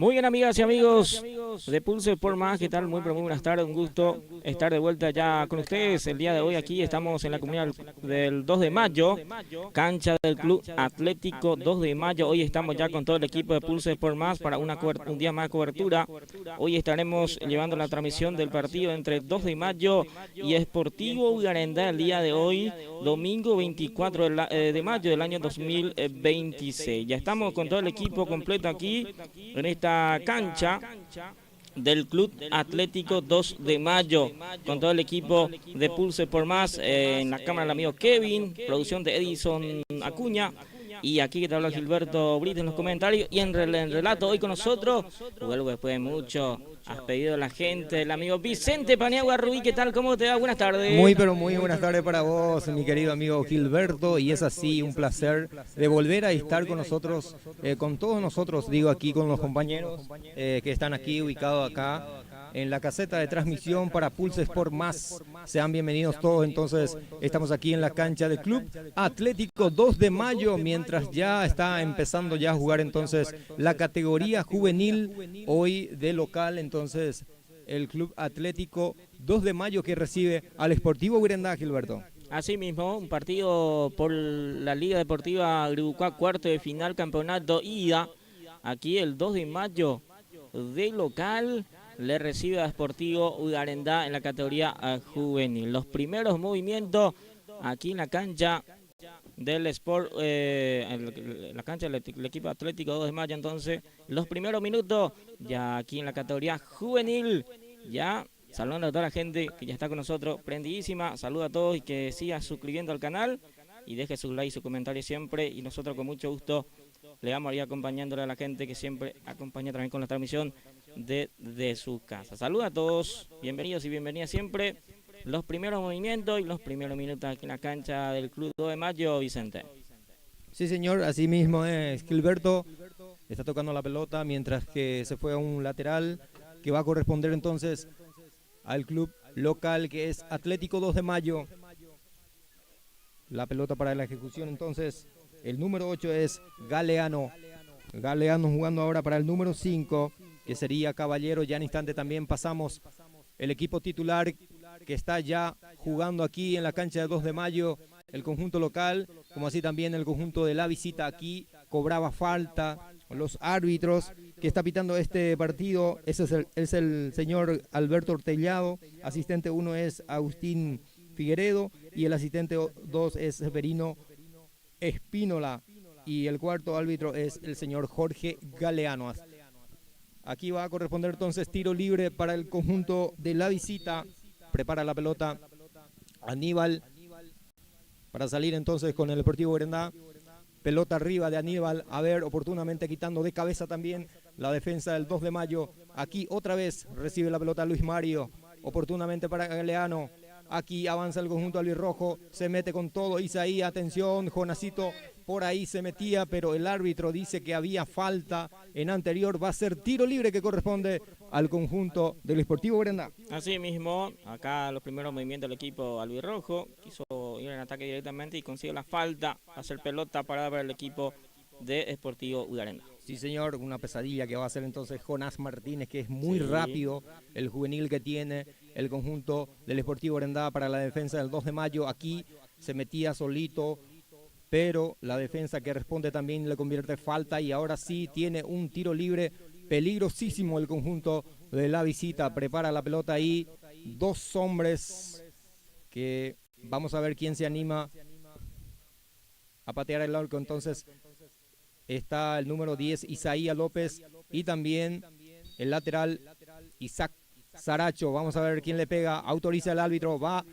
Muy bien, amigas y amigos de Pulse por Más, ¿qué tal? Muy, pero muy buenas tardes, un gusto estar de vuelta ya con ustedes. El día de hoy aquí estamos en la comunidad del 2 de mayo, cancha del Club Atlético 2 de mayo. Hoy estamos ya con todo el equipo de Pulse por Más para un día más de cobertura. Hoy estaremos llevando la transmisión del partido entre 2 de mayo y Sportivo Garendá el día de hoy, domingo 24 de mayo del año 2026. Ya estamos con todo el equipo completo aquí en esta cancha del Club Atlético 2 de Mayo, con todo el equipo de Pulse por Más, en la cámara del amigo Kevin, producción de Edison Acuña, y aquí que te habla Gilberto Brito en los comentarios, y en relato hoy con nosotros, vuelvo después de mucho, has pedido a la gente, el amigo Vicente Paniagua Rubí. ¿Qué tal? ¿Cómo te va? Buenas tardes. Muy pero muy buenas tardes para vos, mi querido amigo Gilberto, y es así un placer de volver a estar con nosotros, con todos nosotros, digo aquí con los compañeros que están aquí ubicados acá en la caseta de transmisión para Pulse Sport Más. Sean bienvenidos todos. Entonces estamos aquí en la cancha del Club Atlético 2 de Mayo, mientras ya está empezando ya a jugar entonces la categoría juvenil hoy de local. Entonces el Club Atlético 2 de Mayo que recibe al Sportivo Garendá, Gilberto. Así mismo, un partido por la Liga Deportiva Agribucá, cuarto de final, campeonato ida. Aquí el 2 de mayo de local le recibe a Sportivo Garendá en la categoría juvenil. Los primeros movimientos aquí en la cancha del Sport, la cancha del equipo Atlético 2 de mayo. Entonces, los primeros minutos ya aquí en la categoría juvenil, ya saludando a toda la gente que ya está con nosotros, prendidísima. Saluda a todos y que siga suscribiendo al canal y deje su like y su comentario siempre, y nosotros con mucho gusto le vamos a ir acompañándole a la gente que siempre acompaña también con la transmisión de su casa. Saluda a todos, bienvenidos y bienvenidas siempre. Los primeros movimientos y los primeros minutos aquí en la cancha del Club 2 de Mayo, Vicente. Sí, señor, así mismo es. Gilberto está tocando la pelota mientras que se fue a un lateral que va a corresponder entonces al club local que es Atlético 2 de Mayo. La pelota para la ejecución entonces, el número 8 es Galeano. Galeano jugando ahora para el número 5, que sería Caballero. Ya en instante también pasamos el equipo titular que está ya jugando aquí en la cancha de 2 de mayo, el conjunto local, como así también el conjunto de la visita. Aquí cobraba falta los árbitros que está pitando este partido. Ese es el señor Alberto Ortellado, asistente 1 es Agustín Figueredo y el asistente 2 es Severino Espínola, y el cuarto árbitro es el señor Jorge Galeano. Aquí va a corresponder entonces tiro libre para el conjunto de la visita. Prepara la pelota Aníbal para salir entonces con el Deportivo Garendá. Pelota arriba de Aníbal, a ver, oportunamente quitando de cabeza también la defensa del 2 de mayo. Aquí otra vez recibe la pelota Luis Mario, oportunamente para Galeano. Aquí avanza el conjunto albirrojo, se mete con todo Isaí, atención, Jonasito por ahí se metía, pero el árbitro dice que había falta en anterior. Va a ser tiro libre que corresponde al conjunto del Sportivo Garendá. Así mismo, acá los primeros movimientos del equipo albirrojo, quiso ir en ataque directamente y consigue la falta, hacer pelota parada para el equipo de Sportivo Garendá. Sí, señor, una pesadilla que va a hacer entonces Jonás Martínez, que es muy rápido, el juvenil que tiene el conjunto del Sportivo Garendá para la defensa del 2 de mayo. Aquí se metía solito, pero la defensa que responde también le convierte falta, y ahora sí tiene un tiro libre peligrosísimo el conjunto de la visita. Prepara la pelota ahí, dos hombres que vamos a ver quién se anima a patear el arco. Entonces está el número 10 Isaías López y también el lateral Isaac Saracho. Vamos a ver quién le pega. Autoriza el árbitro, va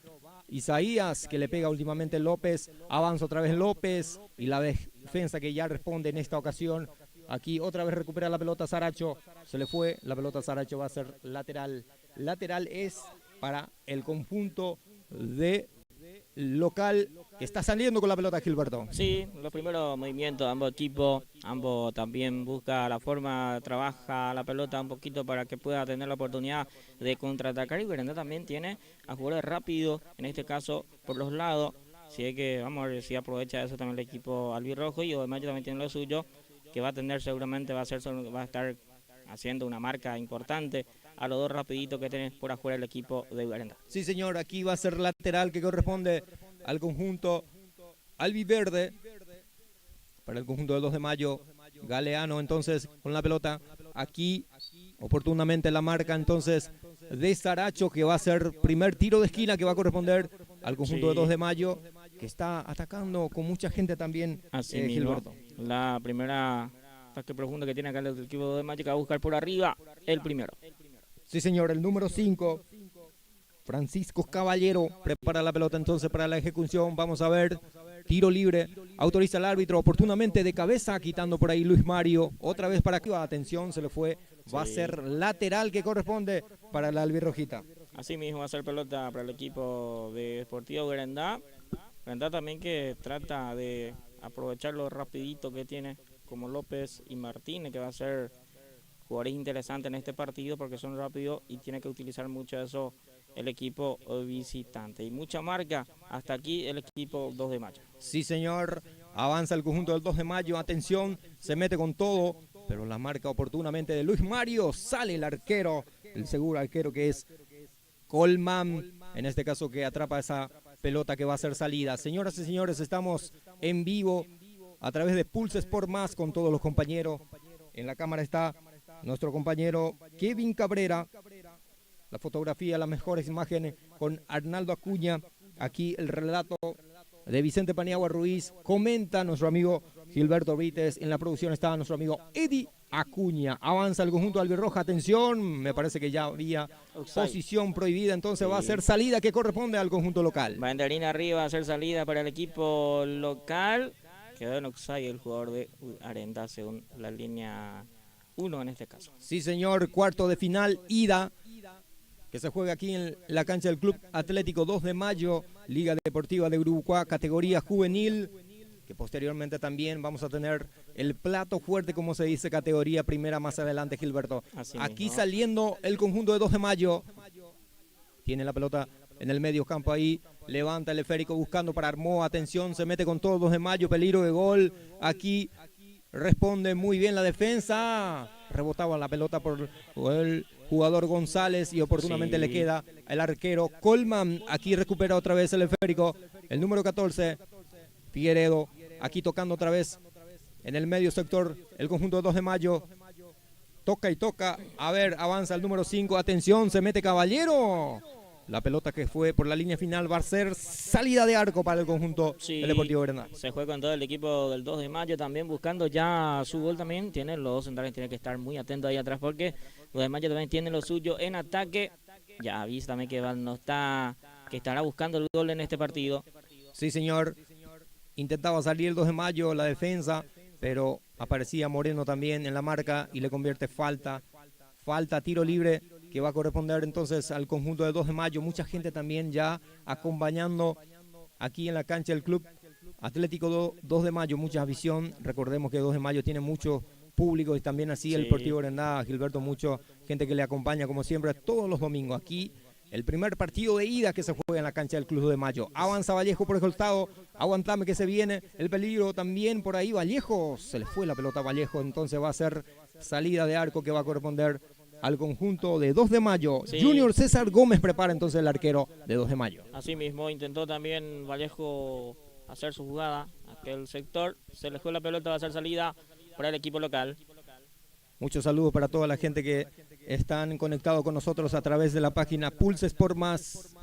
Isaías, que le pega últimamente López. Avanza otra vez López y la defensa que ya responde en esta ocasión. Aquí otra vez recupera la pelota Saracho. Se le fue la pelota Saracho, va a ser lateral. Lateral es para el conjunto de local que está saliendo con la pelota, Gilberto. Sí, los primeros movimientos de ambos equipos, ambos también busca la forma, trabaja la pelota un poquito para que pueda tener la oportunidad de contraatacar, y Garendá también tiene a jugadores rápidos, en este caso por los lados. Si es que vamos a ver si aprovecha eso también el equipo albirrojo, y además también tiene lo suyo, que va a tener seguramente, va a estar haciendo una marca importante a los dos rapiditos que tenés por afuera el equipo de Urarendá. Sí, señor, aquí va a ser lateral que corresponde al conjunto albiverde. Para el conjunto del 2 de mayo, Galeano entonces con la pelota. Aquí oportunamente la marca entonces de Saracho, que va a ser primer tiro de esquina que va a corresponder al conjunto de 2 de mayo, que está atacando con mucha gente también. Así mismo, Gilberto. La primera ataque profundo que tiene acá el equipo de 2 de mayo, que va a buscar por arriba el primero. Sí, señor, el número 5, Francisco Caballero, prepara la pelota entonces para la ejecución. Vamos a ver, tiro libre, autoriza el árbitro oportunamente de cabeza, quitando por ahí Luis Mario, otra vez para aquí, atención, se le fue, va a ser lateral que corresponde para la albirrojita. Así mismo va a ser pelota para el equipo de Deportivo Urarendá. Urarendá también que trata de aprovechar lo rapidito que tiene, como López y Martínez, que va a ser jugadores interesantes en este partido porque son rápidos y tiene que utilizar mucho eso el equipo visitante. Y mucha marca, hasta aquí el equipo 2 de mayo. Sí, señor, avanza el conjunto del 2 de mayo, atención, se mete con todo, pero la marca oportunamente de Luis Mario, sale el arquero, el seguro arquero que es Colman, en este caso que atrapa esa pelota que va a ser salida. Señoras y señores, estamos en vivo a través de Pulse Sport Más con todos los compañeros. En la cámara está nuestro compañero Kevin Cabrera. La fotografía, las mejores imágenes con Arnaldo Acuña. Aquí el relato de Vicente Paniagua Ruiz. Comenta nuestro amigo Gilberto Brites. En la producción está nuestro amigo Eddie Acuña. Avanza el conjunto albirroja. Atención, me parece que ya había posición prohibida. Entonces va a ser salida que corresponde al conjunto local. Banderina arriba, va a ser salida para el equipo local. Quedó en offside el jugador de Urarendá según la línea 1 en este caso. Sí, señor, cuarto de final, ida, que se juega aquí en la cancha del Club Atlético 2 de mayo, Liga Deportiva de Uruguay, categoría juvenil, que posteriormente también vamos a tener el plato fuerte, como se dice, categoría primera más adelante, Gilberto. Aquí saliendo el conjunto de 2 de mayo, tiene la pelota en el medio campo ahí, levanta el esférico buscando para Armó, atención, se mete con todo 2 de mayo, peligro de gol, aquí responde muy bien la defensa, rebotaba la pelota por el jugador González y oportunamente le queda el arquero Colman. Aquí recupera otra vez el esférico, el número 14, Figueredo, aquí tocando otra vez en el medio sector el conjunto de 2 de mayo, toca y toca, a ver, avanza el número 5, atención, se mete Caballero. La pelota que fue por la línea final va a ser salida de arco para el conjunto del Deportivo Urarendá. Se juega con todo el equipo del 2 de mayo también buscando ya su gol también. Los dos centrales tienen que estar muy atentos ahí atrás porque los de mayo también tienen lo suyo en ataque. Ya avisa también que no está, que estará buscando el gol en este partido. Sí, señor. Intentaba salir el 2 de mayo la defensa, pero aparecía Moreno también en la marca y le convierte falta. Falta, tiro libre que va a corresponder entonces al conjunto de 2 de mayo. Mucha gente también ya acompañando aquí en la cancha del Club Atlético 2 de mayo. Mucha visión. Recordemos que 2 de mayo tiene mucho público y también así el Deportivo Urarendá, Gilberto, mucha gente que le acompaña como siempre todos los domingos. Aquí el primer partido de ida que se juega en la cancha del Club 2 de mayo. Avanza Vallejo por el costado. Aguantame que se viene. El peligro también por ahí. Vallejo. Se le fue la pelota a Vallejo. Entonces va a ser salida de arco que va a corresponder al conjunto de 2 de mayo. Junior César Gómez prepara entonces el arquero de 2 de mayo. Así mismo intentó también Vallejo hacer su jugada, aquel sector, se le fue la pelota, va a ser salida para el equipo local. Muchos saludos para toda la gente que están conectados con nosotros a través de la página Pulse Sport Más.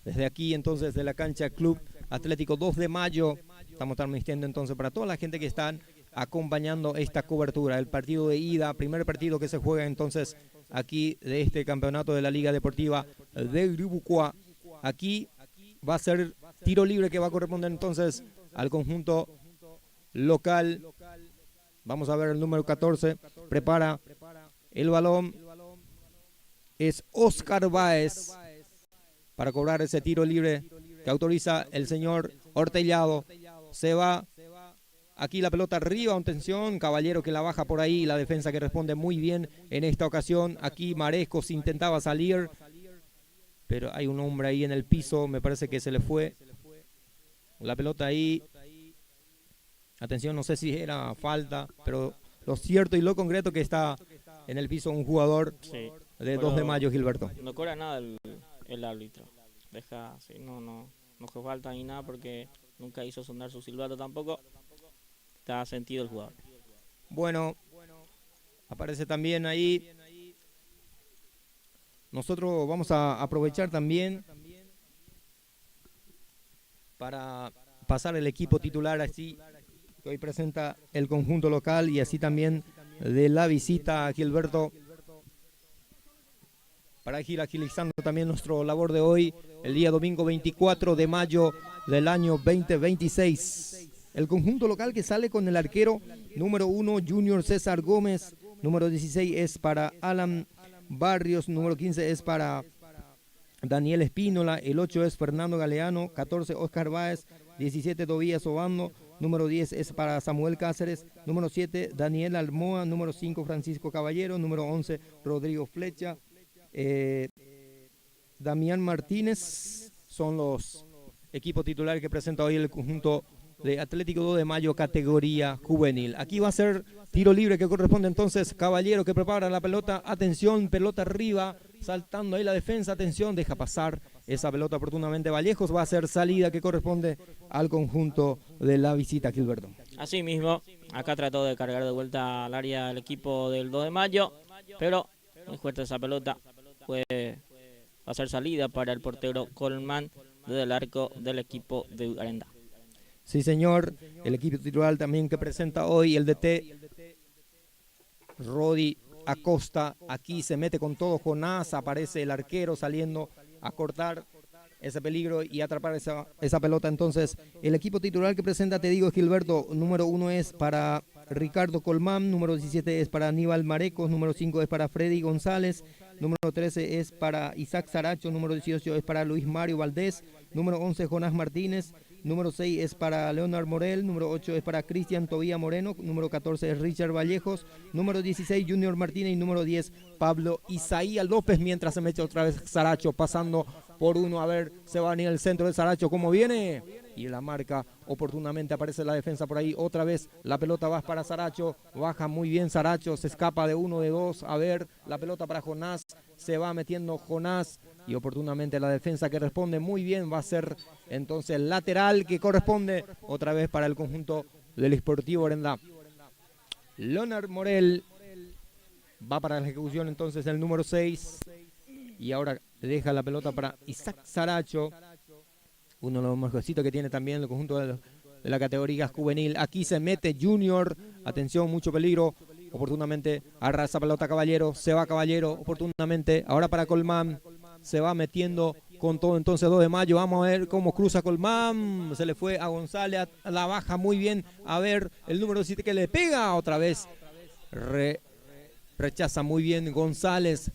Desde aquí entonces de la cancha Club Atlético 2 de mayo, estamos transmitiendo entonces para toda la gente que están acompañando esta cobertura, el partido de ida, primer partido que se juega entonces aquí de este campeonato de la Liga Deportiva de Uruguay. Aquí va a ser tiro libre que va a corresponder entonces al conjunto local. Vamos a ver el número 14, prepara el balón, es Oscar Báez para cobrar ese tiro libre que autoriza el señor Hortellado. Se va. Aquí la pelota arriba, atención, Caballero que la baja por ahí, la defensa que responde muy bien en esta ocasión. Aquí Marescos intentaba salir, pero hay un hombre ahí en el piso, me parece que se le fue la pelota ahí. Atención, no sé si era falta, pero lo cierto y lo concreto que está en el piso un jugador Sí, de 2 de mayo, Gilberto. no cobra nada el árbitro. Deja, sí, no hace falta ni nada porque nunca hizo sonar su silbato tampoco. Está sentido el jugador. Bueno, aparece también ahí. Nosotros vamos a aprovechar también para pasar el equipo titular así que hoy presenta el conjunto local y así también de la visita a Gilberto, para ir agilizando también nuestra labor de hoy, el día domingo 24 de mayo del año 2026. El conjunto local que sale con el arquero número 1, Junior César Gómez, número 16 es para Alan Barrios, número 15 es para Daniel Espínola, el 8 es Fernando Galeano, 14 Oscar Báez, 17 Tobías Obando, número 10 es para Samuel Cáceres, número 7 Daniel Almoa, número 5 Francisco Caballero, número 11 Rodrigo Flecha, Damián Martínez son los equipos titulares que presenta hoy el conjunto de Atlético 2 de Mayo categoría juvenil. Aquí va a ser tiro libre que corresponde entonces Caballero que prepara la pelota, atención, pelota arriba, saltando ahí la defensa, atención, deja pasar esa pelota oportunamente Vallejos, va a ser salida que corresponde al conjunto de la visita, Gilberto. Así mismo, acá trató de cargar de vuelta al área el equipo del 2 de mayo, pero muy fuerte esa pelota, puede hacer salida para el portero Colman desde el arco del equipo de Arenda. Sí, señor, el equipo titular también que presenta hoy el DT Rodi Acosta, aquí se mete con todo Jonás, aparece el arquero saliendo a cortar ese peligro y atrapar esa pelota. Entonces, el equipo titular que presenta, te digo, Gilberto, número 1 es para Ricardo Colmán, número 17 es para Aníbal Marecos, número 5 es para Freddy González, número 13 es para Isaac Saracho, número 18 es para Luis Mario Valdés, número 11 Jonás Martínez, número 6 es para Leonard Morel, número 8 es para Cristian Tobía Moreno, número 14 es Richard Vallejos, número 16 Junior Martínez y número 10 Pablo Isaías López, mientras se mete otra vez Saracho pasando por uno, a ver, se va a venir el centro de Saracho, ¿cómo viene? Y la marca oportunamente, aparece la defensa por ahí, otra vez la pelota va para Saracho, baja muy bien Saracho, se escapa de uno, de dos, a ver, la pelota para Jonás, se va metiendo Jonás y oportunamente la defensa que responde muy bien, va a ser entonces lateral que corresponde otra vez para el conjunto del Sportivo Arenda. Leonard Morel va para la ejecución entonces el número 6 y ahora deja la pelota para Isaac Saracho, uno de los mejorcitos que tiene también el conjunto de la categoría juvenil. Aquí se mete Junior, atención, mucho peligro, oportunamente arrasa pelota Caballero, se va Caballero, oportunamente, ahora para Colmán, se va metiendo con todo entonces 2 de mayo, vamos a ver cómo cruza Colmán, se le fue a González, la baja muy bien, a ver el número 7 que le pega, otra vez rechaza muy bien González,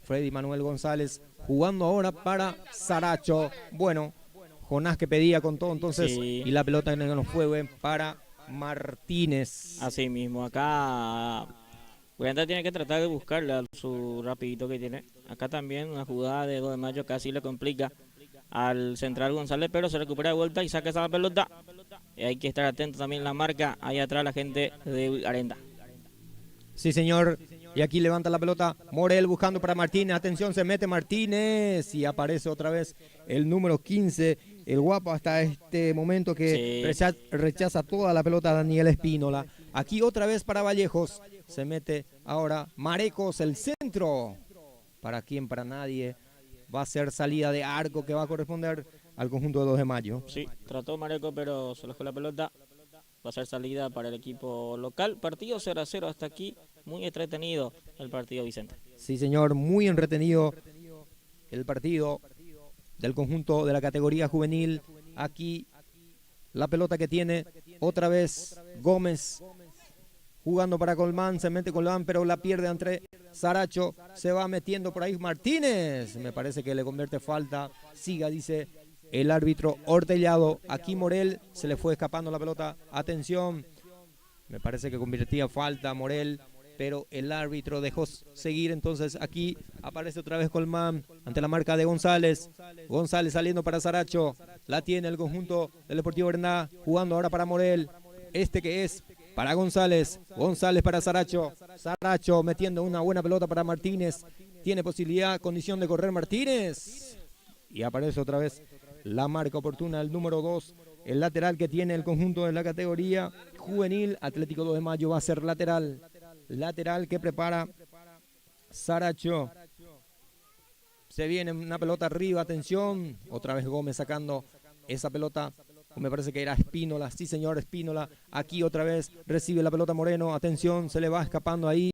Freddy Manuel González, jugando ahora para Saracho, bueno, Jonás que pedía con todo entonces, sí. Y la pelota que nos fue para Martínez. Así mismo, acá Urenda tiene que tratar de buscarle a su rapidito que tiene. Acá también una jugada de 2 de mayo casi le complica al central González, pero se recupera de vuelta y saca esa pelota. Y hay que estar atento también en la marca, ahí atrás la gente de Arenda. Sí, señor. Y aquí levanta la pelota Morel buscando para Martínez. Atención, se mete Martínez y aparece otra vez el número 15. El guapo hasta este momento que sí. rechaza toda la pelota Daniel Espínola. Aquí otra vez para Vallejos. Se mete ahora Marecos, el centro. ¿Para quién? Para nadie. Va a ser salida de arco que va a corresponder al conjunto de 2 de mayo. Sí, trató Marecos, pero se le fue la pelota. Va a ser salida para el equipo local. Partido 0-0 hasta aquí. Muy entretenido el partido, Vicente. Sí, señor, muy entretenido el partido del conjunto de la categoría juvenil. Aquí la pelota que tiene otra vez Gómez jugando para Colmán, se mete Colmán pero la pierde entre Saracho, se va metiendo por ahí Martínez, me parece que le convierte falta, siga dice el árbitro Ortellado. Aquí Morel se le fue escapando la pelota, atención, me parece que convertía falta Morel, pero el árbitro dejó seguir, entonces aquí aparece otra vez Colmán ante la marca de González. González saliendo para Saracho, la tiene el conjunto del Deportivo Arenda, jugando ahora para Morel, este que es para González. González para Saracho. Saracho metiendo una buena pelota para Martínez. Tiene posibilidad, condición de correr Martínez. Y aparece otra vez la marca oportuna, el número 2. El lateral que tiene el conjunto de la categoría juvenil. Atlético 2 de Mayo va a ser lateral. Lateral que prepara Saracho. Se viene una pelota arriba, atención. Otra vez Gómez sacando esa pelota. Me parece que era Espínola, sí señor, Espínola. Aquí otra vez recibe la pelota Moreno. Atención, se le va escapando ahí.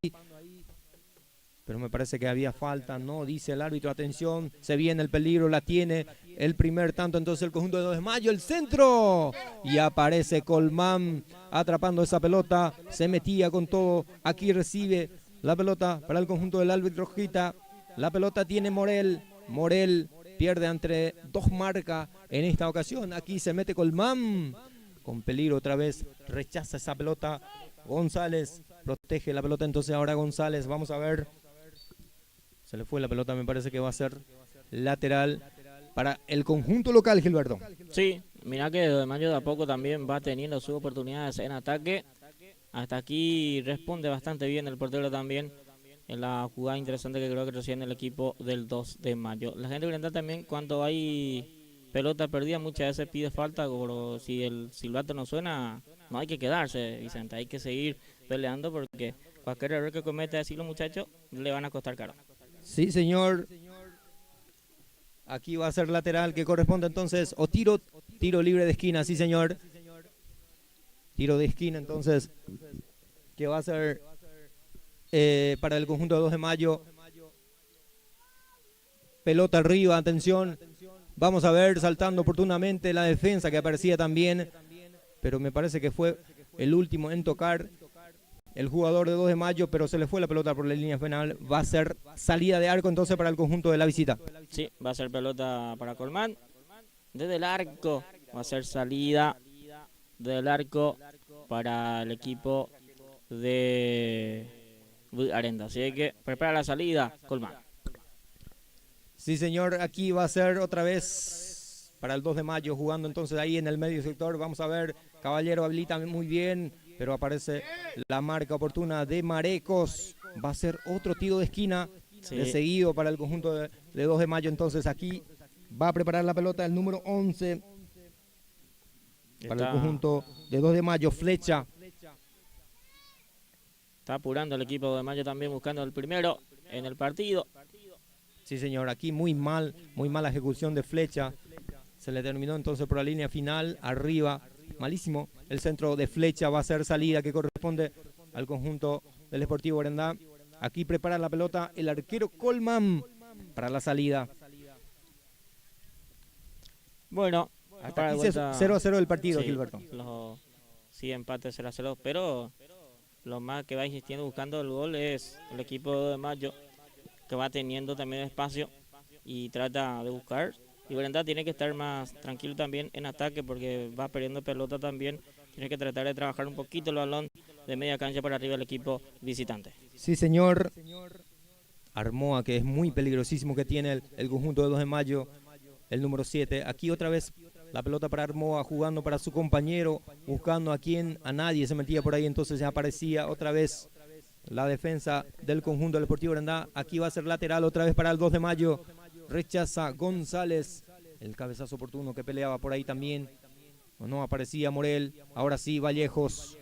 Pero me parece que había falta, no, dice el árbitro. Atención, se viene el peligro, la tiene el primer tanto. Entonces el conjunto de 2 de Mayo, el centro. Y aparece Colmán atrapando esa pelota. Se metía con todo. Aquí recibe la pelota para el conjunto del árbitro Rojita. La pelota tiene Morel. Morel pierde entre 2 marcas en esta ocasión. Aquí se mete Colmán. Con peligro otra vez. Rechaza esa pelota. González protege la pelota. Entonces ahora González. Vamos a ver. Se le fue la pelota. Me parece que va a ser lateral para el conjunto local, Gilberto. Sí, mirá que de Mayo de a poco también va teniendo sus oportunidades en ataque. Hasta aquí responde bastante bien el portero también. En la jugada interesante que creo que recibe el equipo del 2 de Mayo. La gente oriental también, cuando hay pelota perdida, muchas veces pide falta, pero si el silbato no suena, no hay que quedarse, Vicente. Hay que seguir peleando porque cualquier error que cometa así los muchachos le van a costar caro. Sí, señor. Aquí va a ser lateral que corresponde entonces, o tiro libre de esquina, sí, señor. Tiro de esquina entonces, que va a ser para el conjunto de 2 de Mayo. Pelota arriba, atención. Vamos a ver, saltando oportunamente la defensa que aparecía también. Pero me parece que fue el último en tocar el jugador de 2 de Mayo, pero se le fue la pelota por la línea final. Va a ser salida de arco entonces para el conjunto de la visita. Sí, va a ser pelota para Colmán. Desde el arco va a ser salida del arco para el equipo de Arenda. Así que prepara la salida, Colmán. Sí, señor, aquí va a ser otra vez para el 2 de Mayo, jugando entonces ahí en el medio sector. Vamos a ver, Caballero habilita muy bien, pero aparece la marca oportuna de Marecos. Va a ser otro tiro de esquina, sí, de seguido para el conjunto de 2 de Mayo. Entonces aquí va a preparar la pelota el número 11 para el conjunto de 2 de Mayo, Flecha. Está apurando el equipo de Mayo también, buscando el primero en el partido. Sí, señor, aquí muy mala ejecución de Flecha. Se le terminó entonces por la línea final, arriba, malísimo. El centro de Flecha va a ser salida que corresponde al conjunto del Sportivo Arendá. Aquí prepara la pelota el arquero Colmán para la salida. Bueno, hasta aquí 0-0 el partido, sí, Gilberto. Sí, empate 0-0, pero lo más que va insistiendo buscando el gol es el equipo de Mayo, que va teniendo también espacio y trata de buscar. Y Brenda tiene que estar más tranquilo también en ataque porque va perdiendo pelota también. Tiene que tratar de trabajar un poquito el balón de media cancha para arriba el equipo visitante. Sí, señor. Armoa, que es muy peligrosísimo que tiene el conjunto de 2 de Mayo, el número 7. Aquí otra vez la pelota para Armoa, jugando para su compañero, buscando a nadie se metía por ahí, entonces ya aparecía otra vez la defensa del conjunto del Deportivo Arendá. Aquí va a ser lateral otra vez para el 2 de Mayo. Rechaza González. El cabezazo oportuno que peleaba por ahí también. No aparecía Morel. Ahora sí, Vallejos.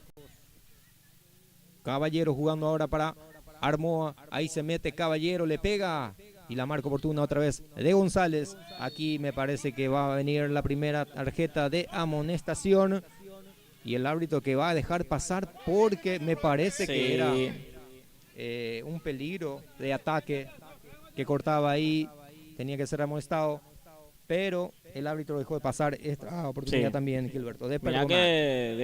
Caballero jugando ahora para Armoa. Ahí se mete Caballero, le pega. Y la marca oportuna otra vez de González. Aquí me parece que va a venir la primera tarjeta de amonestación. Y el árbitro que va a dejar pasar porque me parece que era un peligro de ataque que cortaba ahí. Tenía que ser amonestado. Pero el árbitro dejó de pasar esta oportunidad también, Gilberto. Mira que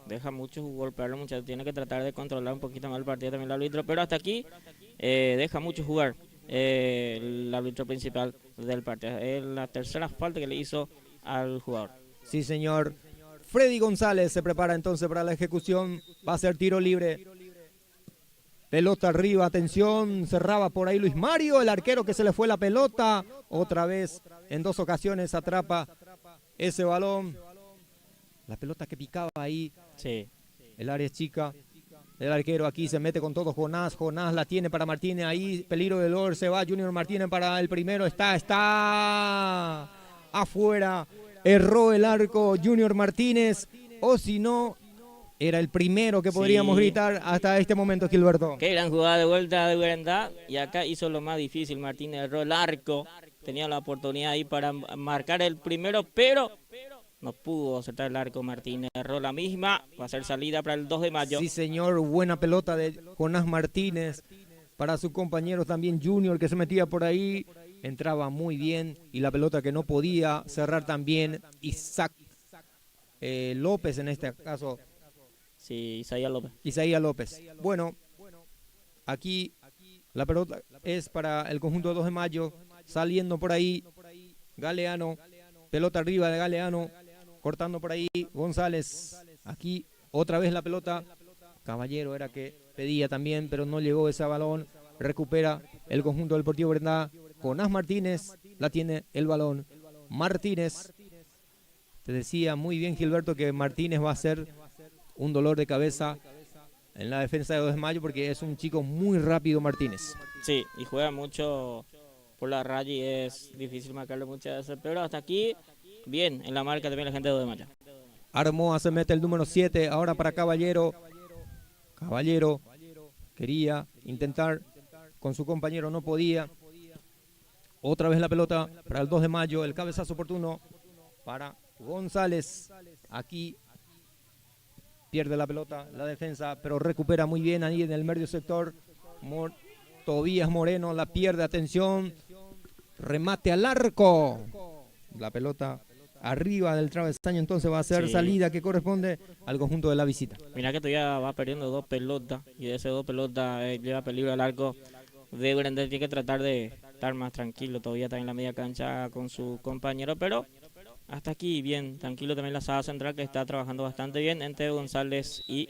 deja mucho golpearlo, mucho. Tiene que tratar de controlar un poquito más el partido también el árbitro. Pero hasta aquí deja mucho jugar el árbitro principal del partido. Es la tercera falta que le hizo al jugador. Sí, señor. Freddy González se prepara entonces para la ejecución. Va a ser tiro libre. Pelota arriba, atención. Cerraba por ahí Luis Mario, el arquero que se le fue la pelota. Otra vez, en 2 ocasiones, atrapa ese balón. La pelota que picaba ahí. Sí. el área es chica. El arquero aquí se mete con todo Jonás. Jonás la tiene para Martínez. Ahí peligro de dolor. Se va Junior Martínez para el primero. Está afuera. Erró el arco Junior Martínez. O si no, era el primero que podríamos gritar hasta este momento, Gilberto. Qué gran jugada de vuelta de Berendá. Y acá hizo lo más difícil. Martínez erró el arco. Tenía la oportunidad ahí para marcar el primero, pero no pudo acertar el arco. Martínez erró la misma. Va a ser salida para el 2 de mayo. Sí, señor. Buena pelota de Jonás Martínez. Para su compañero también Junior, que se metía por ahí. Entraba muy bien. Y la pelota que no podía cerrar también Isaac López, en este caso. Sí, Isaías López. Isaías López. Bueno, aquí la pelota es para el conjunto de 2 de mayo. Saliendo por ahí Galeano. Pelota arriba de Galeano. Cortando por ahí González. Aquí otra vez la pelota. Caballero era que pedía también, pero no llegó ese balón. Recupera el conjunto del Deportivo Berendá. Jonás Martínez la tiene el balón. Martínez. Te decía muy bien, Gilberto, que Martínez va a ser un dolor de cabeza en la defensa de 2 de mayo porque es un chico muy rápido, Martínez. Sí, y juega mucho por la raya y es difícil marcarle muchas veces. Pero hasta aquí, bien, en la marca también la gente de 2 de mayo. Armoa se mete el número 7, ahora para Caballero. Caballero quería intentar con su compañero, no podía. Otra vez la pelota para el 2 de mayo, el cabezazo oportuno para González. Aquí pierde la pelota la defensa, pero recupera muy bien ahí en el medio sector. Tobías Moreno la pierde, atención. Remate al arco. La pelota arriba del travesaño, entonces va a ser salida que corresponde al conjunto de la visita. Mira que todavía va perdiendo 2 pelotas y de esas 2 pelotas lleva peligro al arco. De Berendá tiene que tratar de estar más tranquilo, todavía está en la media cancha con su compañero, pero hasta aquí bien, tranquilo también la saga central que está trabajando bastante bien entre González y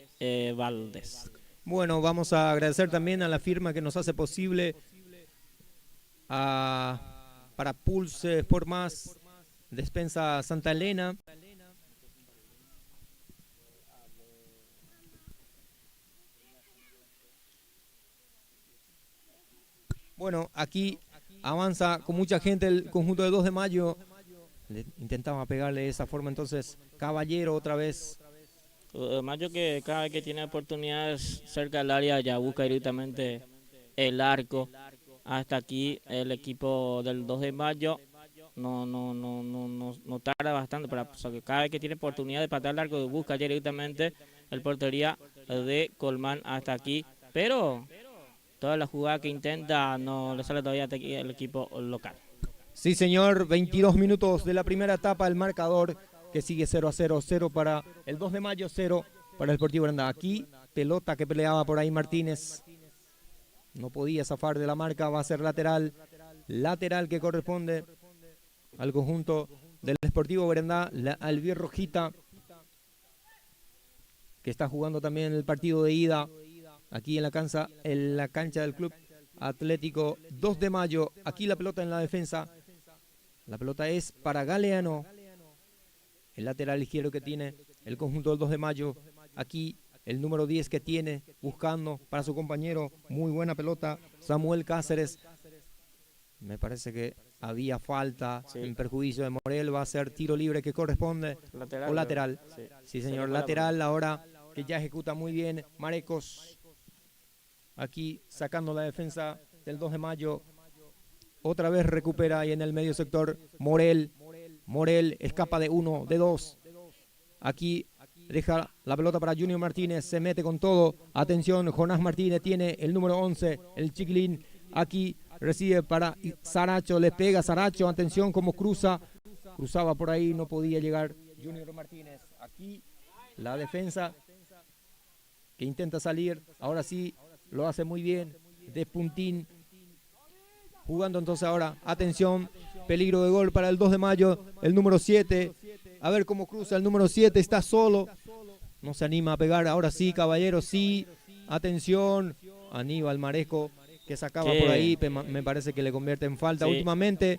Valdés. Bueno, vamos a agradecer también a la firma que nos hace posible para Pulse Sport Más, Despensa Santa Elena. Bueno, aquí avanza con mucha gente el conjunto de 2 de mayo. Intentaba pegarle de esa forma, entonces Caballero otra vez. Mayo que cada vez que tiene oportunidades cerca del área ya busca directamente el arco. Hasta aquí el equipo del 2 de mayo no tarda bastante, o sea, que cada vez que tiene oportunidad de patear el arco busca ya directamente el portería de Colmán hasta aquí. Pero toda la jugada que intenta no le sale todavía al equipo local. Sí, señor, 22 minutos de la primera etapa, el marcador que sigue 0-0, 0 para el 2 de mayo, 0 para el Deportivo Berendá. Aquí, pelota que peleaba por ahí Martínez, no podía zafar de la marca, va a ser lateral que corresponde al conjunto del Deportivo Berendá, la albirrojita, que está jugando también el partido de ida, aquí en la cancha del Club Atlético 2 de mayo, aquí la pelota en la defensa. La pelota es para Galeano, el lateral izquierdo que tiene el conjunto del 2 de mayo. Aquí el número 10 que tiene, buscando para su compañero. Muy buena pelota, Samuel Cáceres. Me parece que había falta en perjuicio de Morel. Va a ser tiro libre que corresponde. Lateral. Sí, señor, lateral ahora que ya ejecuta muy bien Marecos. Aquí sacando la defensa del 2 de mayo. Otra vez recupera ahí en el medio sector Morel. Morel escapa de 1, de 2. Aquí deja la pelota para Junior Martínez. Se mete con todo. Atención, Jonás Martínez tiene el número 11, el chiquilín. Aquí recibe para Saracho. Le pega Saracho. Atención como cruzaba por ahí. No podía llegar Junior Martínez. Aquí la defensa que intenta salir. Ahora sí lo hace muy bien. De puntín. Jugando entonces ahora, atención, peligro de gol para el 2 de mayo, el número 7, a ver cómo cruza el número 7, está solo, no se anima a pegar, ahora sí, Caballero, sí, atención, Aníbal Maresco, que sacaba por ahí, me parece que le convierte en falta. Últimamente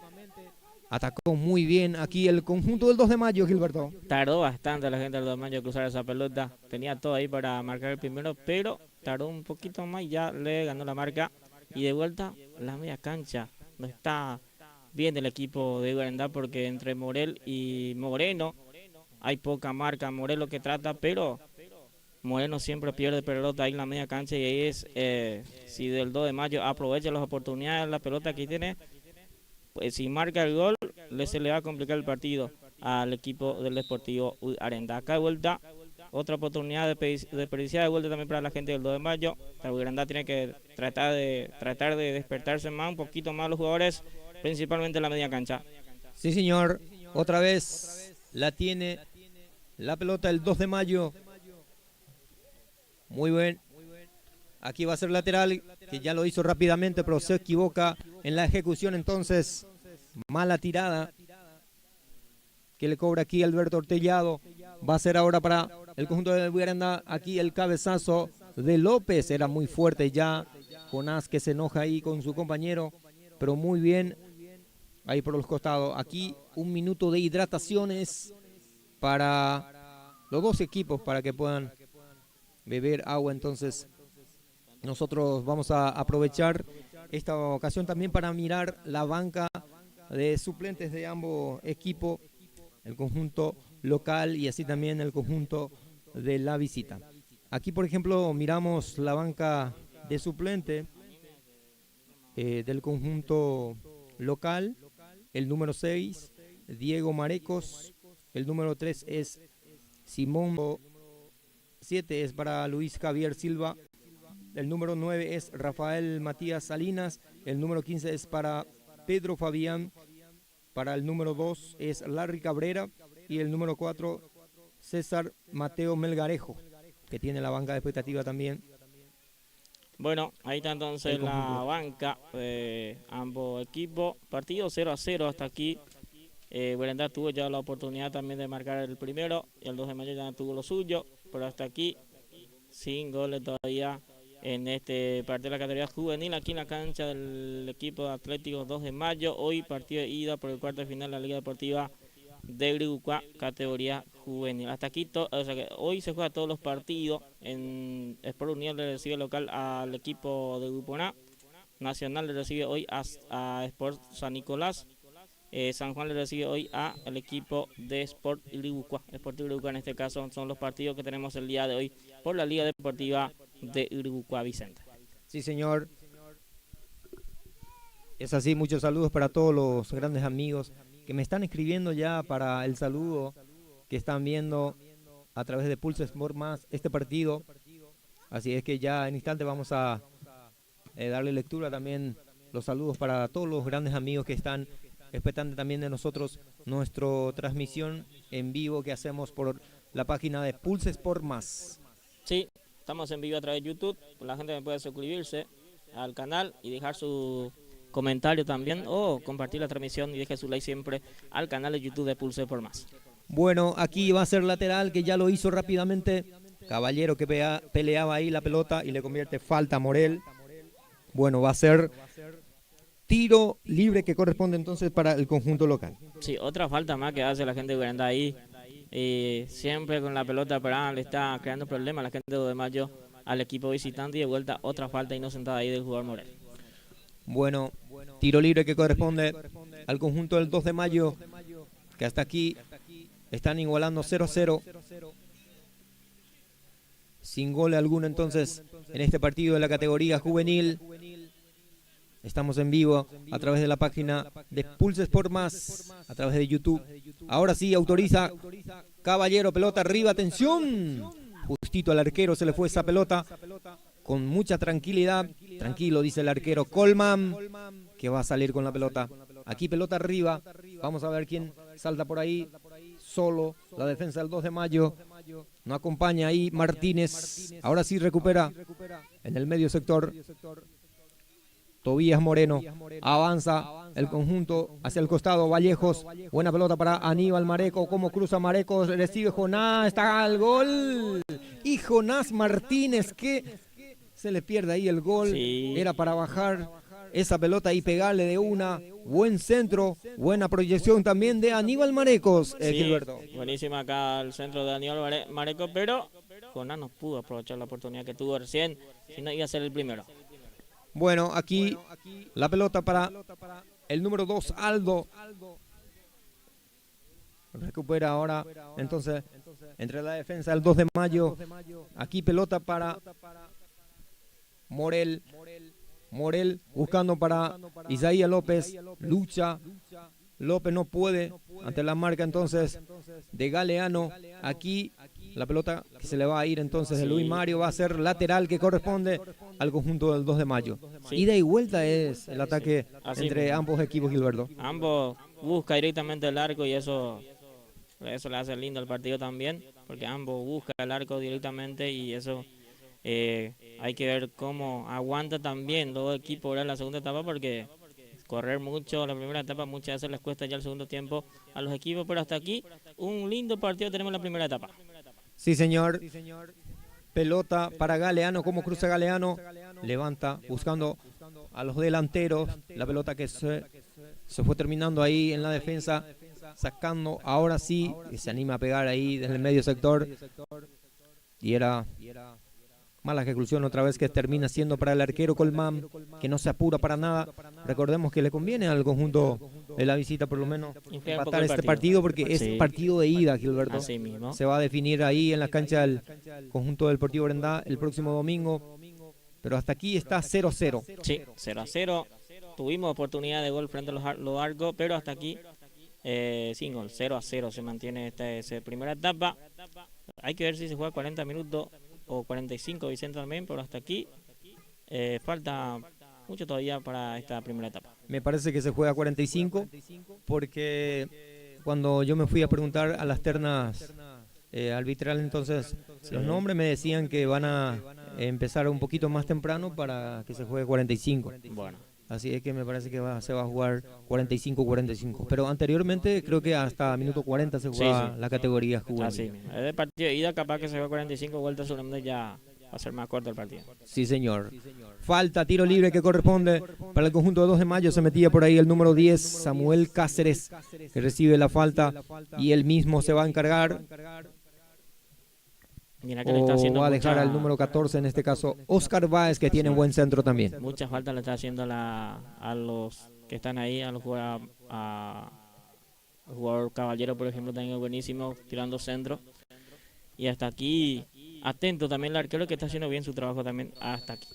Atacó muy bien aquí el conjunto del 2 de mayo, Gilberto. Tardó bastante la gente del 2 de mayo a cruzar esa pelota. Tenía todo ahí para marcar el primero, pero tardó un poquito más y ya le ganó la marca. Y de vuelta, la media cancha. No está bien el equipo de Iguarandá porque entre Morel y Moreno hay poca marca. Morel lo que trata, pero Moreno siempre pierde pelota ahí en la media cancha. Y ahí es, si del 2 de mayo aprovecha las oportunidades, la pelota que tiene, pues si marca el gol, se le va a complicar el partido al equipo del Deportivo Arenda. Acá de vuelta, otra oportunidad de desperdiciar de vuelta también para la gente del 2 de mayo. La Arenda tiene que tratar de despertarse más, un poquito más los jugadores, principalmente en la media cancha. Sí, señor. Otra vez la tiene la pelota el 2 de mayo. Muy bien. Aquí va a ser lateral, que ya lo hizo rápidamente, pero se equivoca en la ejecución. Entonces, mala tirada que le cobra aquí Alberto Ortellado. Va a ser ahora para el conjunto de Bugaranda. Aquí el cabezazo de López. Era muy fuerte ya. Jonás que se enoja ahí con su compañero. Pero muy bien. Ahí por los costados. Aquí un minuto de hidrataciones para los dos equipos para que puedan beber agua. Entonces nosotros vamos a aprovechar esta ocasión también para mirar la banca de suplentes de ambos equipos, el conjunto local y así también el conjunto de la visita. Aquí, por ejemplo, miramos la banca de suplente del conjunto local. El número 6, Diego Marecos. El número 3 es Simón. 7 es para Luis Javier Silva. El número 9 es Rafael Matías Salinas. El número 15 es para Pedro Fabián. Para el número 2 es Larry Cabrera. Y el número 4, César Mateo Melgarejo, que tiene la banca de expectativa también. Bueno, ahí está entonces la banca de ambos equipos. Partido 0-0 hasta aquí. Bugarandá tuvo ya la oportunidad también de marcar el primero. Y el 2 de mayo ya tuvo lo suyo. Pero hasta aquí, sin goles todavía en este partido de la categoría juvenil. Aquí en la cancha del equipo de Atlético 2 de mayo. Hoy partido de ida por el cuarto de final de la Liga Deportiva de Uribucuá, categoría juvenil. Hasta aquí, o sea que hoy se juegan todos los partidos. En Sport Unión le recibe local al equipo de Grupo A. Nacional le recibe hoy a Sport San Nicolás. San Juan le recibe hoy al equipo de Sport Uribucuá. Sport Uribucuá en este caso son los partidos que tenemos el día de hoy por la Liga Deportiva de Uribucuá, Vicente. Sí, señor. Es así, muchos saludos para todos los grandes amigos que me están escribiendo ya para el saludo, que están viendo a través de Pulse Sport Más este partido. Así es que ya en instante vamos a darle lectura también los saludos para todos los grandes amigos que están expectantes también de nosotros, nuestra transmisión en vivo que hacemos por la página de Pulse Sport Más. Sí, estamos en vivo a través de YouTube. La gente puede suscribirse al canal y dejar su comentario también o compartir la transmisión y deje su like siempre al canal de YouTube de Pulse por Más. Bueno, aquí va a ser lateral, que ya lo hizo rápidamente. Caballero que peleaba ahí la pelota y le convierte falta a Morel. Bueno, va a ser tiro libre que corresponde entonces para el conjunto local. Sí, otra falta más que hace la gente de Bugarandá ahí. Siempre con la pelota parada le está creando problemas a la gente de 2 de mayo al equipo visitante y de vuelta otra falta inocentada ahí del jugador Morel. Bueno, tiro libre que corresponde al conjunto del 2 de mayo, que hasta aquí están igualando 0-0. Sin gol alguno entonces en este partido de la categoría juvenil. Estamos en vivo a través de la página de Pulse Sport Más, a través de YouTube. Ahora sí, autoriza Caballero, pelota arriba, atención. Justito al arquero se le fue esa pelota con mucha tranquilidad. Tranquilo, dice el arquero Colman, que va a salir con la pelota. Aquí pelota arriba. Vamos a ver quién salta por ahí. Solo la defensa del 2 de mayo. No acompaña ahí Martínez. Ahora sí recupera en el medio sector. Tobías Moreno, avanza el conjunto hacia el costado, Vallejos, buena pelota para Aníbal Mareco, como cruza Mareco, recibe Jonás, está al gol, y Jonás Martínez, que se le pierde ahí el gol, sí. Era para bajar esa pelota y pegarle de una. Buen centro, buena proyección también de Aníbal Marecos, Sí, Gilberto. buenísima acá el centro de Daniel Mareco, pero Jonás no pudo aprovechar la oportunidad que tuvo recién, si no iba a ser el primero. Bueno, aquí la pelota para el número 2, Aldo. Recupera ahora, entonces, entre la defensa del 2 de mayo. Aquí pelota para Morel. Morel buscando para Isaías López. Lucha. López no puede ante la marca entonces de Galeano. Aquí la pelota que se le va a ir entonces de Luis Mario va a ser lateral que corresponde al conjunto del 2 de mayo. Sí. Ida y vuelta es el ataque Así entre mismo. ambos equipos, Gilberto. Ambos buscan directamente el arco y eso le hace lindo al partido también, porque ambos buscan el arco directamente y eso hay que ver cómo aguanta también los equipos ahora en la segunda etapa, porque correr mucho la primera etapa muchas veces les cuesta ya el segundo tiempo a los equipos, pero hasta aquí un lindo partido tenemos en la primera etapa. Sí, señor. Pelota para Galeano, como cruza Galeano, levanta buscando a los delanteros, la pelota que se fue terminando ahí en la defensa, sacando, ahora sí, que se anima a pegar ahí desde el medio sector, y era mala ejecución otra vez que termina siendo para el arquero Colmán, que no se apura para nada. Recordemos que le conviene al conjunto de la visita por lo menos empatar este partido, porque es partido de ida, Gilberto. Así mismo. Se va a definir ahí en la cancha del conjunto del Deportivo Brendá el próximo domingo, pero hasta aquí está 0-0. Sí, 0-0. Tuvimos oportunidad de gol frente a los arcos, pero hasta aquí sin gol, 0-0 se mantiene esta primera etapa. Hay que ver si se juega 40 minutos o 45, Vicente también, pero hasta aquí falta mucho todavía para esta primera etapa. Me parece que se juega 45, porque cuando yo me fui a preguntar a las ternas arbitrales, entonces los nombres me decían que van a empezar un poquito más temprano para que se juegue 45. Bueno. Así es que me parece que se va a jugar 45-45. Pero anteriormente creo que hasta minuto 40 se jugaba la categoría juvenil. Así mismo. Es de partido de ida, capaz que se juega 45 vueltas, solamente ya va a ser más corto el partido. Sí, señor. Falta, tiro libre que corresponde para el conjunto de 2 de mayo. Se metía por ahí el número 10, Samuel Cáceres, que recibe la falta y él mismo se va a encargar. Mira que le está haciendo va a dejar al número 14, en este caso, Oscar Báez, que tiene buen centro también. Muchas faltas le está haciendo a los que están ahí, a los jugadores, el jugador Caballero, por ejemplo, también es buenísimo, tirando centro. Y hasta aquí, atento también el arquero, que está haciendo bien su trabajo también hasta aquí.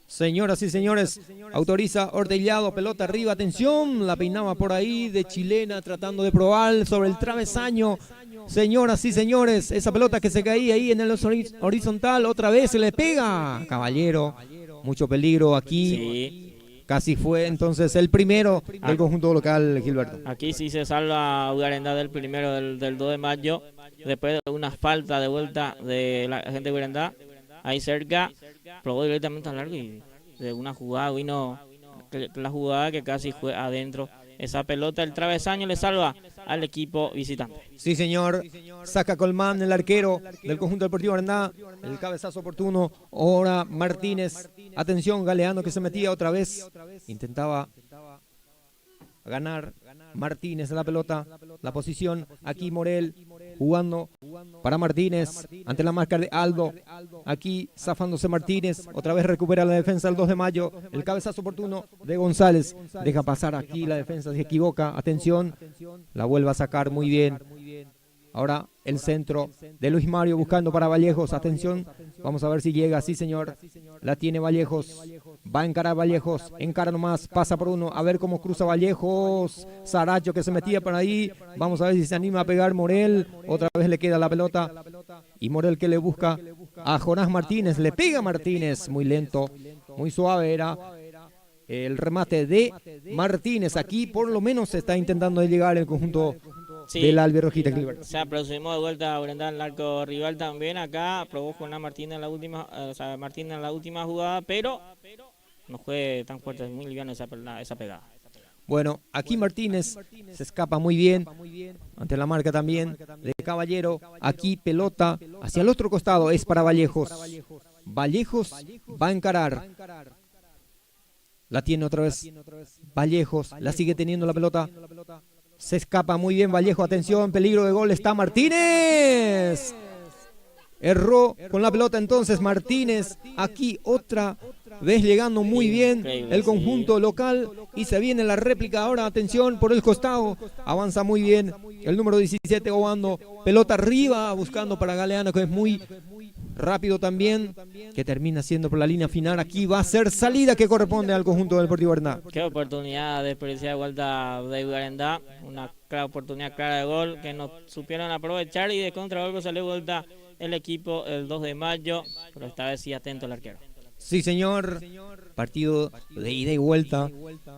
Señoras y señores, autoriza Ortellado, pelota arriba, atención, la peinaba por ahí de chilena, tratando de probar sobre el travesaño. Señoras y señores, esa pelota que se caía ahí en el horizontal, otra vez se le pega. Caballero, mucho peligro aquí. Sí. Casi fue entonces el primero del conjunto local, Gilberto. Aquí sí se salva Ugarendá del primero del 2 de mayo, después de una falta de vuelta de la gente de Ugarendá, ahí cerca, probó directamente al largo y de una jugada vino la jugada que casi fue adentro. Esa pelota, el travesaño le salva al equipo visitante. Sí, señor. Saca Colmán, el arquero del conjunto deportivo Arandá. El cabezazo oportuno. Ahora Martínez. Atención, Galeano que se metía otra vez. Intentaba ganar Martínez en la pelota. La posición. Aquí Morel jugando para Martínez ante la marca de Aldo. Aquí zafándose Martínez. Otra vez recupera la defensa el 2 de mayo. El cabezazo oportuno de González. Deja pasar aquí la defensa, se equivoca. Atención. La vuelve a sacar muy bien. Ahora el centro de Luis Mario buscando para Vallejos. Atención. Vamos a ver si llega. Sí, señor. La tiene Vallejos. Va a encarar Vallejos. Encara nomás. Pasa por uno. A ver cómo cruza Vallejos. Saracho que se metía por ahí. Vamos a ver si se anima a pegar Morel. Otra vez le queda la pelota. Y Morel que le busca a Jonás Martínez. Le pega Martínez. Muy lento. Muy suave era el remate de Martínez. Aquí por lo menos se está intentando llegar el conjunto del Albirrojita. Se aproximó de vuelta a Brendán, el arco rival también. Acá probó con Martínez en la última, Martínez en la última jugada, pero no fue tan fuerte, es muy liviana esa pegada. Bueno, aquí Martínez se escapa muy bien ante la marca también de Caballero. Aquí pelota hacia el otro costado, es para Vallejos. Vallejos va a encarar. La tiene otra vez Vallejos, la sigue teniendo la pelota. Se escapa muy bien Vallejo, atención, peligro de gol, está Martínez. Erró con la pelota entonces Martínez. Aquí otra vez llegando muy bien el conjunto local. Y se viene la réplica ahora, atención, por el costado. Avanza muy bien el número 17 Obando. Pelota arriba buscando para Galeano, que es muy rápido también, que termina siendo por la línea final. Aquí va a ser salida que corresponde al conjunto del Deportivo Arendá. Qué oportunidad desperdiciada de vuelta de Arendá. Una oportunidad clara de gol que no supieron aprovechar, y de contragolpe salió vuelta el equipo el 2 de mayo, pero esta vez sí atento el arquero. Sí, señor. Partido de ida y vuelta.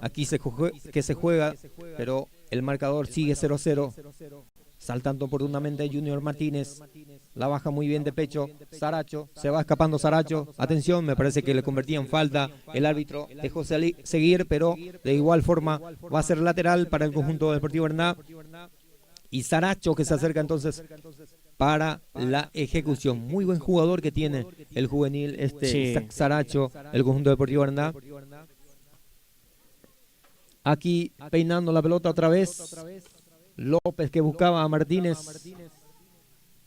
Aquí se juega, pero el marcador sigue 0-0. Saltando oportunamente Junior Martínez. La baja muy bien de pecho. Saracho. Se va escapando Saracho. Atención, me parece que le convertía en falta. El árbitro dejó seguir, pero de igual forma va a ser lateral para el conjunto Deportivo Arendá. Y Saracho que se acerca entonces para la ejecución. Muy buen jugador que tiene el juvenil Isaac Saracho, el conjunto Deportivo Arendá. Aquí peinando la pelota otra vez. López que buscaba a Martínez.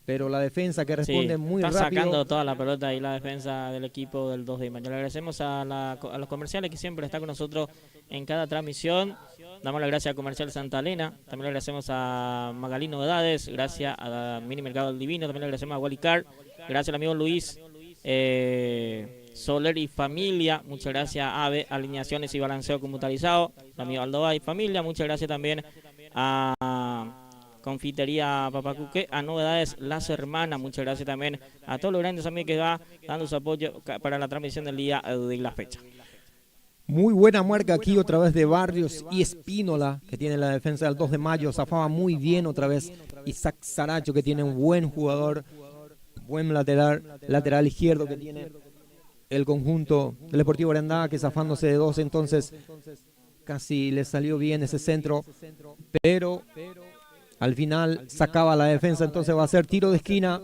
Pero la defensa que responde muy rápido. Está sacando toda la pelota ahí la defensa del equipo del 2 de mayo. Le agradecemos a los comerciales que siempre están con nosotros en cada transmisión. Damos las gracias a Comercial Santa Elena. También le agradecemos a Magalí Novedades. Gracias a Mini Mercado del Divino. También le agradecemos a Wallicar. Gracias al amigo Luis Soler y familia. Muchas gracias a AVE, Alineaciones y Balanceo Computarizado. El amigo Aldoba y familia. Muchas gracias también a Confitería Papacuque, a Novedades Las Hermanas. Muchas gracias también a todos los grandes amigos que va dando su apoyo para la transmisión del día de la fecha. Muy buena marca aquí otra vez de Barrios y Espínola, que tiene la defensa del 2 de mayo. Zafaba muy bien otra vez Isaac Saracho, que tiene un buen jugador, buen lateral izquierdo que tiene el conjunto del Deportivo Arendá, que zafándose de dos, entonces casi le salió bien ese centro, pero al final sacaba la defensa, entonces va a ser tiro de esquina.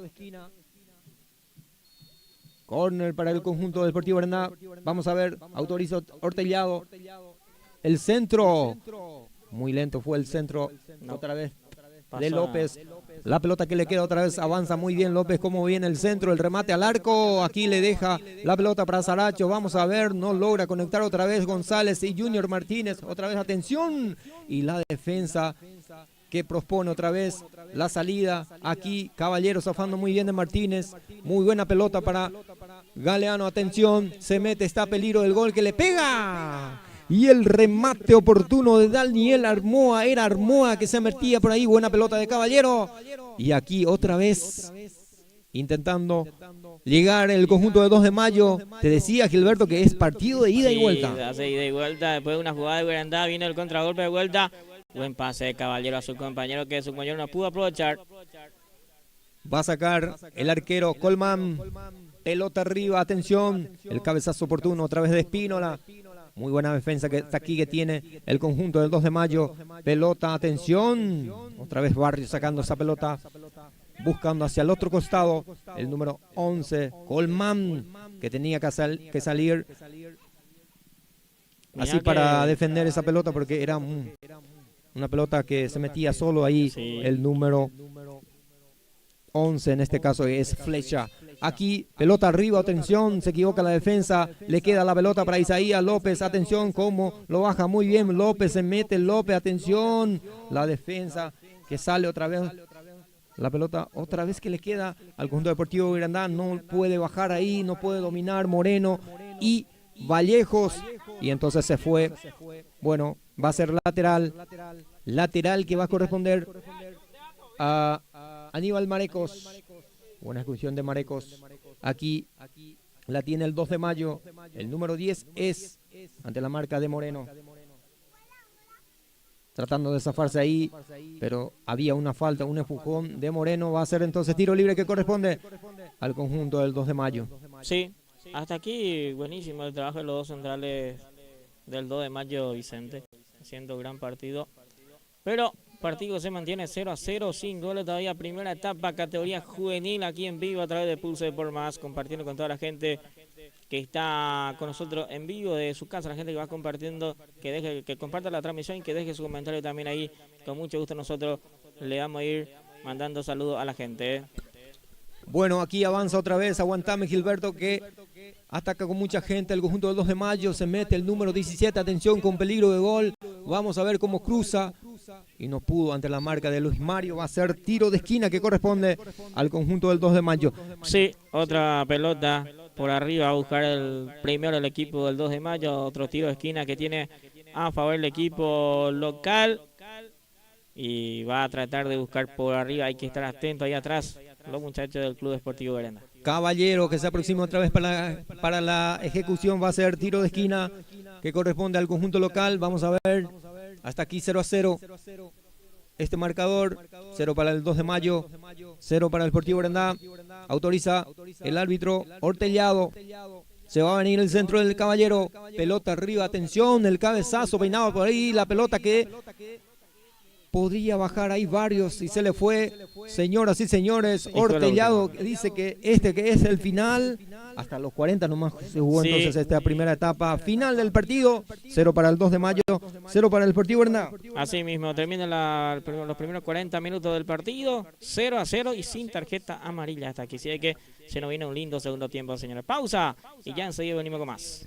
Corner para el conjunto Deportivo Arendá. Vamos a ver, autoriza Ortellado. El centro. Muy lento fue el centro. Otra vez de López. La pelota que le queda otra vez avanza muy bien López. Cómo viene el centro, el remate al arco. Aquí le deja la pelota para Saracho. Vamos a ver, no logra conectar otra vez González y Junior Martínez. Otra vez atención. Y la defensa que propone otra vez la salida. Aquí Caballero zafando muy bien de Martínez. Muy buena pelota para Galeano. Atención, se mete, está a peligro del gol que le pega. Y el remate oportuno de Daniel Armoa. Era Armoa que se metía por ahí. Buena pelota de Caballero. Y aquí otra vez intentando llegar el conjunto de 2 de mayo. Te decía, Gilberto, que es partido de ida y vuelta. Hace ida y vuelta. Después de una jugada de Arendá viene el contragolpe de vuelta. Buen pase de Caballero a su compañero, que su compañero no pudo aprovechar. Va a sacar el arquero Colman. Pelota arriba, atención. El cabezazo oportuno otra vez de Espínola. Muy buena defensa que está aquí, que tiene el conjunto del 2 de mayo. Pelota, atención. Otra vez Barrio sacando esa pelota. Buscando hacia el otro costado. El número 11, Colman, que tenía que salir así para defender esa pelota, porque era una pelota que se metía solo ahí. Sí. El número 11 en este caso es Flecha. Aquí, pelota arriba, atención, se equivoca la defensa, le queda la pelota para Isaías López, atención, cómo lo baja muy bien López, se mete López, atención, la defensa que sale otra vez, la pelota otra vez que le queda al conjunto deportivo Arendá, no puede bajar ahí, no puede dominar Moreno y Vallejos, y entonces se fue. Bueno, va a ser lateral que va a corresponder a Aníbal Marecos. Buena ejecución de Marecos. Aquí la tiene el 2 de mayo. El número 10 es ante la marca de Moreno. Tratando de zafarse ahí, pero había una falta, un empujón de Moreno. Va a ser entonces tiro libre que corresponde al conjunto del 2 de mayo. Sí, hasta aquí buenísimo el trabajo de los dos centrales del 2 de mayo, Vicente. Haciendo gran partido. Pero partido se mantiene 0-0, sin goles todavía. Primera etapa, categoría juvenil, aquí en vivo a través de Pulso de Por Más, compartiendo con toda la gente que está con nosotros en vivo de su casa, la gente que va compartiendo, que comparta la transmisión y que deje su comentario también ahí. Con mucho gusto nosotros le vamos a ir mandando saludos a la gente, ¿eh? Bueno, aquí avanza otra vez, aguantame Gilberto, que ataca con mucha gente el conjunto del 2 de mayo, se mete el número 17, atención con peligro de gol, vamos a ver cómo cruza y no pudo ante la marca de Luis Mario, va a ser tiro de esquina que corresponde al conjunto del 2 de mayo. Sí, otra pelota por arriba a buscar el primero el equipo del 2 de mayo, otro tiro de esquina que tiene a favor el equipo local y va a tratar de buscar por arriba, hay que estar atento ahí atrás, los muchachos del Club Deportivo Verenda. Caballero que se aproxima otra vez para la ejecución, va a ser tiro de esquina que corresponde al conjunto local, vamos a ver, hasta aquí 0-0. Este marcador, 0 para el 2 de mayo, 0 para el Sportivo Verendá. Autoriza el árbitro Hortellado. Se va a venir el centro del Caballero. Pelota arriba, atención, el cabezazo peinado por ahí. La pelota que podría bajar ahí varios y se le fue. Señoras y señores, Hortellado dice que que es el final. Hasta los 40 nomás se jugó entonces esta primera etapa. Final del partido, 0 para el 2 de mayo, 0 para el Sportivo Verendá. Así mismo, termina los primeros 40 minutos del partido, 0-0 y sin tarjeta amarilla hasta aquí. Así que se nos viene un lindo segundo tiempo, señores. Pausa y ya enseguida venimos con más.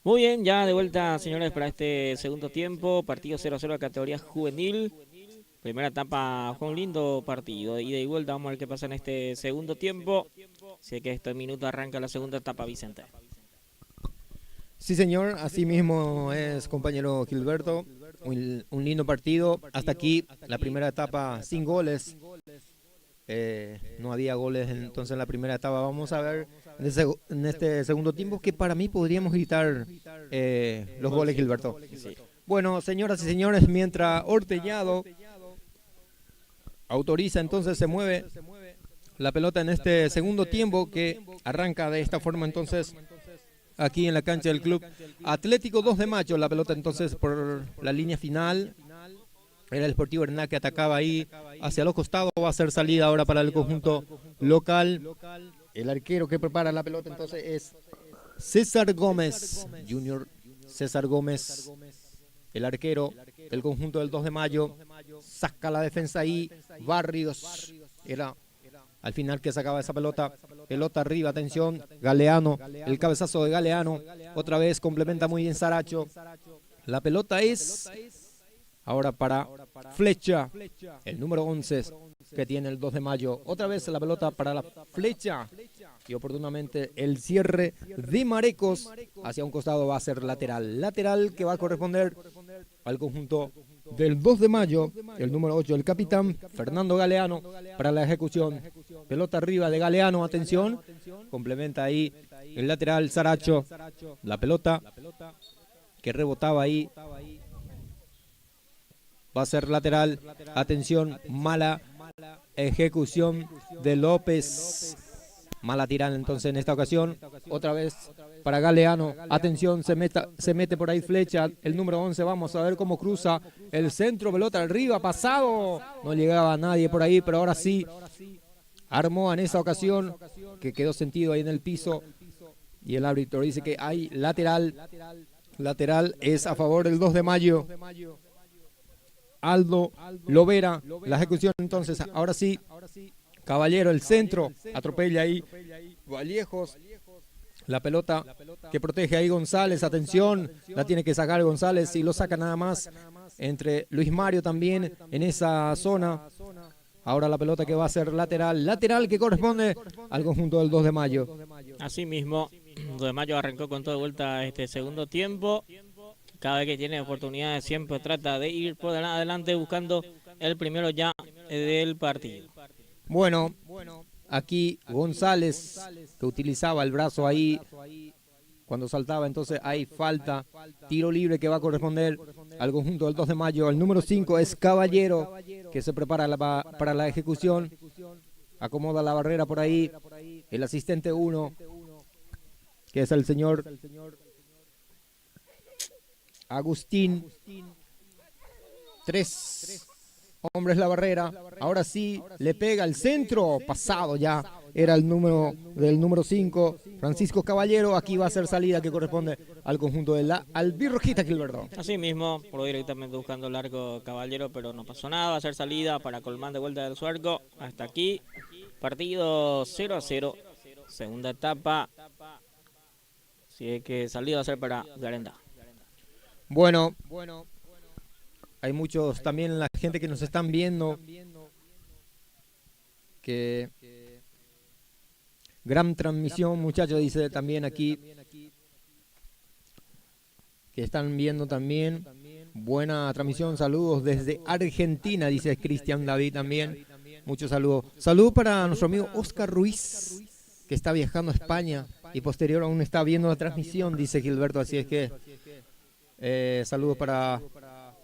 Muy bien, ya de vuelta, señores, para este segundo tiempo. Partido 0-0 de categoría juvenil. Primera etapa fue un lindo partido. Ida y vuelta, vamos a ver qué pasa en este segundo tiempo. Sé que este minuto arranca la segunda etapa, Vicente. Sí, señor, así mismo es, compañero Gilberto. Un lindo partido. Hasta aquí la primera etapa sin goles. No había goles entonces en la primera etapa. Vamos a ver en este segundo tiempo que para mí podríamos gritar los goles, Gilberto. Sí. Bueno, señoras y señores, mientras Ortellado autoriza, entonces se mueve la pelota en este segundo tiempo que arranca de esta forma entonces aquí en la cancha del Club Atlético 2 de Mayo. La pelota entonces por la línea final. Era el Sportivo Hernán que atacaba ahí hacia los costados. Va a ser salida ahora para el conjunto local. El arquero que prepara la pelota entonces es César Gómez, Junior César Gómez. El arquero del conjunto del 2 de Mayo. Saca la defensa ahí. Barrios. Era al final que sacaba esa pelota. Pelota arriba, atención. Galeano. El cabezazo de Galeano. Otra vez complementa muy bien Saracho. La pelota es ahora para Flecha, el número 11 que tiene el 2 de Mayo. Otra vez la pelota para la Flecha. Y oportunamente el cierre de Marecos hacia un costado va a ser lateral. Lateral que va a corresponder al conjunto del 2 de Mayo. El número 8, el capitán Fernando Galeano para la ejecución. Pelota arriba de Galeano, atención. Complementa ahí el lateral Saracho. La pelota que rebotaba ahí. Va a ser lateral. Atención, mala ejecución de López. Mala tirada entonces en esta ocasión. Otra vez para Galeano. Atención, se mete por ahí Flecha. El número 11, vamos a ver cómo cruza el centro. Pelota arriba, pasado. No llegaba nadie por ahí, pero ahora sí. Armó en esa ocasión, que quedó sentido ahí en el piso. Y el árbitro dice que hay lateral. Lateral es a favor del 2 de Mayo. Aldo Lovera, la ejecución entonces, ahora sí, Caballero, el centro, atropella ahí Vallejos, la pelota que protege ahí González, atención, la tiene que sacar González y lo saca nada más entre Luis Mario también en esa zona. Ahora la pelota que va a ser lateral, lateral que corresponde al conjunto del 2 de Mayo. Así mismo, 2 de Mayo arrancó con toda vuelta este segundo tiempo. Cada vez que tiene oportunidades siempre trata de ir por adelante buscando el primero ya del partido. Bueno, aquí González que utilizaba el brazo ahí cuando saltaba, entonces hay falta, tiro libre que va a corresponder al conjunto del 2 de Mayo. El número 5 es Caballero que se prepara para la ejecución, acomoda la barrera por ahí, el asistente 1 que es el señor Agustín. 3 hombres la barrera. Ahora sí, le pega el centro. Pasado ya. Era el número del número 5, Francisco Caballero. Aquí va a ser salida que corresponde al conjunto de la albirrojita, Gilberto. Así mismo, por directamente buscando el arco Caballero, pero no pasó nada. Va a ser salida para Colmán de vuelta de su arco. Hasta aquí, partido 0-0. Segunda etapa. Así que salida va a ser para Garenda. Bueno, hay muchos también la gente que nos están viendo que gran transmisión, muchachos, dice también aquí que están viendo también buena transmisión, saludos desde Argentina, dice Cristian David también, muchos saludos. Saludos para nuestro amigo Oscar Ruiz que está viajando a España y posterior aún está viendo la transmisión, dice Gilberto, así es que saludos para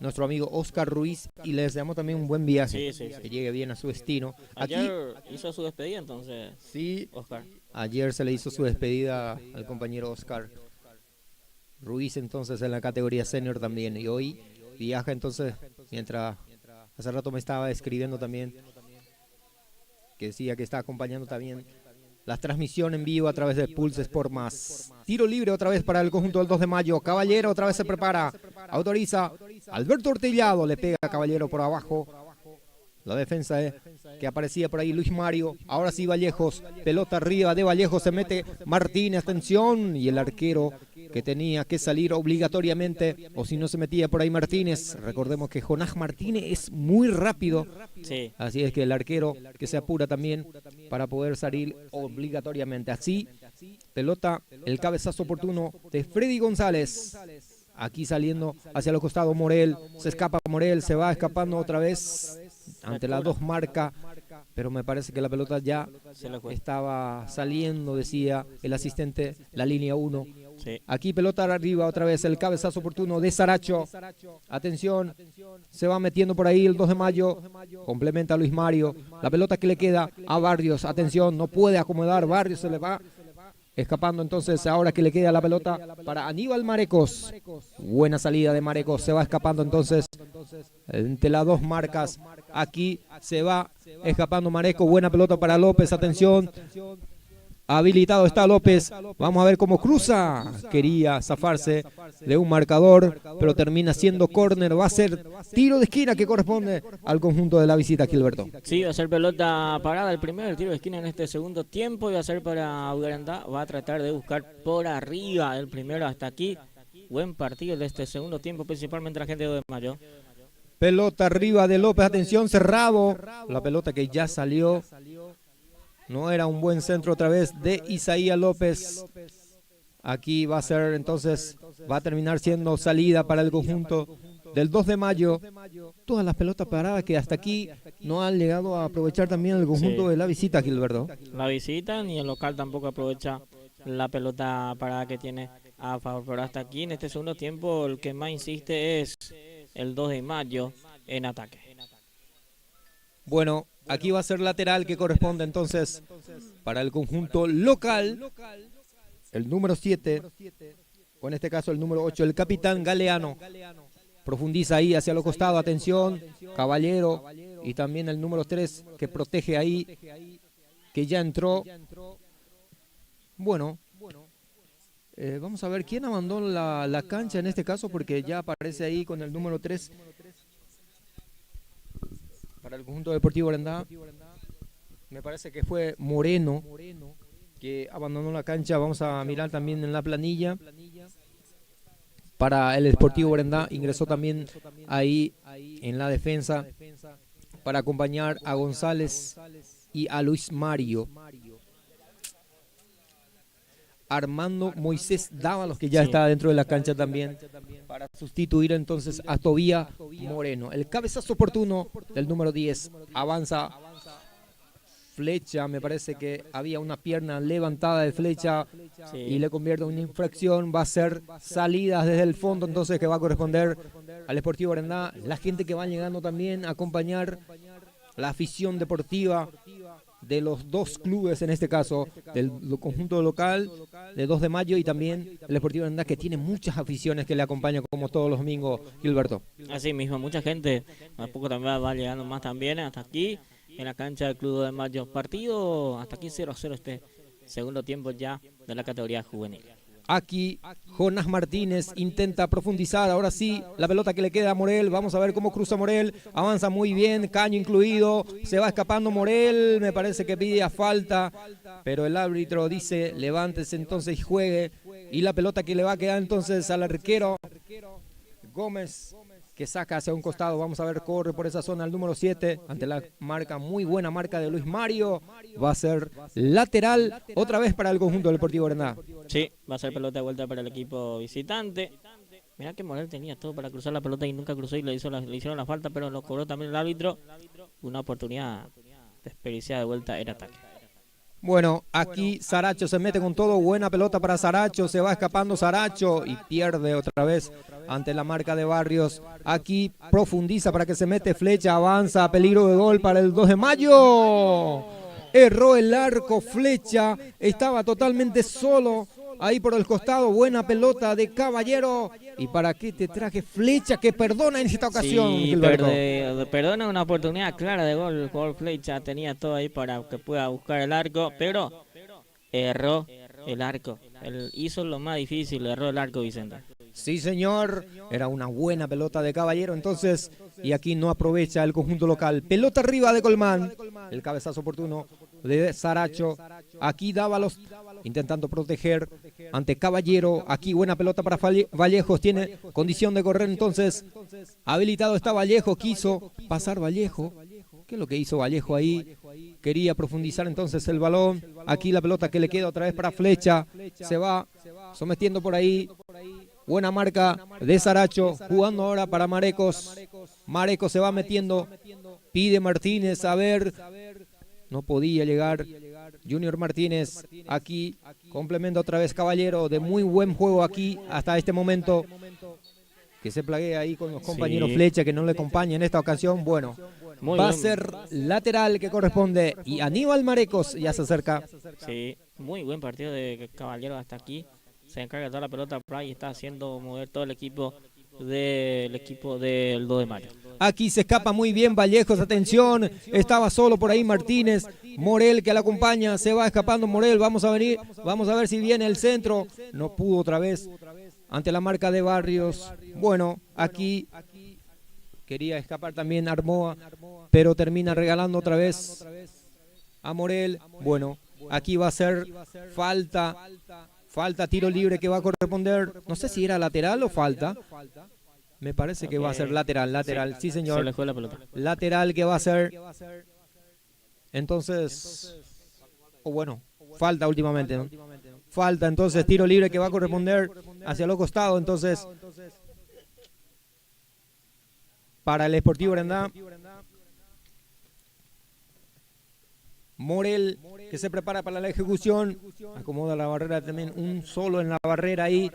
nuestro amigo Oscar Ruiz y le deseamos también un buen viaje, que llegue bien a su destino. Ayer hizo su despedida entonces, sí, Oscar. Ayer se le hizo su despedida al compañero Oscar Ruiz entonces en la categoría senior también y hoy viaja entonces, mientras hace rato me estaba escribiendo también que decía que está acompañando también la transmisión en vivo a través de Pulse Sport Más. Tiro libre otra vez para el conjunto del 2 de Mayo. Caballero otra vez se prepara. Autoriza. Alberto Ortellado le pega a Caballero por abajo. La defensa que aparecía por ahí Luis Mario. Ahora sí Vallejos. Pelota arriba de Vallejos. Se mete Martínez. Atención. Y el arquero que tenía que salir obligatoriamente. O si no se metía por ahí Martínez. Recordemos que Jonás Martínez es muy rápido. Sí. Así es que el arquero que se apura también para poder salir obligatoriamente. Así, pelota, el cabezazo oportuno de Freddy González. Aquí saliendo hacia los costados Morel. Se escapa Morel. Se va escapando otra vez. Ante las dos marcas, pero me parece que la pelota ya estaba saliendo, decía el asistente, la línea 1. Sí. Aquí pelota arriba otra vez, el cabezazo oportuno de Saracho. Atención, se va metiendo por ahí el 2 de mayo, complementa a Luis Mario. La pelota que le queda a Barrios, atención, no puede acomodar, Barrios se le va escapando entonces, ahora que le queda la pelota para Aníbal Marecos. Buena salida de Marecos, se va escapando entonces entre las dos marcas. Aquí se va escapando Marecos, buena pelota para López, atención. Habilitado está López, vamos a ver cómo cruza. Quería zafarse de un marcador, pero termina siendo córner. Va a ser tiro de esquina que corresponde al conjunto de la visita, Gilberto. Sí, va a ser pelota parada el primer tiro de esquina en este segundo tiempo. Y va a ser para Ugarandá. Va a tratar de buscar por arriba el primero hasta aquí. Buen partido de este segundo tiempo, principalmente la gente de 2 de mayo. Pelota arriba de López, atención, cerrado. La pelota que ya salió. No era un buen centro otra vez de Isaías López. Aquí va a ser entonces, va a terminar siendo salida para el conjunto del 2 de mayo. Todas las pelotas paradas que hasta aquí no han llegado a aprovechar también el conjunto de la visita, Gilberto. La visita ni el local tampoco aprovecha la pelota parada que tiene a favor. Pero hasta aquí en este segundo tiempo el que más insiste es el 2 de mayo en ataque. Bueno, aquí va a ser lateral que corresponde entonces para el conjunto local. El número 7, o en este caso el número 8, el capitán Galeano. Profundiza ahí hacia los costados, atención, Caballero. Y también el número 3 que protege ahí, que ya entró. Bueno, vamos a ver quién abandonó la cancha en este caso, porque ya aparece ahí con el número 3. Para el conjunto deportivo Ugarandá, me parece que fue Moreno que abandonó la cancha. Vamos a mirar también en la planilla. Para el Deportivo Ugarandá ingresó también ahí en la defensa para acompañar a González y a Luis Mario. Armando Moisés Dávalos, que ya está dentro de la cancha también, para sustituir entonces a Tobía Moreno. El cabezazo oportuno del número 10. Avanza Flecha, me parece que había una pierna levantada de Flecha y le convierte en una infracción. Va a ser salidas desde el fondo entonces que va a corresponder al Deportivo Ugarandá. La gente que va llegando también a acompañar la afición deportiva de los dos clubes, en este caso, del conjunto local de 2 de mayo y también el Deportivo Ugarandá, que tiene muchas aficiones que le acompañan como todos los domingos, Gilberto. Así mismo, mucha gente, a poco también va llegando más también hasta aquí, en la cancha del Club 2 de mayo. Partido hasta aquí 0-0 este segundo tiempo ya de la categoría juvenil. Aquí Jonás Martínez intenta profundizar, ahora sí, la pelota que le queda a Morel, vamos a ver cómo cruza Morel, avanza muy bien, caño incluido, se va escapando Morel, me parece que pide a falta, pero el árbitro dice, levántese entonces y juegue, y la pelota que le va a quedar entonces al arquero Gómez, que saca hacia un costado, vamos a ver, corre por esa zona el número 7, ante la marca, muy buena marca de Luis Mario, va a ser lateral otra vez para el conjunto del Deportivo Ugarandá. Sí, va a ser pelota de vuelta para el equipo visitante. Mirá que Morel tenía todo para cruzar la pelota y nunca cruzó y le hicieron la falta, pero lo cobró también el árbitro. Una oportunidad desperdiciada de vuelta en ataque. Bueno, aquí Saracho se mete con todo, buena pelota para Saracho, se va escapando Saracho y pierde otra vez ante la marca de Barrios. Aquí profundiza para que se mete Flecha, avanza, peligro de gol para el 2 de mayo. Erró el arco Flecha, estaba totalmente solo ahí por el costado, buena pelota de Caballero. ¿Y para qué te traje Flecha que perdona en esta ocasión, sí, Gilberto? Perdona una oportunidad clara de gol Flecha, tenía todo ahí para que pueda buscar el arco, pero erró el arco. Él hizo lo más difícil, erró el arco Vicente. Sí, señor, era una buena pelota de Caballero entonces, y aquí no aprovecha el conjunto local. Pelota arriba de Colmán, el cabezazo oportuno de Saracho. Aquí Dávalos intentando proteger ante Caballero. Aquí buena pelota para Vallejos, tiene condición de correr entonces. Habilitado está Vallejo, quiso pasar Vallejo. ¿Qué es lo que hizo Vallejo ahí? Quería profundizar entonces el balón. Aquí la pelota que le queda otra vez para Flecha. Se va sometiendo por ahí. Buena marca de Saracho. Jugando ahora para Marecos. Marecos se va metiendo. Pide Martínez. A ver. No podía llegar. Junior Martínez. Aquí. Complementa otra vez Caballero. De muy buen juego aquí hasta este momento. Que se plaguea ahí con los compañeros Flecha que no le acompañan en esta ocasión. Bueno. Va a ser lateral que corresponde. Y Aníbal Marecos ya se acerca. Sí, muy buen partido de Caballero hasta aquí. Se encarga de toda la pelota y está haciendo mover todo el equipo del 2 de mayo. Aquí se escapa muy bien Vallejos, atención, estaba solo por ahí Martínez, Morel que la acompaña, se va escapando Morel, vamos a ver si viene el centro, no pudo otra vez ante la marca de Barrios. Bueno, aquí quería escapar también Armoa, pero termina regalando otra vez a Morel. Bueno, aquí va a ser falta, tiro libre que va a corresponder, no sé si era lateral o falta. Me parece que va a ser lateral, sí señor. Se le fue la pelota. Lateral que va a ser. Entonces, bueno, falta últimamente, ¿no? Falta, entonces tiro libre que va a corresponder hacia los costados, entonces. Para el Sportivo Brandá. Morel que se prepara para la ejecución. Acomoda la barrera también, un solo en la barrera ahí.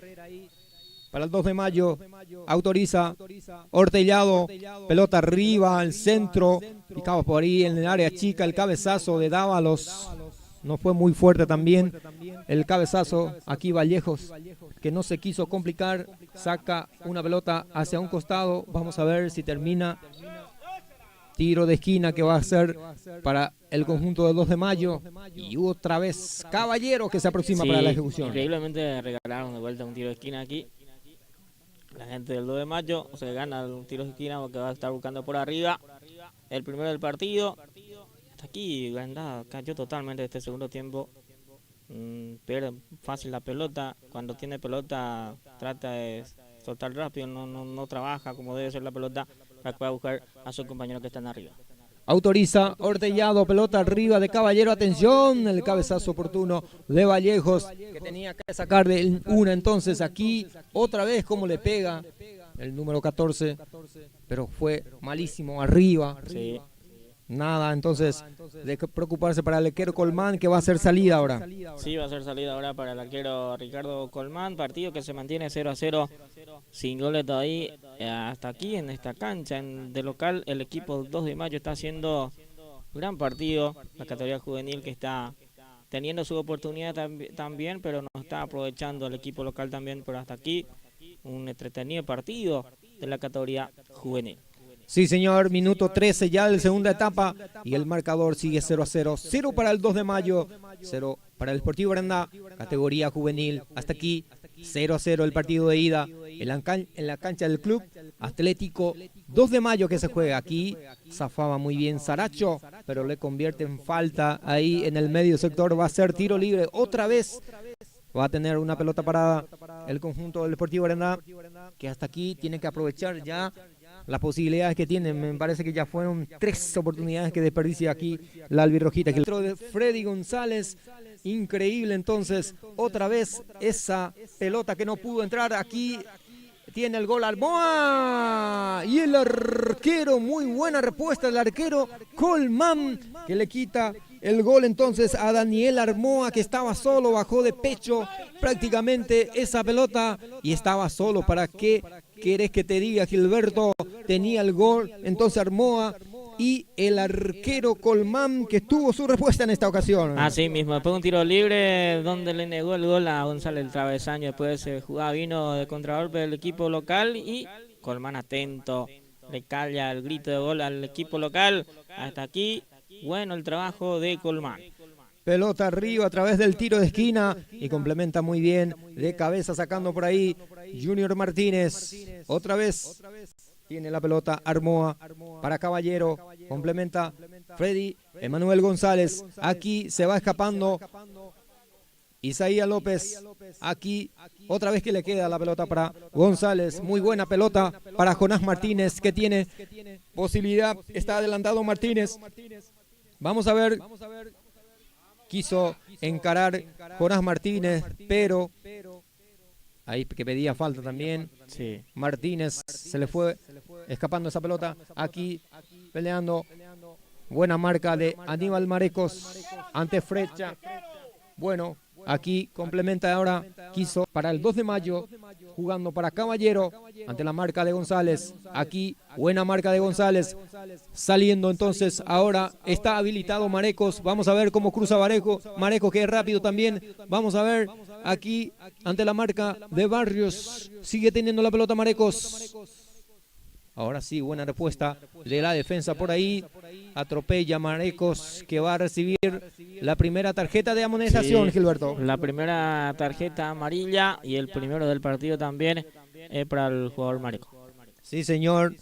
Para el 2 de mayo, autoriza Hortellado, pelota arriba, al centro, picado por ahí en el área chica, el cabezazo de Dávalos, no fue muy fuerte también, el cabezazo, aquí Vallejos, que no se quiso complicar, saca una pelota hacia un costado, vamos a ver si termina, tiro de esquina que va a ser para el conjunto del 2 de mayo, y otra vez Caballero que se aproxima para la ejecución. Increíblemente regalaron de vuelta un tiro de esquina aquí. La gente del 2 de mayo se gana un tiro de esquina porque va a estar buscando por arriba el primero del partido. Hasta aquí Grandá cayó totalmente este segundo tiempo. Pierde fácil la pelota. Cuando tiene pelota trata de soltar rápido, no trabaja como debe ser la pelota para que pueda buscar a sus compañeros que están arriba. Autoriza Hortellado, pelota arriba de Caballero, atención, el cabezazo oportuno de Vallejos, que tenía que sacar de una, entonces aquí otra vez como le pega el número 14, pero fue malísimo, arriba, sí. Nada, entonces de preocuparse para el arquero Colmán, que va a hacer salida ahora. Sí, va a ser salida ahora para el arquero Ricardo Colmán, partido que se mantiene 0-0, sin goles todavía, hasta aquí en esta cancha de local. El equipo 2 de mayo está haciendo gran partido, la categoría juvenil que está teniendo su oportunidad también, pero no está aprovechando el equipo local también, pero hasta aquí un entretenido partido de la categoría juvenil. Sí, señor, minuto 13 ya de la segunda etapa y el marcador sigue 0-0. 0 para el 2 de mayo, 0 para el Sportivo Brandá, categoría juvenil. Hasta aquí 0-0 el partido de ida en la cancha del Club Atlético 2 de mayo que se juega. Aquí zafaba muy bien Saracho, pero le convierte en falta ahí en el medio sector. Va a ser tiro libre otra vez. Va a tener una pelota parada el conjunto del Sportivo Brandá, que hasta aquí tiene que aprovechar ya las posibilidades que tiene. Me parece que ya fueron 3 oportunidades que desperdicia aquí la albirrojita. El centro de Freddy González, increíble entonces, otra vez esa pelota que no pudo entrar. Aquí tiene el gol Armoa y el arquero, muy buena respuesta del arquero Colmán, que le quita el gol entonces a Daniel Armoa, que estaba solo, bajó de pecho prácticamente esa pelota y estaba solo. ¿Para qué querés que te diga, Gilberto? Tenía el gol entonces Armoa y el arquero Colmán, que tuvo su respuesta en esta ocasión. Así mismo, después de un tiro libre donde le negó el gol a González el travesaño, después de ese jugada vino de contragolpe del equipo local y Colmán atento, le calla el grito de gol al equipo local. Hasta aquí, bueno el trabajo de Colmán. Pelota arriba a través del tiro de esquina y complementa muy bien de cabeza sacando por ahí Junior Martínez. Otra vez tiene la pelota Armoa para Caballero. Complementa Freddy Emanuel González. Aquí se va escapando Isaías López. Aquí otra vez que le queda la pelota para González. Muy buena pelota para Jonás Martínez que tiene posibilidad. Está adelantado Martínez. Vamos a ver. Quiso encarar Jonás Martínez, pero ahí que pedía falta también. Sí. Martínez se le fue escapando esa pelota. Aquí peleando. Buena marca de Aníbal Marecos ante Frecha. Bueno, aquí complementa ahora. Quiso para el 2 de mayo. Jugando para Caballero ante la marca de González. Aquí buena marca de González. Saliendo entonces ahora está habilitado Marecos. Vamos a ver cómo cruza Marecos que es rápido también. Vamos a ver aquí ante la marca de Barrios. Sigue teniendo la pelota Marecos. Ahora sí, buena respuesta de la defensa por ahí. Atropella Marecos que va a recibir la primera tarjeta de amonestación, Sí, Gilberto. la primera tarjeta amarilla y el primero del partido también es para el jugador Mareco. Sí, señor.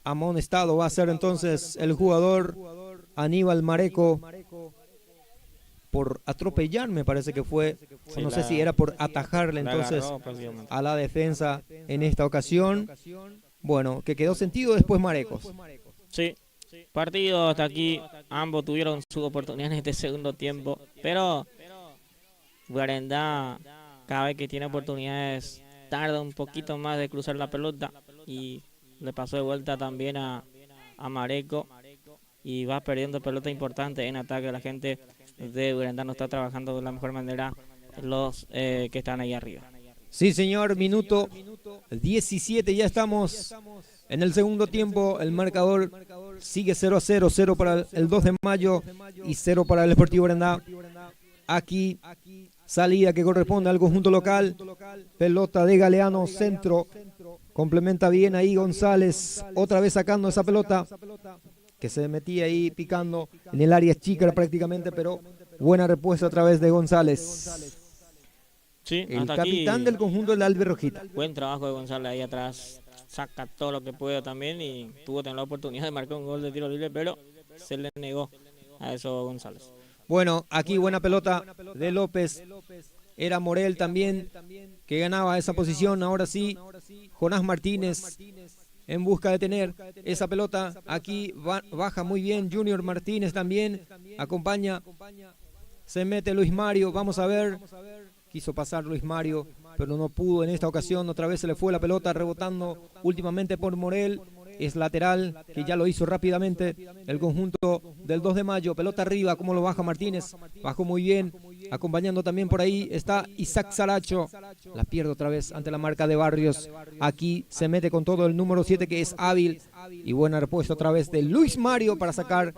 Amonestado va a ser entonces el jugador Aníbal Mareco por atropellar, me parece que fue. Sí, No sé si era por atajarle entonces agarró prácticamente. a la defensa en esta ocasión. Bueno, que quedó sentido después Marecos. Sí, partido hasta aquí. Ambos tuvieron su oportunidad en este segundo tiempo. Pero Guarendá, cada vez que tiene oportunidades, tarda un poquito más de cruzar la pelota. Y le pasó de vuelta también a Mareco. Y va perdiendo pelota importante en ataque. La gente de Guarendá no está trabajando de la mejor manera los que están ahí arriba. Sí, señor, minuto 17, ya estamos en el segundo tiempo. El marcador sigue 0-0, 0 para el 2 de mayo y 0 para el Sportivo Guarendá. Aquí, salida que corresponde al conjunto local. Pelota de Galeano, centro. Complementa bien ahí González, otra vez sacando esa pelota que se metía ahí picando en el área chica prácticamente, pero buena respuesta a través de González. Sí, El hasta capitán aquí, del conjunto del Alberrojita. buen trabajo de González ahí atrás. Saca todo lo que puede también y tuvo tener la oportunidad de marcar un gol de tiro libre, pero se le negó a eso González. Bueno, aquí buena pelota de López. Era Morel también que ganaba esa posición. Ahora sí, Jonás Martínez en busca de tener esa pelota. Aquí baja muy bien Junior Martínez también. Acompaña. Se mete Luis Mario. Vamos a ver. Quiso pasar Luis Mario, pero no pudo en esta ocasión. Otra vez se le fue la pelota rebotando últimamente por Morel. Es lateral, que ya lo hizo rápidamente el conjunto del 2 de mayo. Pelota arriba, como lo baja Martínez. Bajó muy bien. Acompañando también por ahí está Isaac Saracho. La pierde otra vez ante la marca de Barrios. Aquí se mete con todo el número 7 que es hábil. Y buena respuesta otra vez de Luis Mario para sacar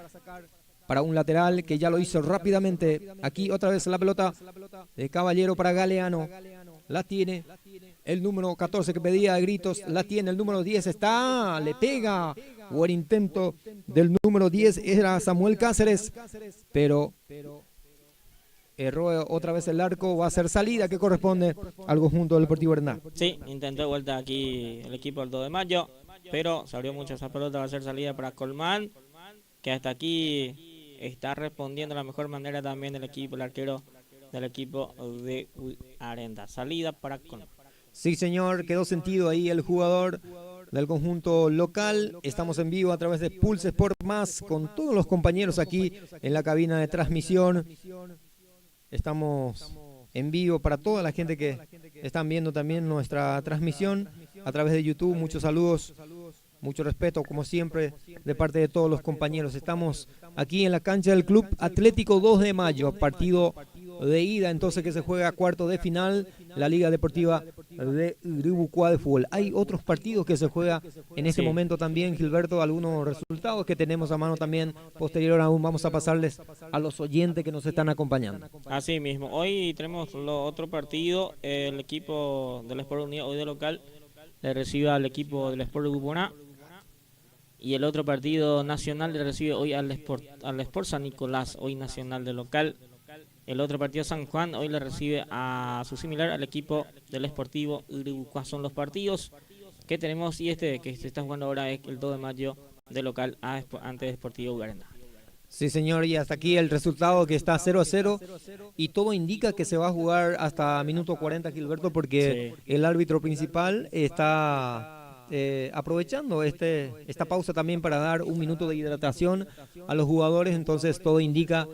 para un lateral que ya lo hizo rápidamente. Aquí otra vez la pelota de Caballero para Galeano. La tiene el número 14 que pedía a gritos. La tiene el número 10. Está, le pega. Buen intento del número 10. Era Samuel Cáceres. Pero erró otra vez el arco. Va a ser salida que corresponde al conjunto del Deportivo Guarendá. Sí, intentó de vuelta aquí el equipo del 2 de mayo, pero se abrió mucho esa pelota. Va a ser salida para Colmán, que hasta aquí está respondiendo de la mejor manera también el equipo, el arquero del equipo de Arenda. Salida para Colmán. Sí, señor, quedó sentido ahí el jugador del conjunto local. Estamos en vivo a través de Pulse Sport Más con todos los compañeros aquí en la cabina de transmisión. Estamos en vivo para toda la gente que están viendo también nuestra transmisión a través de YouTube. Muchos saludos. Mucho respeto, como siempre, de parte de todos los compañeros. Estamos aquí en la cancha del Club Atlético 2 de mayo, partido de ida, entonces que se juega cuarto de final, la Liga Deportiva de Iribucuá de Fútbol. Hay otros partidos que se juega en este momento también, Gilberto, algunos resultados que tenemos a mano también. Posterior aún vamos a pasarles a los oyentes que nos están acompañando. Así mismo, hoy tenemos otro partido, el equipo del Sport Unido, hoy de local, le recibe al equipo del Sport Gupuná. Y el otro partido Nacional le recibe hoy al Sport San Nicolás, hoy Nacional de local. El otro partido San Juan hoy le recibe a su similar al equipo del Sportivo Uribucuá. Son los partidos que tenemos, y este que se está jugando ahora es el 2 de mayo de local ante Sportivo Ugarenda. Sí, señor, y hasta aquí el resultado, que está 0-0, y todo indica que se va a jugar hasta minuto 40, Gilberto, porque sí, el árbitro principal está aprovechando esta pausa también para dar un minuto de hidratación a los jugadores. Entonces todo indica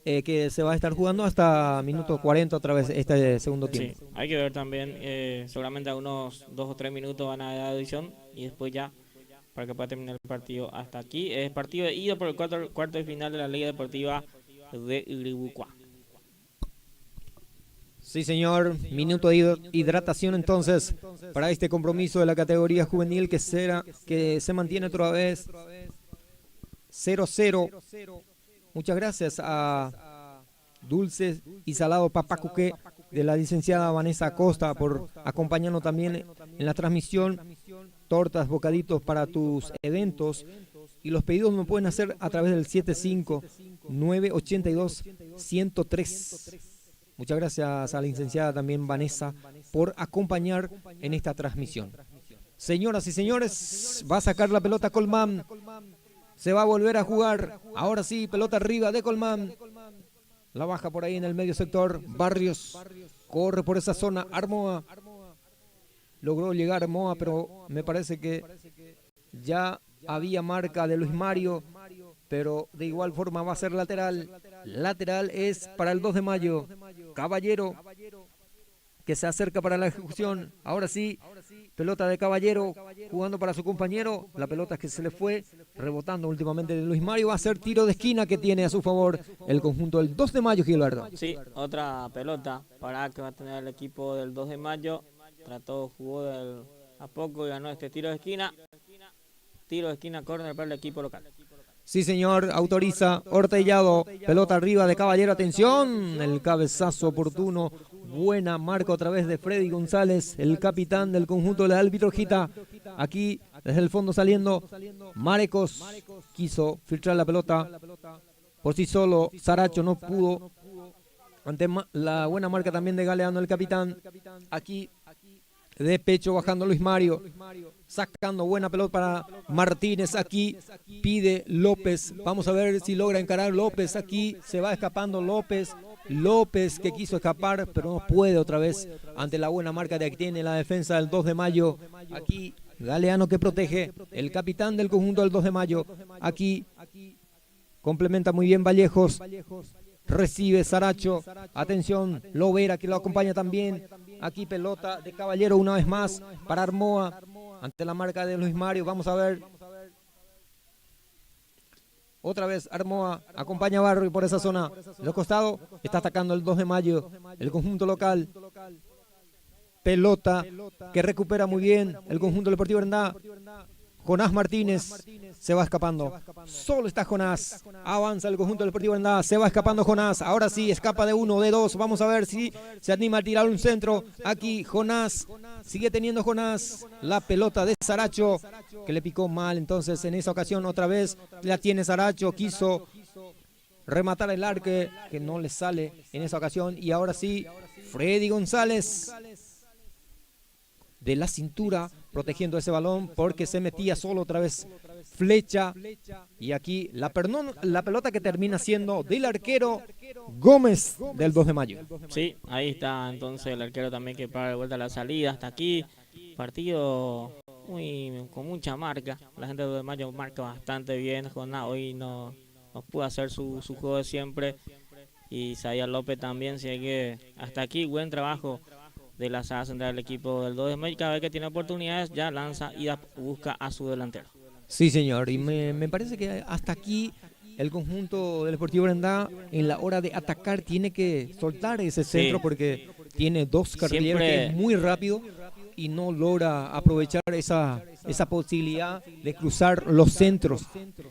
que se va a estar jugando hasta minuto 40 otra vez este segundo tiempo. Sí, hay que ver también, seguramente a unos 2 o 3 minutos van a dar adición y después ya, para que pueda terminar el partido. Hasta aquí es partido de ida por el cuarto de final de la Liga Deportiva de Uribucuá. Sí, señor, minuto de hidratación entonces para este compromiso de la categoría juvenil que se mantiene otra vez 0-0. Muchas gracias a Dulces y Salado Papacuque de la licenciada Vanessa Acosta por acompañarnos también en la transmisión. Tortas, bocaditos para tus eventos, y los pedidos nos pueden hacer a través del 75-982-103. Muchas gracias a la licenciada también Vanessa por acompañar en esta transmisión. Señoras y señores, va a sacar la pelota Colmán. Se va a volver a jugar. Ahora sí, pelota arriba de Colmán. La baja por ahí en el medio sector. Barrios corre por esa zona. Armoa. Logró llegar Armoa, pero me parece que ya había marca de Luis Mario. Pero de igual forma va a ser lateral. Lateral es para el 2 de mayo. Caballero, que se acerca para la ejecución. Ahora sí, pelota de Caballero, jugando para su compañero. La pelota es que se le fue, rebotando últimamente de Luis Mario. Va a ser tiro de esquina que tiene a su favor el conjunto del 2 de mayo, Gilberto. Sí, otra pelota para que va a tener el equipo del 2 de mayo. Jugó a poco y ganó este tiro de esquina. Tiro de esquina, córner para el equipo local. Sí, señor, autoriza Hortellado, pelota arriba de Caballero, atención, el cabezazo oportuno, buena marca otra vez de Freddy González, el capitán del conjunto del árbitro Gita. Aquí, desde el fondo saliendo, Marecos quiso filtrar la pelota por sí solo, Saracho no pudo, ante la buena marca también de Galeano, el capitán. Aquí, de pecho bajando Luis Mario, sacando buena pelota para Martínez. Aquí pide López, vamos a ver si logra encarar López. Aquí se va escapando López que quiso escapar pero no puede otra vez ante la buena marca de que tiene la defensa del 2 de mayo. Aquí Galeano que protege, el capitán del conjunto del 2 de mayo. Aquí complementa muy bien Vallejos. Recibe Saracho, atención, Lovera que lo acompaña también. Aquí pelota de Caballero una vez más para Armoa, ante la marca de Luis Mario. Vamos a ver. Otra vez Armoa, acompaña a Barrio por esa zona. De los costados, está atacando el 2 de mayo, el conjunto local. Pelota que recupera muy bien el conjunto deportivo Herendá. Jonás Martínez se va escapando. Solo está Jonás. Avanza el conjunto del Deportivo Herendá. Se va escapando Jonás. Ahora sí, escapa de uno, de dos. Vamos a ver si se anima a tirar un centro. Aquí Jonás. Sigue teniendo Jonás la pelota de Saracho, que le picó mal. Entonces en esa ocasión otra vez la tiene Saracho. Quiso rematar el arque, que no le sale en esa ocasión. Y ahora sí, Freddy González de la cintura, protegiendo ese balón porque se metía solo otra vez Flecha. Y aquí la pelota que termina siendo del arquero Gómez del 2 de mayo. Sí, ahí está entonces el arquero también que para de vuelta a la salida. Hasta aquí, partido con mucha marca. La gente del 2 de mayo marca bastante bien. Jonás hoy no pudo hacer su juego de siempre. Y Isaías López también, así que hasta aquí buen trabajo de la saga central del equipo del 2 de mayo. Cada vez que tiene oportunidades ya lanza y busca a su delantero. Sí, señor, y me parece que hasta aquí el conjunto del Deportivo Herendá en la hora de atacar tiene que soltar ese centro, porque tiene dos carrileros que es muy rápido y no logra aprovechar esa posibilidad de cruzar los centros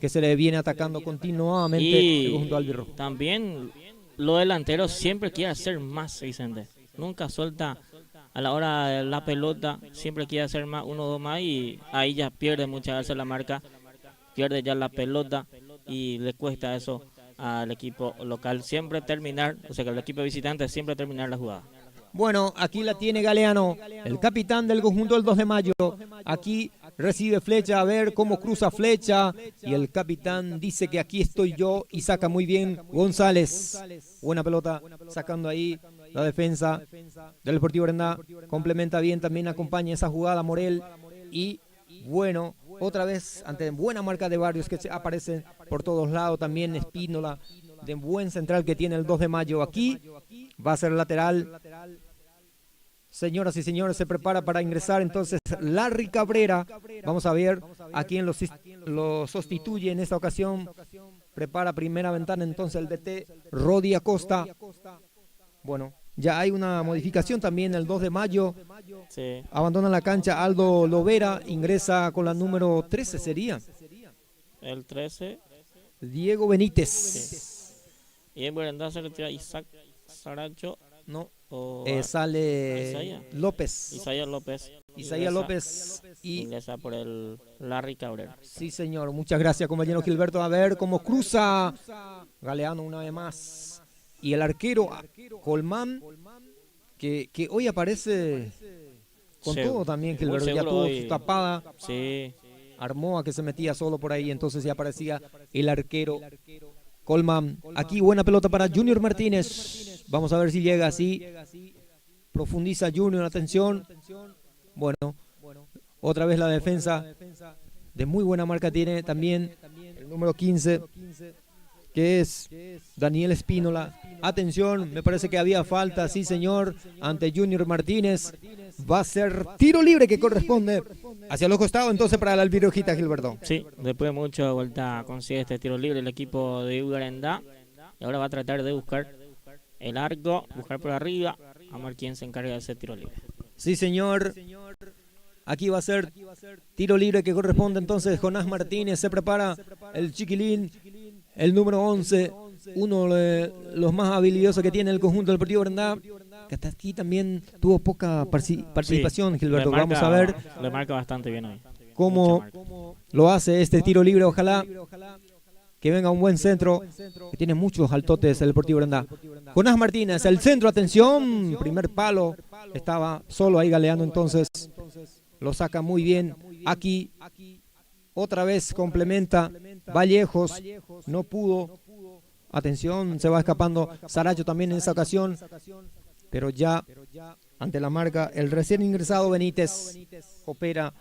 que se le viene atacando continuamente el conjunto albirrojo. También los delanteros siempre quieren hacer más, Vicente. Nunca suelta a la hora de la pelota, siempre quiere hacer más, 1 o 2 más, y ahí ya pierde muchas veces la marca pierde ya la pelota y le cuesta eso al equipo local siempre terminar, o sea que el equipo visitante siempre terminar la jugada. Bueno, aquí la tiene Galeano, el capitán del conjunto del 2 de mayo. Aquí recibe flecha, a ver cómo cruza flecha. Y el capitán dice que aquí estoy yo y saca muy bien González. Buena pelota, sacando ahí la defensa del Deportivo Brenda. Complementa bien, también acompaña esa jugada Morel. Y bueno, otra vez ante buena marca de Barrios que aparecen por todos lados. También Espínola, de buen central que tiene el 2 de mayo. Aquí va a ser lateral. Señoras y señores, se prepara para ingresar entonces Larry Cabrera. Vamos a ver a quién lo sustituye en esta ocasión. Prepara primera ventana entonces el DT Rodi Acosta. Bueno, ya hay una modificación también el 2 de mayo. Sí. Abandona la cancha Aldo Lovera, ingresa con la número 13 sería. El 13. Diego Benítez. Sí. Y en Brenda se retira Isaac Saracho. No. O Sale Isaías. López. Isaías López. Isaías López y ingresa por el Larry Cabrera. Sí, señor. Muchas gracias, compañero Gilberto. A ver cómo cruza Galeano una vez más. Y el arquero Colmán, que hoy aparece con todo también, Gilberto. Ya tuvo su tapada. Sí. Armó a que se metía solo por ahí, entonces ya aparecía el arquero Colmán. Aquí buena pelota para Junior Martínez. Vamos a ver si llega así. Profundiza Junior, atención. Bueno, otra vez la defensa de muy buena marca tiene también el número 15, que es Daniel Espínola. Atención, me parece que había falta, sí señor, ante Junior Martínez. Va a ser tiro libre que corresponde hacia los costados entonces para el Albirojita, Gilberto. Sí, después de mucha vuelta consigue este tiro libre el equipo de Ugarendá. Y ahora va a tratar de buscar el arco, buscar por arriba, a ver quién se encarga de ese tiro libre. Sí señor. Aquí va a ser tiro libre que corresponde entonces Jonás Martínez. Se prepara el chiquilín, el número 11, uno de los más habilidosos que tiene el conjunto del Deportivo Brenda, que hasta aquí también tuvo poca participación, sí, Gilberto. Vamos a ver. Le marca bastante bien hoy. Cómo lo hace este tiro libre. Ojalá que venga un buen centro, que tiene muchos altotes el Deportivo Brenda. Jonás Martínez, el centro, atención, primer palo. Estaba solo ahí Galeano entonces. Lo saca muy bien. Aquí otra vez complementa Vallejos. No pudo. Atención, se va escapando Saracho también en esa ocasión. Pero ya ante la marca, el recién ingresado Benítez opera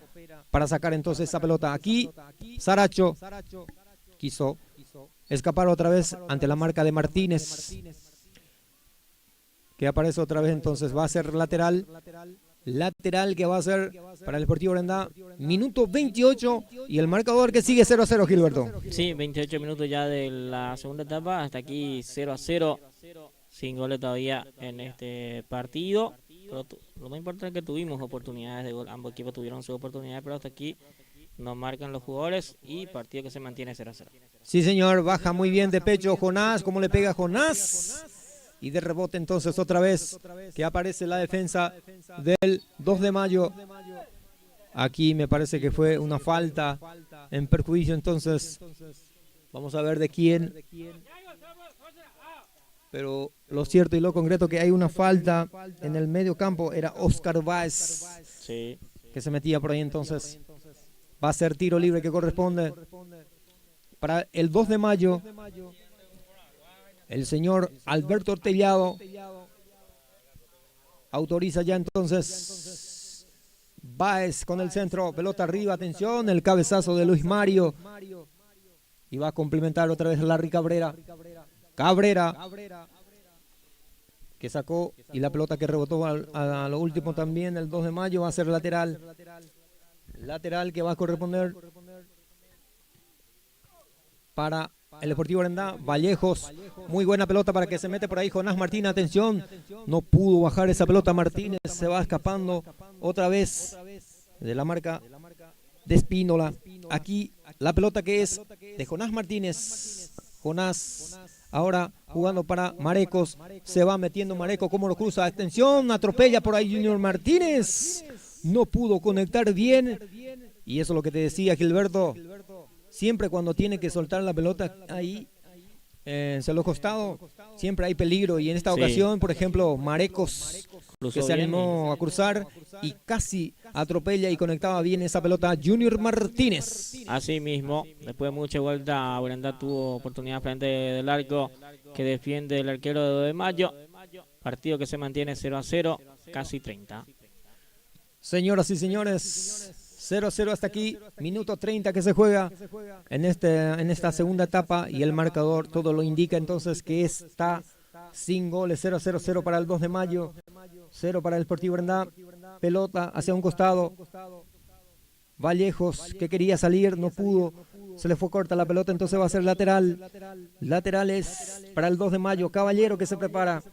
para sacar entonces esa pelota. Aquí Saracho quiso escapar otra vez ante la marca de Martínez, que aparece otra vez entonces. Va a ser lateral que va a ser para el Deportivo Brenda. Minuto 28 y el marcador que sigue 0-0, Gilberto. Sí, 28 minutos ya de la segunda etapa, hasta aquí 0-0, sin goles todavía en este partido. Pero lo más importante es que tuvimos oportunidades de gol, ambos equipos tuvieron sus oportunidades, pero hasta aquí nos marcan los jugadores y partido que se mantiene 0-0. Sí señor, baja muy bien de pecho Jonás, ¿cómo le pega Jonás? Y de rebote entonces otra vez que aparece la defensa del 2 de mayo. Aquí me parece que fue una falta en perjuicio entonces. Vamos a ver de quién. Pero lo cierto y lo concreto que hay una falta en el medio campo. Era Oscar Báez, sí, que se metía por ahí entonces. Va a ser tiro libre que corresponde para el 2 de mayo. El señor Alberto Ortellado autoriza ya entonces Báez con el centro, pelota arriba, atención, el cabezazo de Luis Mario. Y va a complementar otra vez Larry Cabrera, que sacó, y la pelota que rebotó a lo último también, el 2 de mayo, va a ser lateral que va a corresponder para el Deportivo Brenda. Vallejos, muy buena pelota para que se mete por ahí Jonás Martínez, atención, no pudo bajar esa pelota Martínez, se va escapando otra vez de la marca de Espínola. Aquí la pelota que es de Jonás Martínez. Jonás ahora jugando para Marecos, se va metiendo Mareco, cómo lo cruza, atención, atropella por ahí Junior Martínez, no pudo conectar bien, y eso es lo que te decía Gilberto. siempre cuando tiene que soltar la pelota ahí, hacia los costados, siempre hay peligro. Y en esta ocasión, por ejemplo, Marecos, que se animó a cruzar y casi atropella y conectaba bien esa pelota Junior Martínez. Así mismo, después de mucha vuelta, Brenda tuvo oportunidad frente del arco que defiende el arquero de 2 de mayo. Partido que se mantiene 0-0, casi 30. Señoras y señores, 0-0 hasta aquí, minuto 30 que se juega en esta segunda etapa y el marcador todo lo indica entonces que está sin goles, 0-0 para el 2 de mayo, 0 para el Sportivo Brandá, pelota hacia un costado, Vallejos que quería salir, no pudo, se le fue corta la pelota, entonces va a ser lateral, lateral es para el 2 de mayo, Caballero que se prepara.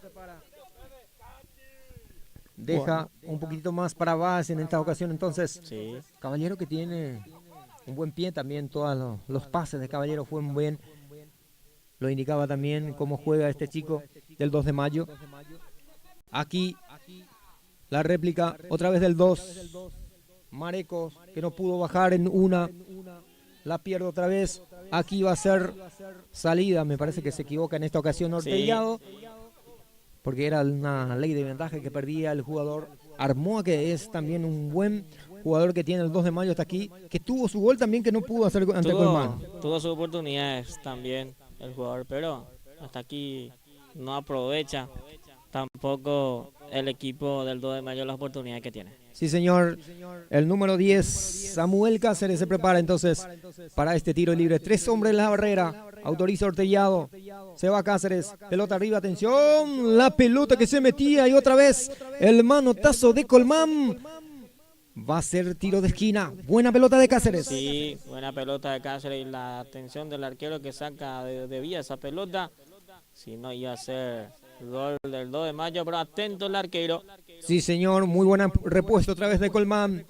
Deja un poquito más para Vaz en esta ocasión entonces. Sí. Caballero que tiene un buen pie también, todos los pases de Caballero fueron bien. Lo indicaba también cómo juega este chico del 2 de mayo. Aquí la réplica otra vez del 2. Marecos que no pudo bajar en una. La pierde otra vez. Aquí va a ser salida. Me parece que se equivoca en esta ocasión Ortellado. Porque era una ley de ventaja que perdía el jugador Armoa, que es también un buen jugador que tiene el 2 de mayo hasta aquí, que tuvo su gol también que no pudo hacer ante Colmán. Tuvo sus oportunidades también el jugador, pero hasta aquí no aprovecha tampoco el equipo del 2 de mayo las oportunidades que tiene. Sí, señor. El número 10, Samuel Cáceres, se prepara entonces para este tiro libre. 3 hombres en la barrera. Autoriza Ortellado. Se va Cáceres. Pelota arriba, atención. La pelota que se metía y otra vez el manotazo de Colmán. Va a ser tiro de esquina. Buena pelota de Cáceres. Sí, buena pelota de Cáceres y la atención del arquero que saca de vía esa pelota. Si no iba a ser gol del 2 de mayo, pero atento el arquero. Sí, señor, muy buena repuesto otra vez de Colmán.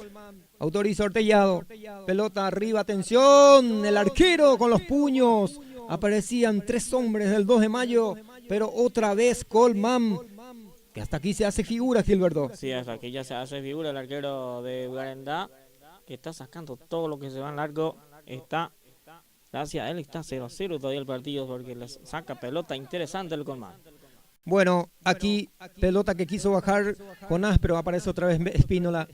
Autoriza Ortellado. Pelota arriba, atención. El arquero con los puños. Aparecían 3 hombres del 2 de mayo, pero otra vez Colmán, que hasta aquí se hace figura, Gilberto. Sí, hasta aquí ya se hace figura el arquero de Garendá, que está sacando todo lo que se va en largo. Gracias a él está 0-0 todavía el partido, porque le saca pelota interesante el Colmán. Bueno, aquí pelota que quiso bajar Jonás, pero aparece otra vez Espínola.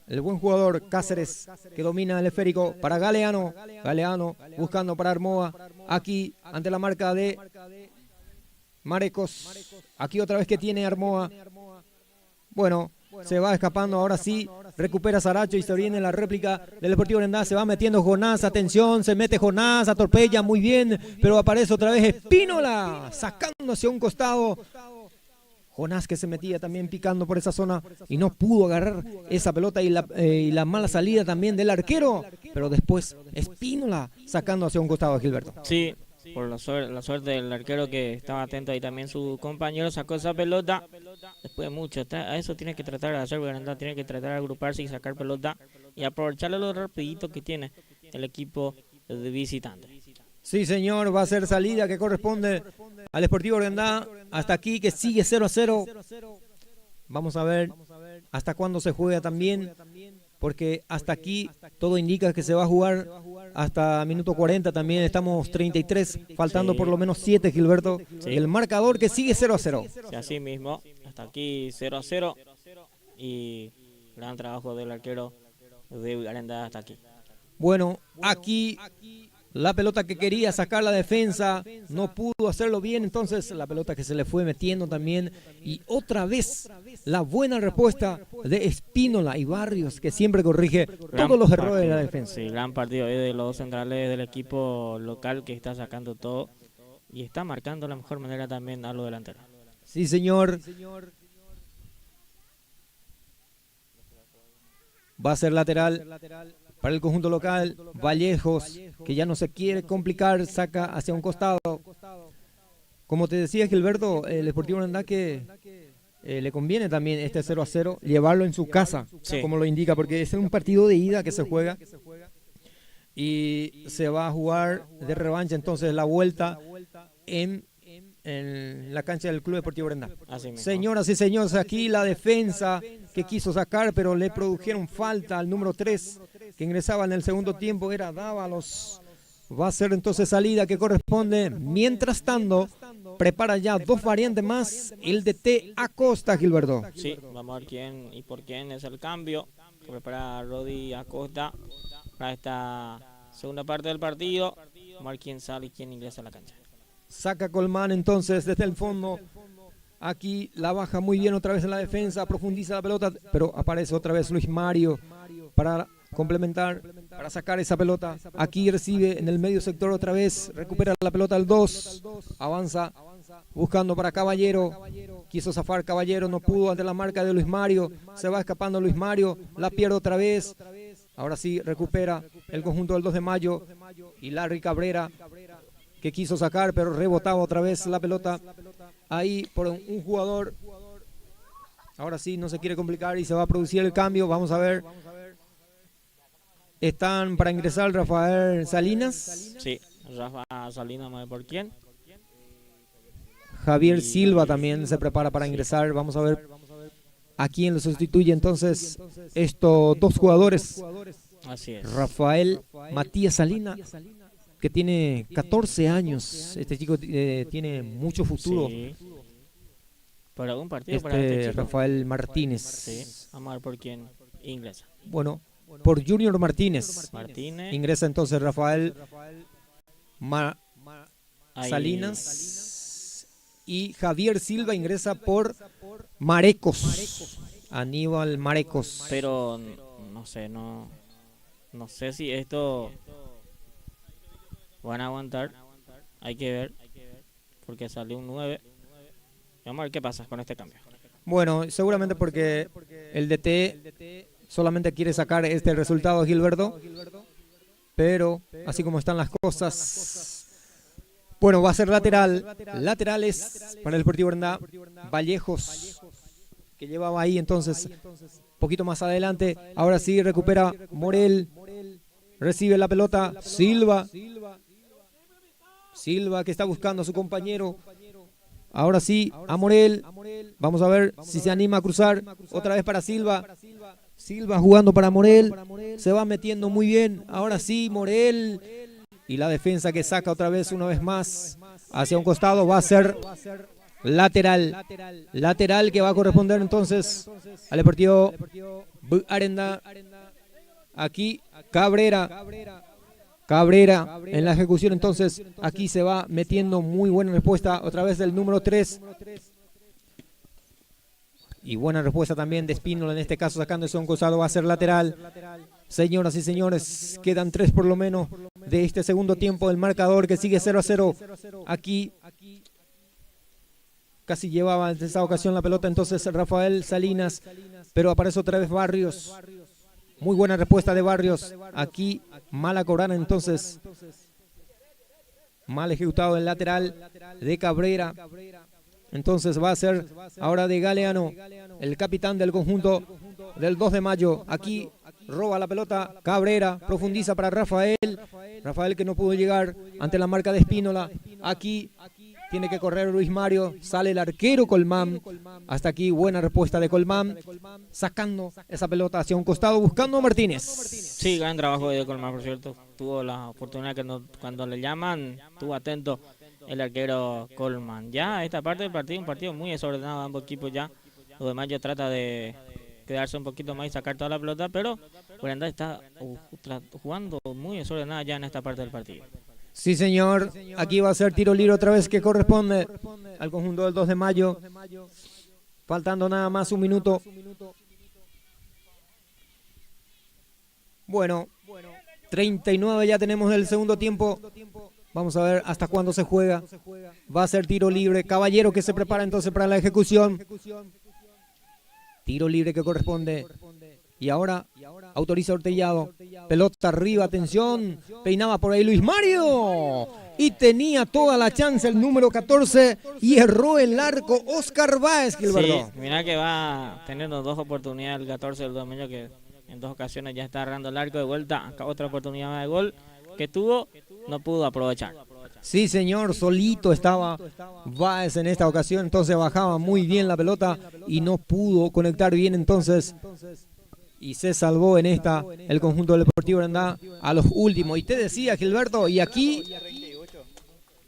El buen jugador Cáceres que domina el esférico para Galeano. Galeano buscando para Armoa. Aquí ante la marca de Marecos. Aquí otra vez que tiene Armoa. Bueno, se va escapando ahora sí. Recupera Saracho y se viene la réplica del Deportivo Brandá. Se va metiendo Jonás. Atención, se mete Jonás. Atropella muy bien. Pero aparece otra vez Espínola. Sacando hacia un costado. Jonás que se metía también picando por esa zona y no pudo agarrar esa pelota y la mala salida también del arquero, pero después Espínola sacando hacia un costado a Gilberto. Sí, por la suerte del arquero que estaba atento ahí también su compañero sacó esa pelota. Después de mucho, a eso tiene que tratar de hacer Brandá, tiene que tratar de agruparse y sacar pelota y aprovecharle lo rapidito que tiene el equipo de visitante. Sí, señor, va a ser salida que corresponde al Sportivo Brandá. Hasta aquí que sigue 0-0. Vamos a ver hasta cuándo se juega también, porque hasta aquí todo indica que se va a jugar hasta minuto 40 también. Estamos 33, faltando por lo menos 7, Gilberto. Sí. El marcador que sigue 0-0. Sí, así mismo, hasta aquí 0-0 y gran trabajo del arquero de Garendá hasta aquí. Bueno, aquí la pelota que quería sacar la defensa, no pudo hacerlo bien, entonces la pelota que se le fue metiendo también. Y otra vez la buena respuesta de Espínola y Barrios, que siempre corrige todos los errores de la defensa. Sí, gran partido de los dos centrales del equipo local que está sacando todo y está marcando de la mejor manera también a los delanteros. Sí, señor. Va a ser lateral para el conjunto local. Vallejos, que ya no se quiere complicar, saca hacia un costado. Como te decía, Gilberto, el Sportivo Brandá que le conviene también este 0-0, llevarlo en su casa, sí, como lo indica, porque es un partido de ida que se juega y se va a jugar de revancha entonces la vuelta en la cancha del Club Deportivo Brandá. Señoras y señores, aquí la defensa que quiso sacar, pero le produjeron falta al número 3, que ingresaba en el segundo tiempo era Dávalos. Va a ser entonces salida que corresponde. Mientras tanto, prepara ya dos variantes más. El DT Acosta, Gilberto. Sí, vamos a ver quién y por quién es el cambio. Que prepara Rodi Acosta para esta segunda parte del partido. Vamos a ver quién sale y quién ingresa a la cancha. Saca Colmán entonces desde el fondo. Aquí la baja muy bien otra vez en la defensa. Profundiza la pelota, pero aparece otra vez Luis Mario para complementar, para sacar esa pelota. Aquí recibe en el medio sector otra vez, recupera la pelota al 2, avanza buscando para Caballero, quiso zafar Caballero, no pudo ante la marca de Luis Mario, se va escapando Luis Mario, la pierde otra vez. Ahora sí recupera el conjunto del 2 de mayo y Larry Cabrera, que quiso sacar pero rebotaba otra vez la pelota ahí por un jugador. Ahora sí no se quiere complicar y se va a producir el cambio. Vamos a ver. Están para ingresar Rafael Salinas. Sí, Rafa Salinas, no sé por quién. Javier Silva también se prepara para ingresar. Vamos a ver a quién lo sustituye entonces estos dos jugadores. Así es. Rafael Matías Salinas, que tiene 14 años. Este chico tiene mucho futuro. Sí. Para algún partido para este chico. Rafael Martínez. Sí, vamos a ver por quién ingresa. Bueno, por Junior Martínez. Ingresa entonces Rafael Salinas y Javier Silva ingresa por Marecos. Aníbal Marecos. Pero no sé si esto van a aguantar. Hay que ver, porque salió un 9. Vamos a ver qué pasa con este cambio. Bueno, seguramente porque el DT solamente quiere sacar este resultado, Gilberto. Pero, así como están las cosas, bueno, va a ser lateral. Lateral es para el Deportivo Herendá Vallejos, que llevaba ahí entonces, poquito más adelante. Ahora sí recupera Morel. Recibe la pelota Silva. Silva que está buscando a su compañero. Ahora sí, a Morel. Vamos a ver si se anima a cruzar. Otra vez para Silva. Silva jugando para Morel. Se va metiendo muy bien. Ahora sí, Morel. Y la defensa que saca otra vez, una vez más, hacia un costado. Va a ser lateral. Lateral que va a corresponder entonces al Deportivo Herendá. Aquí Cabrera en la ejecución, entonces aquí se va metiendo muy buena respuesta otra vez del número 3 y buena respuesta también de Espínola, en este caso sacando ese un costado. Va a ser lateral. Señoras y señores, quedan 3 por lo menos de este segundo tiempo del marcador, que sigue 0-0. Aquí casi llevaba en esa ocasión la pelota entonces Rafael Salinas, pero aparece otra vez Barrios. Muy buena respuesta de Barrios. Aquí mala cobrada entonces. Mal ejecutado el lateral de Cabrera. Entonces va a ser ahora de Galeano, el capitán del conjunto del 2 de mayo. Aquí roba la pelota Cabrera, profundiza para Rafael. Rafael que no pudo llegar ante la marca de Espínola. Aquí tiene que correr Luis Mario, sale el arquero Colmán. Hasta aquí buena respuesta de Colmán, sacando esa pelota hacia un costado, buscando a Martínez. Sí, gran trabajo de Colmán, por cierto. Tuvo la oportunidad que cuando le llaman, estuvo atento el arquero Colmán. Ya esta parte del partido, un partido muy desordenado, ambos equipos ya. Los demás ya trata de quedarse un poquito más y sacar toda la pelota, pero Herendá está jugando muy desordenada ya en esta parte del partido. Sí, señor. Aquí va a ser tiro libre otra vez que corresponde al conjunto del 2 de mayo. Faltando nada más un minuto. Bueno, 39 ya tenemos del segundo tiempo. Vamos a ver hasta cuándo se juega. Va a ser tiro libre. Caballero que se prepara entonces para la ejecución. Tiro libre que corresponde. Y ahora autoriza Ortellado. Pelota arriba, atención. Peinaba por ahí Luis Mario. Y tenía toda la chance el número 14. Y erró el arco Oscar Báez, Gilberto. Sí, mira que va teniendo dos oportunidades el 14 del domingo, que en dos ocasiones ya está agarrando el arco de vuelta. Acá otra oportunidad más de gol que tuvo, no pudo aprovechar. Sí, señor, solito estaba Báez en esta ocasión. Entonces bajaba muy bien la pelota y no pudo conectar bien entonces y se salvó en esta el conjunto del Deportivo Brandá a los últimos. Y te decía, Gilberto, y aquí,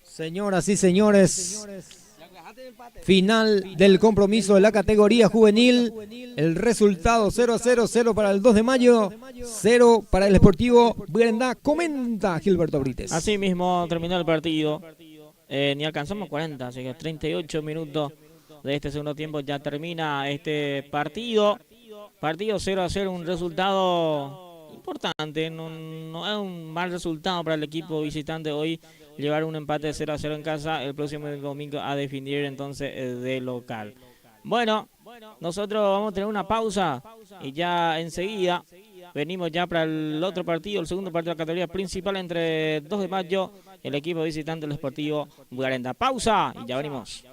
señoras y señores, final del compromiso de la categoría juvenil. El resultado 0-0, 0 para el 2 de mayo, 0 para el Sportivo Brandá. Comenta Gilberto Brites. Así mismo terminó el partido. Ni alcanzamos 40, así que 38 minutos de este segundo tiempo ya termina este partido. Partido 0-0, un resultado importante. No es un mal resultado para el equipo visitante hoy llevar un empate 0-0 en casa. El próximo domingo a definir entonces de local. Bueno, nosotros vamos a tener una pausa y ya enseguida venimos ya para el otro partido, el segundo partido de la categoría principal entre 2 de mayo, el equipo visitante del Sportivo Bugarenda. Pausa y ya venimos.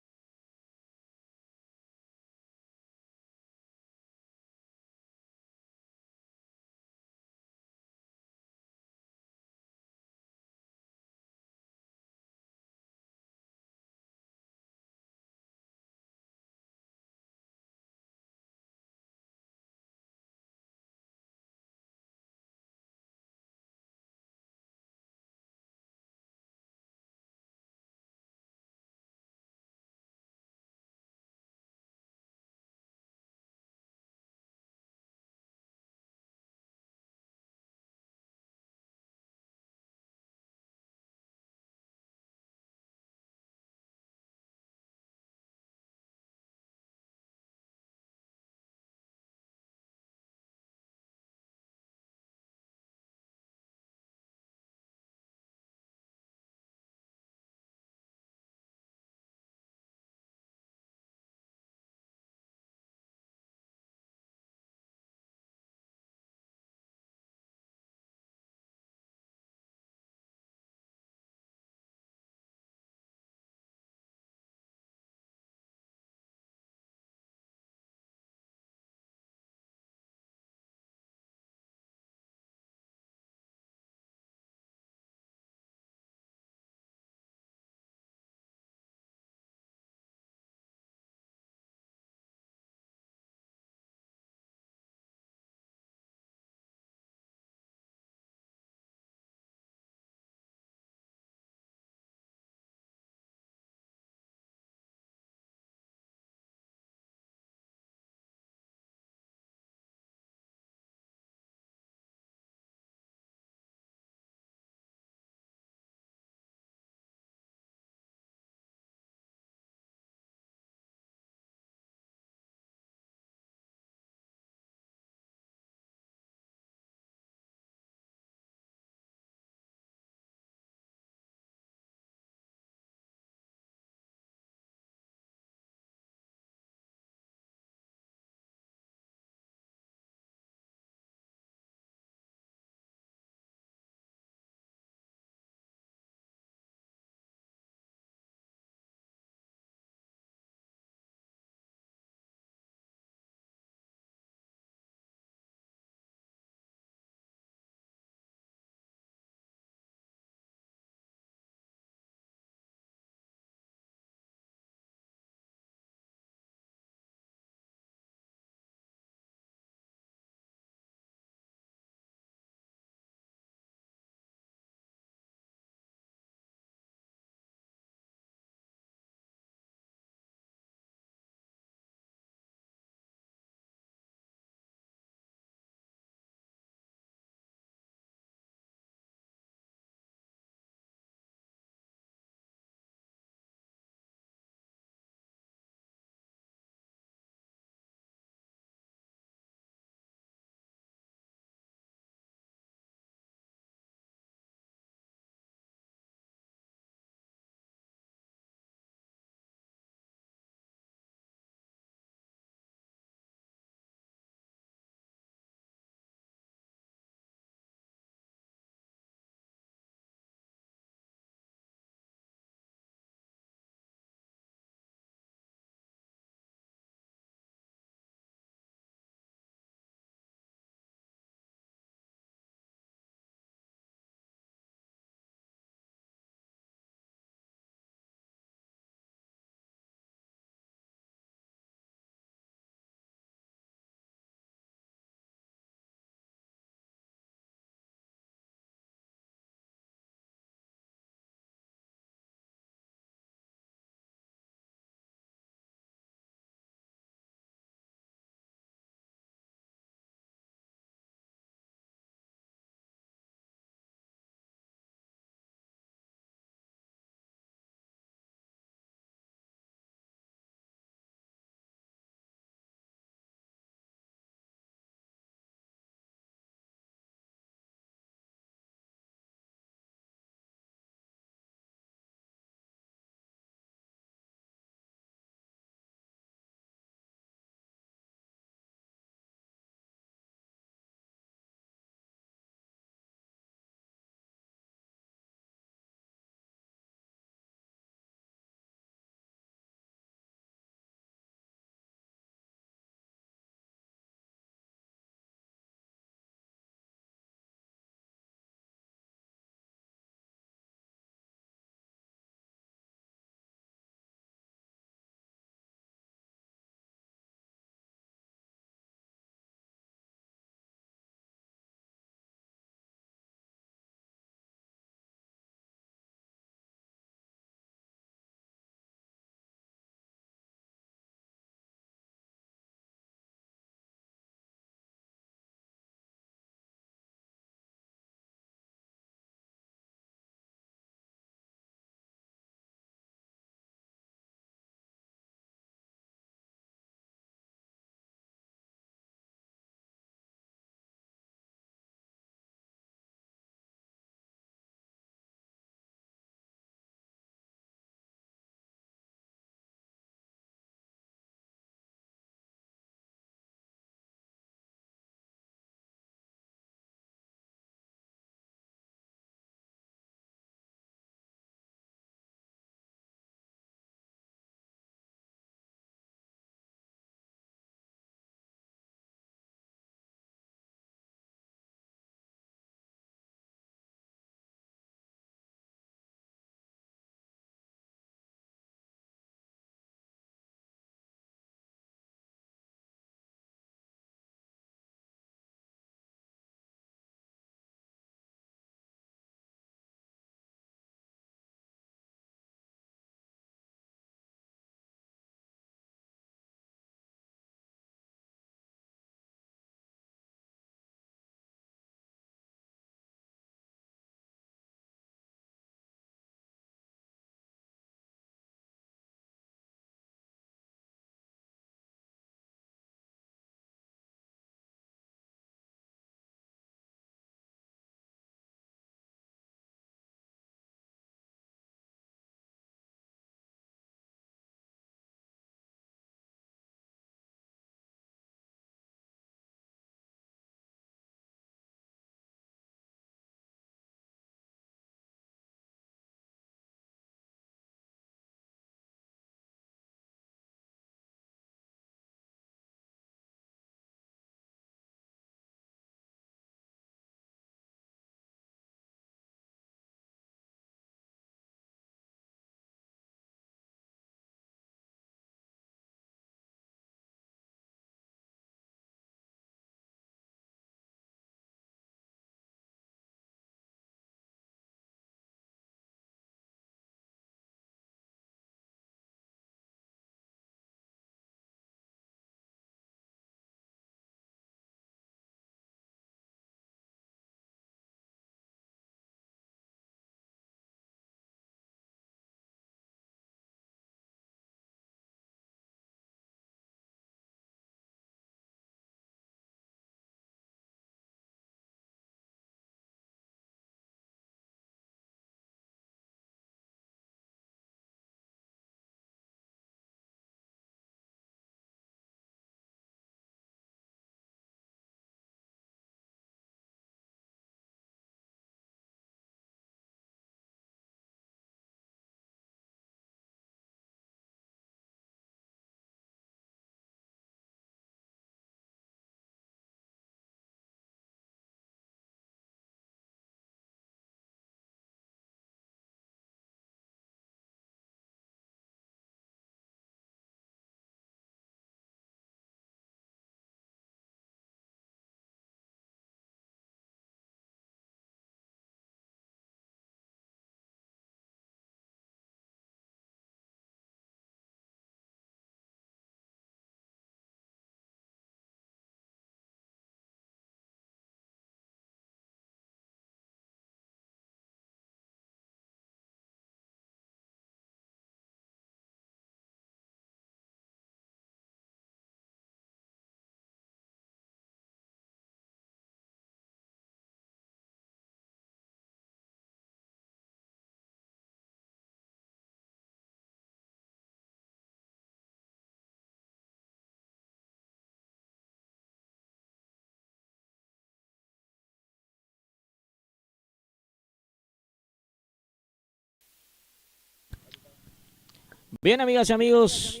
Bien, amigas y amigos.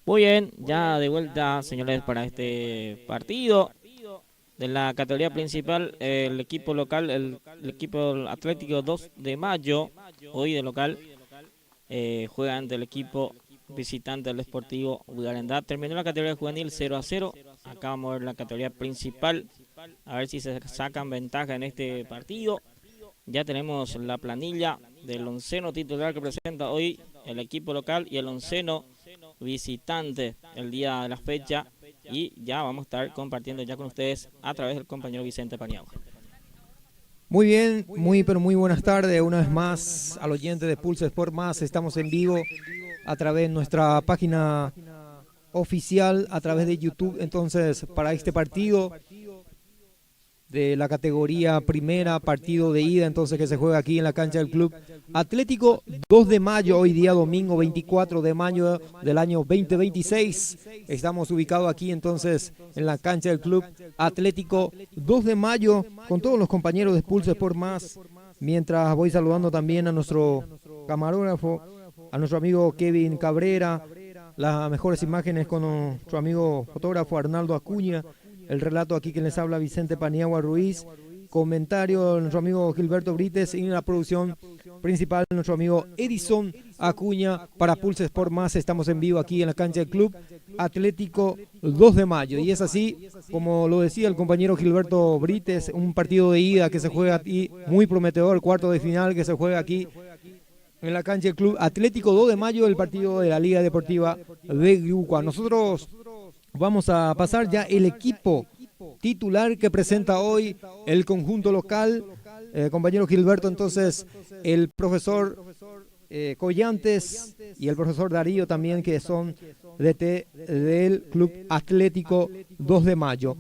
Muy bien, ya de vuelta, señores, para este partido de la categoría principal. El equipo local, el equipo Atlético 2 de Mayo, hoy de local, juega ante el equipo visitante del Sportivo Bugarendá. Terminó la categoría juvenil 0-0. Acá vamos a ver la categoría principal, a ver si se sacan ventaja en este partido. Ya tenemos la planilla del onceno titular que presenta hoy el equipo local y el onceno visitante el día de la fecha, y ya vamos a estar compartiendo ya con ustedes a través del compañero Vicente Paniagua. Muy bien, pero muy buenas tardes una vez más al oyente de Pulso Sport Más. Estamos en vivo a través de nuestra página oficial, a través de YouTube. Entonces, para este partido de la categoría primera, partido de ida, entonces, que se juega aquí en la cancha del Club Atlético 2 de mayo, hoy día domingo 24 de mayo del año 2026. Estamos ubicados aquí entonces en la cancha del Club Atlético 2 de mayo con todos los compañeros de Pulso Sport Más, mientras voy saludando también a nuestro camarógrafo, a nuestro amigo Kevin Cabrera, las mejores imágenes con nuestro amigo fotógrafo Arnaldo Acuña. El relato aquí que les habla Vicente Paniagua Ruiz, comentario de nuestro amigo Gilberto Brites, y en la producción principal nuestro amigo Edison Acuña para Pulse Sport Más. Estamos en vivo aquí en la cancha del Club Atlético 2 de mayo, y es así como lo decía el compañero Gilberto Brites, un partido de ida que se juega aquí, muy prometedor, cuarto de final que se juega aquí en la cancha del Club Atlético 2 de mayo, el partido de la Liga Deportiva de Grucua. Nosotros vamos a pasar ya el equipo titular que presenta hoy el conjunto local. Compañero Gilberto, entonces, el profesor Collantes y el profesor Darío también, que son DT del Club Atlético 2 de mayo.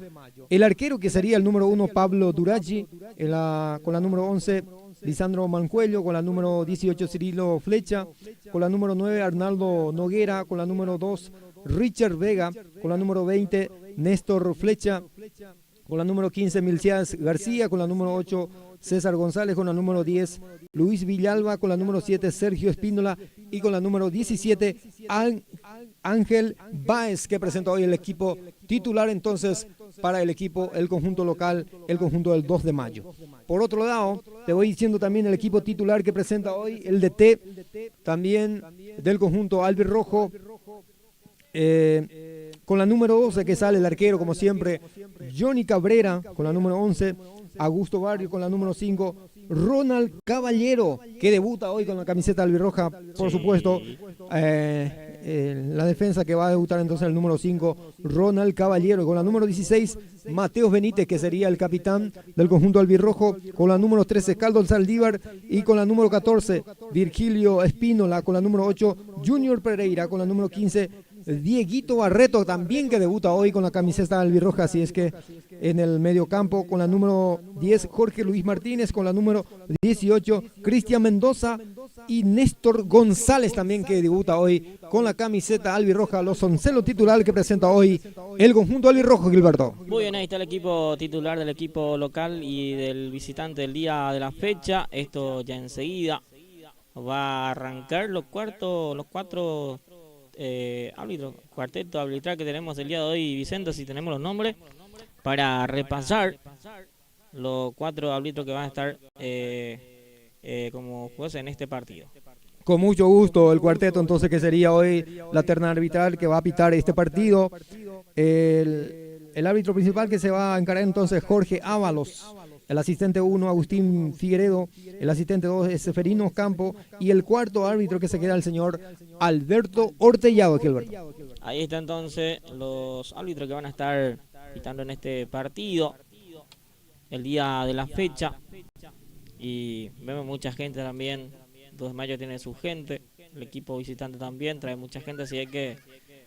El arquero, que sería el número 1, Pablo Durachi, con la número 11, Lisandro Mancuello, con la número 18, Cirilo Flecha, con la número 9, Arnaldo Noguera, con la número 2, Richard Vega, con la número 20, Néstor Flecha, con la número 15, Milcias García, con la número 8, César González, con la número 10, Luis Villalba, con la número 7, Sergio Espíndola, y con la número 17, Ángel Báez, que presenta hoy el equipo titular entonces para el equipo, el conjunto local, el conjunto del 2 de mayo. Por otro lado, te voy diciendo también el equipo titular que presenta hoy el DT, también del conjunto albirrojo. Con la número 12, que sale el arquero, como siempre, Johnny Cabrera, con la número 11, Augusto Barrio con la número 5, Ronald Caballero, que debuta hoy con la camiseta albirroja, por supuesto. La defensa que va a debutar entonces el número 5, Ronald Caballero, con la número 16, Mateos Benítez, que sería el capitán del conjunto albirrojo, con la número 13, Caldo Saldívar, y con la número 14, Virgilio Espínola, con la número 8, Junior Pereira, con la número 15, Dieguito Barreto, también, que debuta hoy con la camiseta albirroja, así es que en el medio campo, con la número 10, Jorge Luis Martínez, con la número 18, Cristian Mendoza, y Néstor González también, que debuta hoy con la camiseta albirroja, los oncelos titular que presenta hoy el conjunto albirrojo, Gilberto. Muy bien, ahí está el equipo titular del equipo local y del visitante del día de la fecha. Esto ya enseguida va a arrancar los cuatro árbitros, cuarteto arbitral que tenemos el día de hoy. Vicente, si tenemos los nombres para repasar los 4 árbitros que van a estar como jueces en este partido. Con mucho gusto, el cuarteto entonces, que sería hoy la terna arbitral que va a pitar este partido. El árbitro principal que se va a encarar entonces, Jorge Ábalos. El asistente 1, Agustín Figueredo. El asistente 2 es Seferino Campo. Y el cuarto árbitro que se queda, el señor Alberto Ortellado, Gilberto. Ahí está entonces los árbitros que van a estar pitando en este partido el día de la fecha. Y vemos mucha gente también. 2 de mayo tiene su gente. El equipo visitante también trae mucha gente. Así es que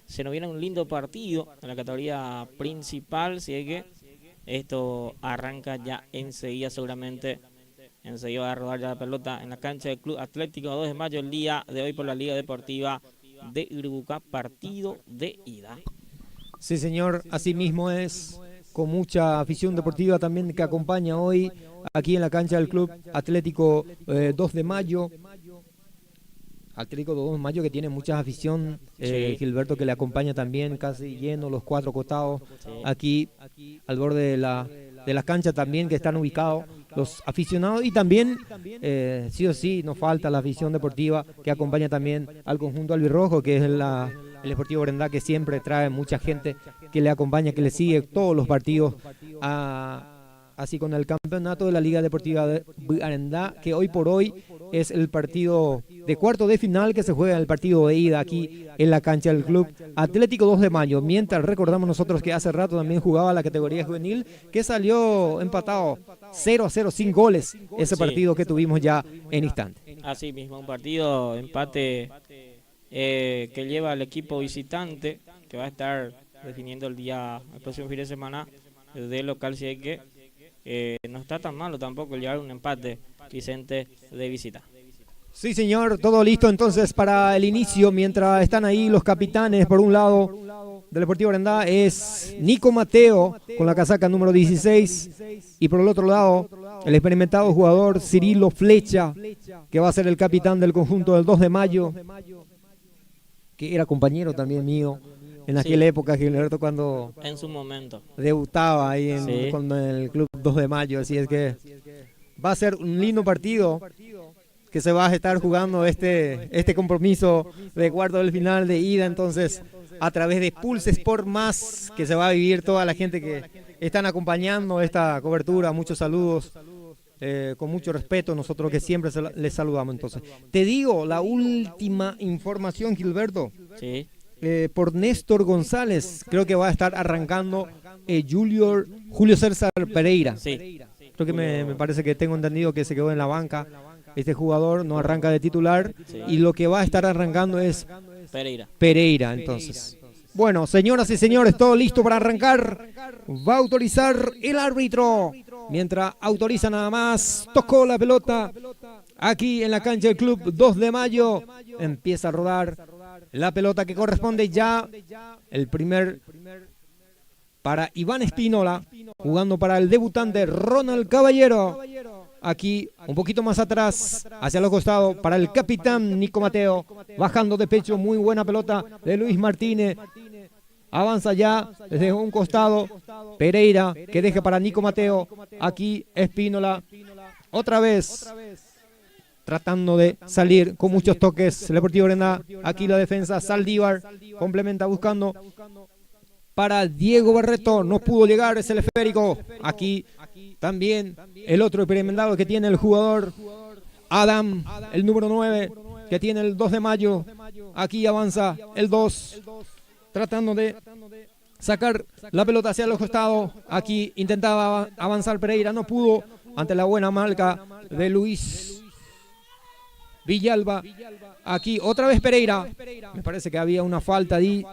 se nos viene un lindo partido en la categoría principal. Así es que esto arranca ya enseguida, seguramente. Enseguida va a rodar ya la pelota en la cancha del Club Atlético 2 de mayo el día de hoy por la Liga Deportiva de Grucua, partido de ida. Sí, señor, así mismo es, con mucha afición deportiva también que acompaña hoy aquí en la cancha del Club Atlético 2 de mayo. Atlético 2 de Mayo que tiene mucha afición, Gilberto, que le acompaña también, casi lleno los 4 costados, aquí al borde de la cancha también, que están ubicados los aficionados, y también sí o sí nos falta la afición deportiva que acompaña también al conjunto albirrojo, que es el Sportivo Brendá, que siempre trae mucha gente que le acompaña, que le sigue todos los partidos, así con el campeonato de la Liga Deportiva de Arendá, que hoy por hoy es el partido de cuarto de final, que se juega el partido de ida aquí en la cancha del Club Atlético 2 de Mayo, mientras recordamos nosotros que hace rato también jugaba la categoría juvenil, que salió empatado 0-0 sin goles, ese partido que tuvimos ya en instante. Así mismo, un partido empate que lleva al equipo visitante, que va a estar definiendo el próximo fin de semana de local, si es que no está tan malo tampoco el llevar un empate, Vicente, de visita. Sí, señor, todo listo entonces para el inicio, mientras están ahí los capitanes. Por un lado del Deportivo Brendá es Nico Mateo con la casaca número 16, y por el otro lado el experimentado jugador Cirilo Flecha, que va a ser el capitán del conjunto del 2 de Mayo, que era compañero también mío en aquella época, Gilberto, cuando en su momento debutaba ahí con el Club 2 de Mayo. Así es que va a ser un lindo partido que se va a estar jugando este compromiso de cuarto del final de ida, entonces a través de Pulse Sport Más, que se va a vivir toda la gente que están acompañando esta cobertura. Muchos saludos, con mucho respeto, nosotros que siempre les saludamos. Entonces, te digo la última información, Gilberto. Sí. Por Néstor González, creo que va a estar arrancando Julio César Pereira. Sí. Creo que me parece que tengo entendido que se quedó en la banca. Este jugador no arranca de titular, y lo que va a estar arrancando es Pereira, entonces. Bueno, señoras y señores, todo listo para arrancar. Va a autorizar el árbitro. Mientras autoriza nada más, tocó la pelota aquí en la cancha del Club 2 de Mayo. Empieza a rodar la pelota que corresponde ya. El primer para Iván Espínola, jugando para el debutante Ronald Caballero. Aquí, un poquito más atrás, hacia los costados, para el capitán Nico Mateo, bajando de pecho, muy buena pelota de Luis Martínez. Avanza ya desde un costado Pereira, que deja para Nico Mateo. Aquí Espínola, otra vez tratando de salir con muchos toques el Deportivo Brendá. Aquí la defensa, Saldívar complementa buscando para Diego Barreto, no pudo llegar ese esférico. Aquí también el otro experimentado que tiene el jugador Adam, el número 9, que tiene el 2 de Mayo. Aquí avanza el 2, tratando de sacar la pelota hacia los costados. Aquí intentaba avanzar Pereira, no pudo ante la buena marca de Luis Villalba. Aquí otra vez Pereira. Me parece que había una falta ahí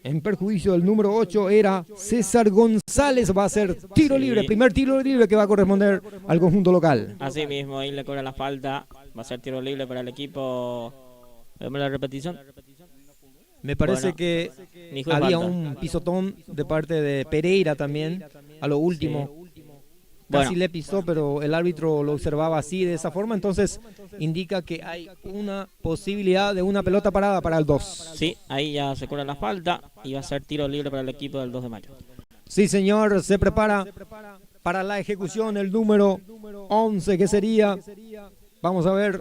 en perjuicio del número 8, era César González. Va a ser tiro libre, primer tiro libre que va a corresponder al conjunto local. Así mismo, ahí le cobra la falta. Va a ser tiro libre para el equipo. ¿Vemos la repetición? Me parece que había un pisotón de parte de Pereira también, a lo último. Casi le pisó, pero el árbitro lo observaba así, de esa forma, entonces indica que hay una posibilidad de una pelota parada para el 2. Sí, ahí ya se cobra la falta y va a ser tiro libre para el equipo del 2 de Mayo. Sí, señor, se prepara para la ejecución el número 11, que sería, vamos a ver,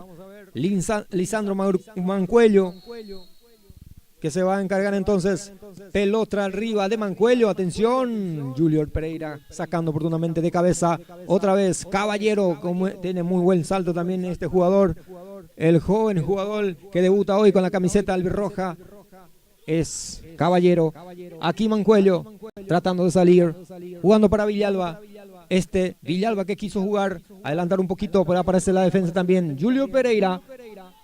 Lisandro Mancuello, que se va a encargar entonces. Pelota arriba de Mancuello, atención, Julio Pereira sacando oportunamente de cabeza, otra vez Caballero, como tiene muy buen salto también este jugador, el joven jugador que debuta hoy con la camiseta albirroja es Caballero. Aquí Mancuello tratando de salir, jugando para Villalba, Villalba que quiso jugar, adelantar un poquito, pero aparece la defensa también. Julio Pereira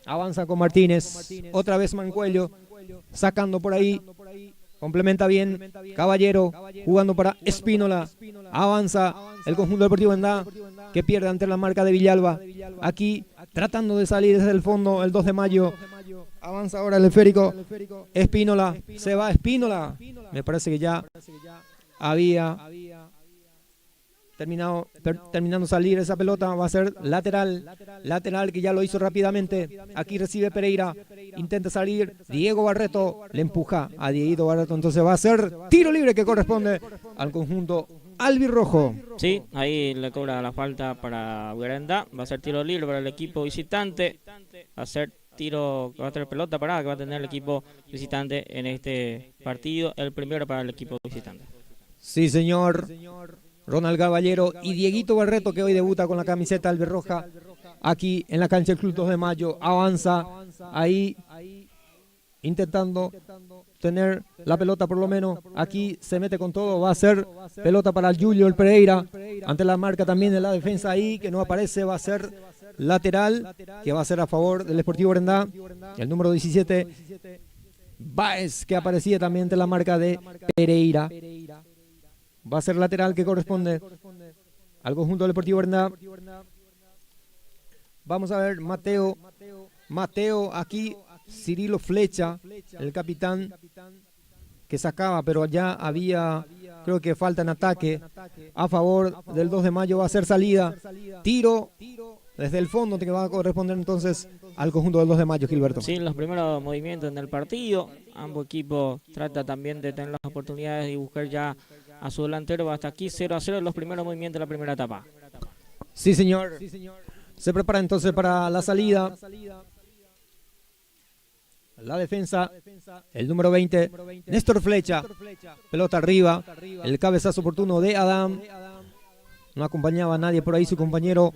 avanza con Martínez, otra vez Mancuello sacando por ahí, complementa bien Caballero, jugando para Espínola, avanza el conjunto deportivo Brendá, que pierde ante la marca de Villalba. Aquí tratando de salir desde el fondo el 2 de Mayo, avanza ahora el esférico, Espínola, se va Espínola, me parece que ya había terminando salir esa pelota, va a ser lateral que ya lo hizo rápidamente. Aquí recibe Pereira, intenta salir, Diego Barreto le empuja a Dieguito Barreto, entonces va a ser tiro libre que corresponde al conjunto albirrojo. Sí, ahí le cobra la falta para Granda, va a ser tiro libre para el equipo visitante, va a ser tiro que va a tener pelota parada que va a tener el equipo visitante en este partido, el primero para el equipo visitante. Sí, señor. Ronald Caballero y Dieguito Barreto, que hoy debuta con la camiseta albirroja aquí en la cancha del Club 2 de Mayo, avanza ahí intentando tener la pelota por lo menos. Aquí se mete con todo, va a ser pelota para el Junior Pereira, ante la marca también de la defensa ahí, que no aparece, va a ser lateral, que va a ser a favor del Sportivo Brendá, el número 17, Báez, que aparecía también ante la marca de Pereira. Va a ser lateral que corresponde al conjunto del Deportivo Brendá. Vamos a ver, Mateo, aquí Cirilo Flecha, el capitán que sacaba, pero ya había, creo que falta en ataque a favor del 2 de Mayo, va a ser salida, tiro desde el fondo que va a corresponder entonces al conjunto del 2 de Mayo, Gilberto. Sí, los primeros movimientos en el partido, ambos equipos tratan también de tener las oportunidades y buscar ya a su delantero. Hasta aquí 0-0 en los primeros movimientos de la primera etapa. Sí, señor. Se prepara entonces para la salida. La defensa, el número 20, Néstor Flecha, pelota arriba, el cabezazo oportuno de Adam. No acompañaba a nadie por ahí su compañero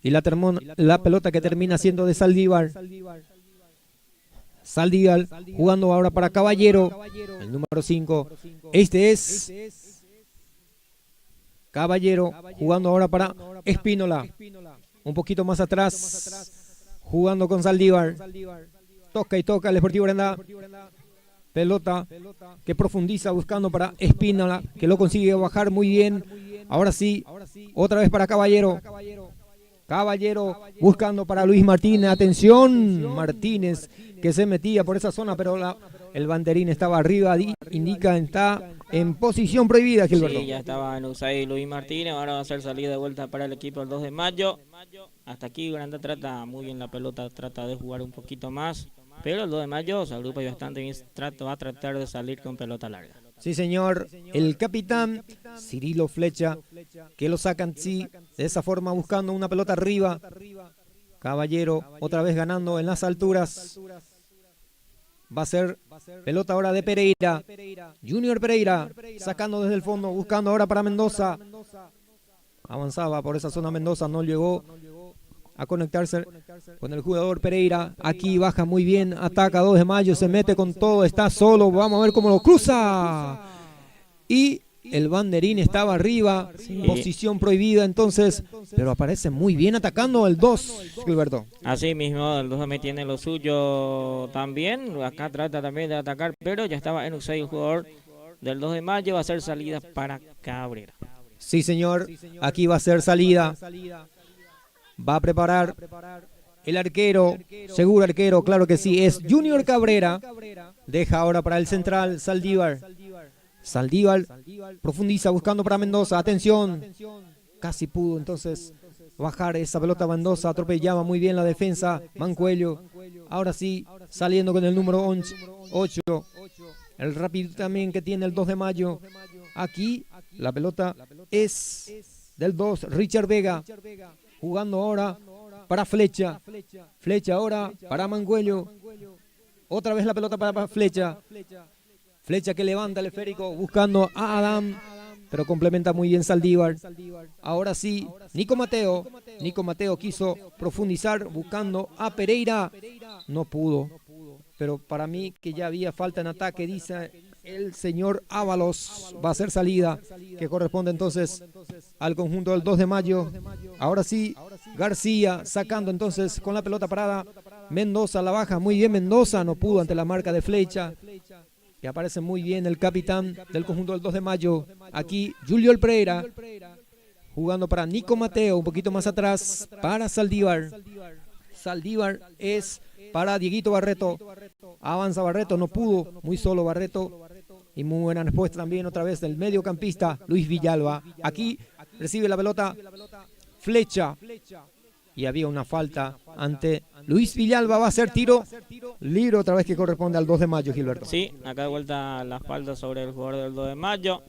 y la pelota que termina siendo de Saldívar. Saldívar jugando ahora para Caballero, el número 5. Este es Caballero jugando ahora para Espínola. Un poquito más atrás, jugando con Saldívar. Toca y toca el Sportivo Brendá. Pelota que profundiza buscando para Espínola, que lo consigue bajar muy bien. Ahora sí, otra vez para Caballero. Caballero buscando para Luis Martínez. Atención, Martínez, que se metía por esa zona, pero el banderín estaba arriba, indica, está en posición prohibida, Gilberto. Sí, ya estaba en Usay Luis Martínez, ahora va a ser salida de vuelta para el equipo el 2 de Mayo. Hasta aquí Granda trata muy bien la pelota, trata de jugar un poquito más, pero el 2 de Mayo se agrupa bastante bien, va a tratar de salir con pelota larga. Sí, señor, el capitán Cirilo Flecha, que lo sacan, sí, de esa forma buscando una pelota arriba. Caballero otra vez ganando en las alturas. Va a ser pelota ahora de Pereira. Junior Pereira sacando desde el fondo, buscando ahora para Mendoza. Avanzaba por esa zona Mendoza, no llegó a conectarse con el jugador Pereira. Aquí baja muy bien, ataca 2 de Mayo, se mete con todo, está solo. Vamos a ver cómo lo cruza. Y el banderín estaba arriba, sí. Posición prohibida entonces, pero aparece muy bien atacando el 2, Gilberto. Así mismo, el 2 también tiene lo suyo también, acá trata también de atacar, pero ya estaba en un 6 el jugador del 2 de Mayo, va a ser salida para Cabrera. Sí, señor, aquí va a ser salida, va a preparar el arquero, seguro arquero, claro que sí, es Junior Cabrera, deja ahora para el central Saldívar. Saldívar profundiza buscando para Mendoza, atención, casi pudo entonces bajar esa pelota a Mendoza, atropellaba muy bien la defensa, Mancuello, ahora sí, saliendo con el número 8, el rápido también que tiene el 2 de Mayo, aquí la pelota es del 2, Richard Vega, jugando ahora para Flecha, Flecha ahora para Mancuello, otra vez la pelota para Flecha, Flecha que levanta el esférico buscando a Adam, pero complementa muy bien Saldívar. Ahora sí, Nico Mateo quiso profundizar buscando a Pereira, no pudo. Pero para mí que ya había falta en ataque, dice el señor Ábalos, va a ser salida que corresponde entonces al conjunto del 2 de Mayo. Ahora sí, García sacando entonces con la pelota parada. Mendoza la baja, muy bien Mendoza, no pudo ante la marca de Flecha. Que aparece muy bien el capitán del conjunto del 2 de Mayo. Aquí Julio Pereira jugando para Nico Mateo, un poquito más atrás para Saldívar. Saldívar es para Dieguito Barreto. Avanza Barreto, no pudo, muy solo Barreto. Y muy buena respuesta también otra vez del mediocampista Luis Villalba. Aquí recibe la pelota, flecha. Y había una falta ante Luis Villalba. Va a ser tiro libre otra vez que corresponde al 2 de mayo, Gilberto. Sí, acá de vuelta la falta sobre el jugador del 2 de mayo.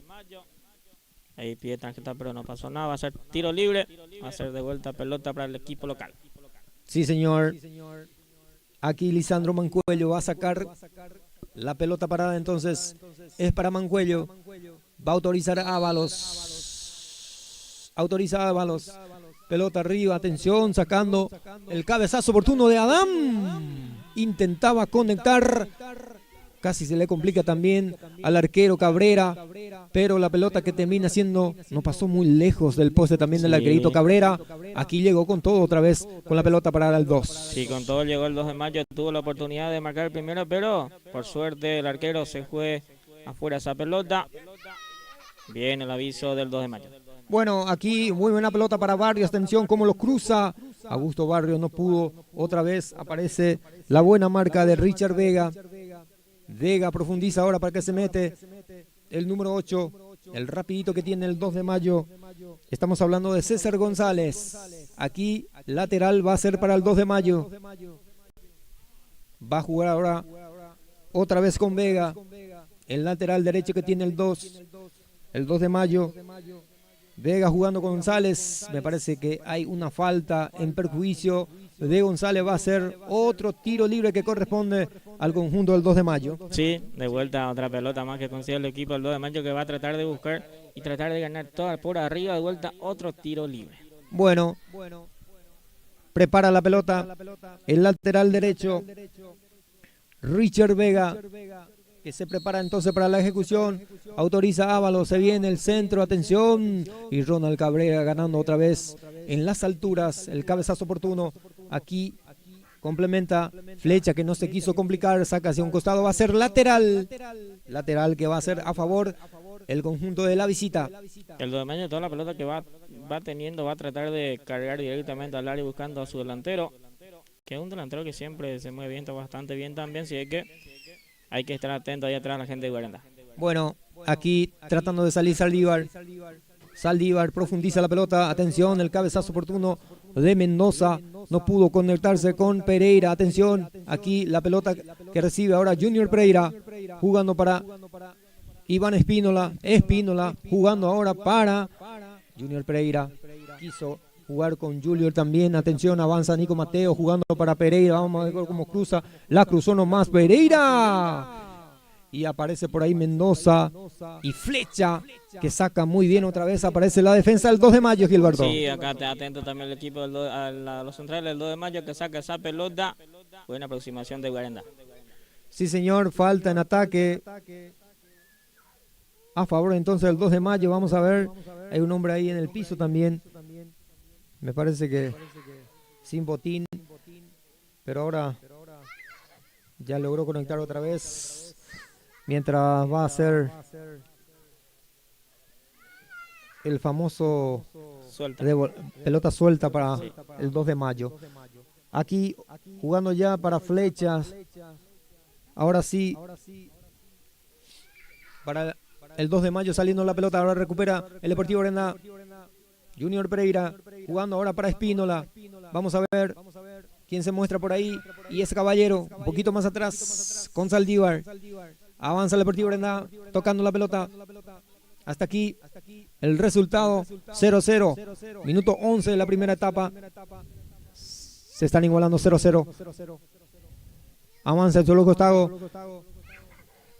Ahí pide tarjeta, pero no pasó nada. Va a ser tiro libre. Va a ser de vuelta pelota para el equipo local. Sí, señor. Aquí Lisandro Mancuello va a sacar la pelota parada. Entonces es para Mancuello. Va a autorizar a Ábalos. Autoriza a Ábalos. Pelota arriba, atención, sacando el cabezazo oportuno de Adán. Intentaba conectar. Casi se le complica también al arquero Cabrera. Pero la pelota que termina siendo, no pasó muy lejos del poste también del arquerito Cabrera. Aquí llegó con todo otra vez con la pelota para el 2. Sí, con todo llegó el 2 de mayo. Tuvo la oportunidad de marcar el primero, pero por suerte el arquero se fue afuera esa pelota. Bien el aviso del 2 de mayo. Bueno, aquí muy buena pelota para Barrios, atención cómo lo cruza. Augusto Barrios no pudo, otra vez aparece la buena marca de Richard Vega. Vega profundiza ahora para que se mete el número 8, el rapidito que tiene el 2 de mayo. Estamos hablando de César González. Aquí lateral va a ser para el 2 de mayo. Va a jugar ahora otra vez con Vega. El lateral derecho que tiene el 2 de mayo. Vega jugando con González, me parece que hay una falta en perjuicio de González. Va a ser otro tiro libre que corresponde al conjunto del 2 de mayo. Sí, de vuelta otra pelota más que consigue el equipo del 2 de mayo, que va a tratar de buscar y tratar de ganar toda por arriba. De vuelta otro tiro libre. Bueno, prepara la pelota el lateral derecho Richard Vega, que se prepara entonces para la ejecución. Autoriza Ábalos, se viene el centro, atención, y Ronald Cabrera ganando otra vez en las alturas, el cabezazo oportuno. Aquí complementa Flecha, que no se quiso complicar, saca hacia un costado, va a ser lateral que va a ser a favor el conjunto de la visita. El 2 de mayo, toda la pelota que va teniendo, va a tratar de cargar directamente al área buscando a su delantero, que es un delantero que siempre se mueve bien, está bastante bien también, así que hay que estar atento ahí atrás a la gente de Guaranda. Bueno, aquí tratando de salir Saldívar profundiza la pelota, atención, el cabezazo oportuno de Mendoza, no pudo conectarse con Pereira, atención, aquí la pelota que recibe ahora Junior Pereira, jugando para Iván Espínola jugando ahora para Junior Pereira, quiso jugar con Junior también, atención, avanza Nico Mateo jugando para Pereira, vamos a ver cómo cruza, la cruzó nomás Pereira. Y aparece por ahí Mendoza y Flecha, que saca muy bien otra vez. Aparece la defensa del 2 de mayo, Gilberto. Sí, acá te atento también el equipo a los centrales del 2 de mayo, que saca esa pelota. Buena aproximación de Guaranda. Sí, señor, falta en ataque a favor entonces del 2 de mayo. Vamos a ver, hay un hombre ahí en el piso también. Me parece que sin botín, pero ahora ya logró conectar otra vez. Mientras va a ser el famoso pelota suelta para el 2 de mayo. Aquí jugando ya para Flechas. Ahora sí, para el 2 de mayo saliendo la pelota. Ahora recupera el Deportivo Guaranda. Junior Pereira jugando ahora para Espínola. Vamos a ver quién se muestra por ahí. Y es Caballero, un poquito más atrás con Saldívar. Avanza el Deportivo Guaranda tocando la pelota. Hasta aquí el resultado 0-0. Minuto 11 de la primera etapa. Se están igualando 0-0. Avanza el solo costado.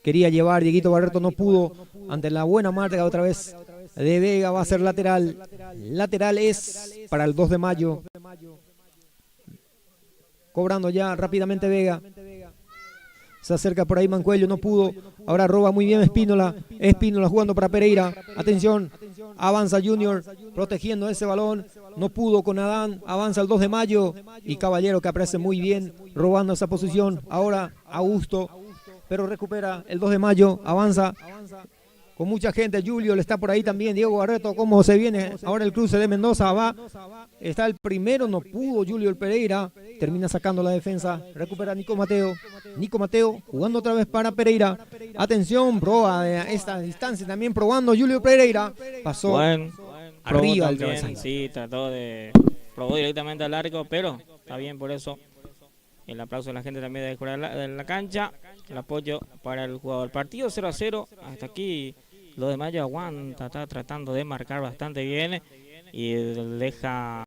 Quería llevar Dieguito Barreto, no pudo. Ante la buena marca otra vez de Vega, va a ser lateral. Lateral es para el 2 de mayo. Cobrando ya rápidamente Vega. Se acerca por ahí Mancuello, no pudo. Ahora roba muy bien Espínola. Espínola jugando para Pereira. Atención, avanza Junior, protegiendo ese balón. No pudo con Adán. Avanza el 2 de mayo. Y Caballero, que aparece muy bien, robando esa posición. Ahora Augusto, pero recupera el 2 de mayo. Avanza con mucha gente. Julio le está por ahí también. Diego Barreto, cómo se viene ahora el cruce de Mendoza. Va. Está el primero, no pudo Julio Pereira. Termina sacando la defensa. Recupera Nico Mateo. Nico Mateo jugando otra vez para Pereira. Atención, proba de esta distancia también probando Julio Pereira. Pasó arriba del también, travesaño. sí, probó directamente al arco, pero está bien por eso. El aplauso de la gente también de la cancha. El apoyo para el jugador. Partido 0-0. Hasta aquí lo de Mayo aguanta. Está tratando de marcar bastante bien. Y deja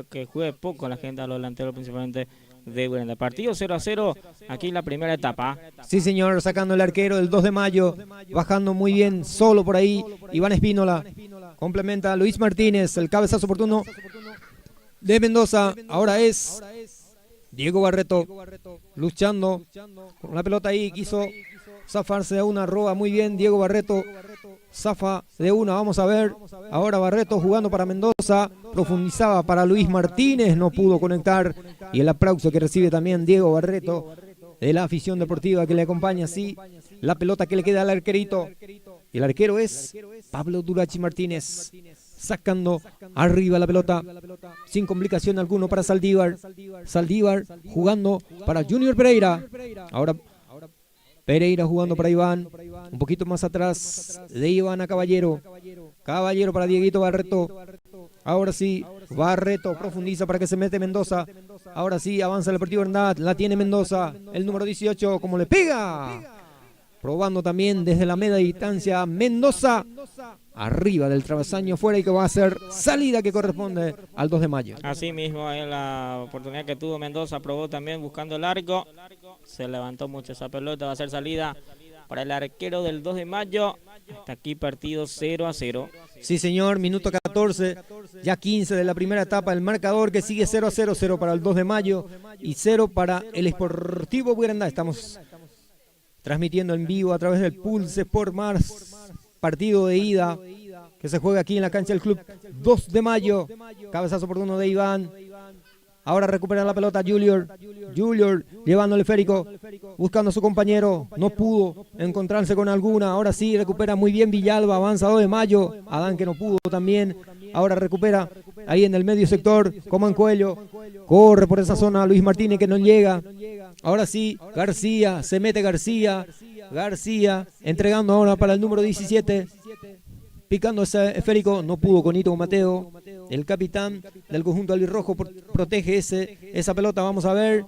que juegue poco la gente a los delanteros, principalmente de Brenda. Partido 0-0. Aquí la primera etapa. Sí, señor, sacando el arquero del 2 de mayo. Bajando muy bien, solo por ahí. Iván Espínola. Complementa a Luis Martínez. El cabezazo oportuno de Mendoza. Ahora es Diego Barreto luchando con la pelota ahí, quiso zafarse de una, roba muy bien Diego Barreto, zafa de una, vamos a ver, ahora Barreto jugando para Mendoza, profundizaba para Luis Martínez, no pudo conectar, y el aplauso que recibe también Diego Barreto de la afición deportiva que le acompaña, así, la pelota que le queda al arquerito, y el arquero es Pablo Durachi Martínez. Sacando arriba la pelota, sin complicación alguno para Saldívar. Saldívar jugando para Junior Pereira. Ahora Pereira jugando para Iván. Un poquito más atrás de Iván a Caballero. Caballero para Dieguito Barreto. Ahora sí, Barreto profundiza para que se mete Mendoza. Ahora sí, avanza el Deportivo Hernández. La tiene Mendoza. El número 18, como le pega. Probando también desde la media distancia Mendoza. Arriba del travesaño fuera y que va a ser salida que corresponde al 2 de mayo. Así mismo, en la oportunidad que tuvo Mendoza, probó también buscando el arco. Se levantó mucho esa pelota, va a ser salida para el arquero del 2 de mayo. Hasta aquí partido 0-0. Sí, señor, minuto 14, ya 15 de la primera etapa. El marcador que sigue 0-0, 0 para el 2 de mayo y 0 para el Sportivo Buirandá. Estamos transmitiendo en vivo a través del Pulse Sport Mars. Partido de ida que se juega aquí en la cancha del club 2 de mayo. Cabezazo oportuno de Iván. Ahora recupera la pelota Junior. Junior llevando el esférico. Buscando a su compañero. No pudo encontrarse con alguna. Ahora sí recupera muy bien Villalba. Avanza 2 de mayo. Adán que no pudo también. Ahora recupera ahí en el medio sector. Coman Cuello. Corre por esa zona Luis Martínez que no llega. Ahora sí García. Se mete García. García entregando ahora para el número 17, picando ese esférico, no pudo con Ito Mateo, el capitán del conjunto albirrojo protege esa pelota, vamos a ver,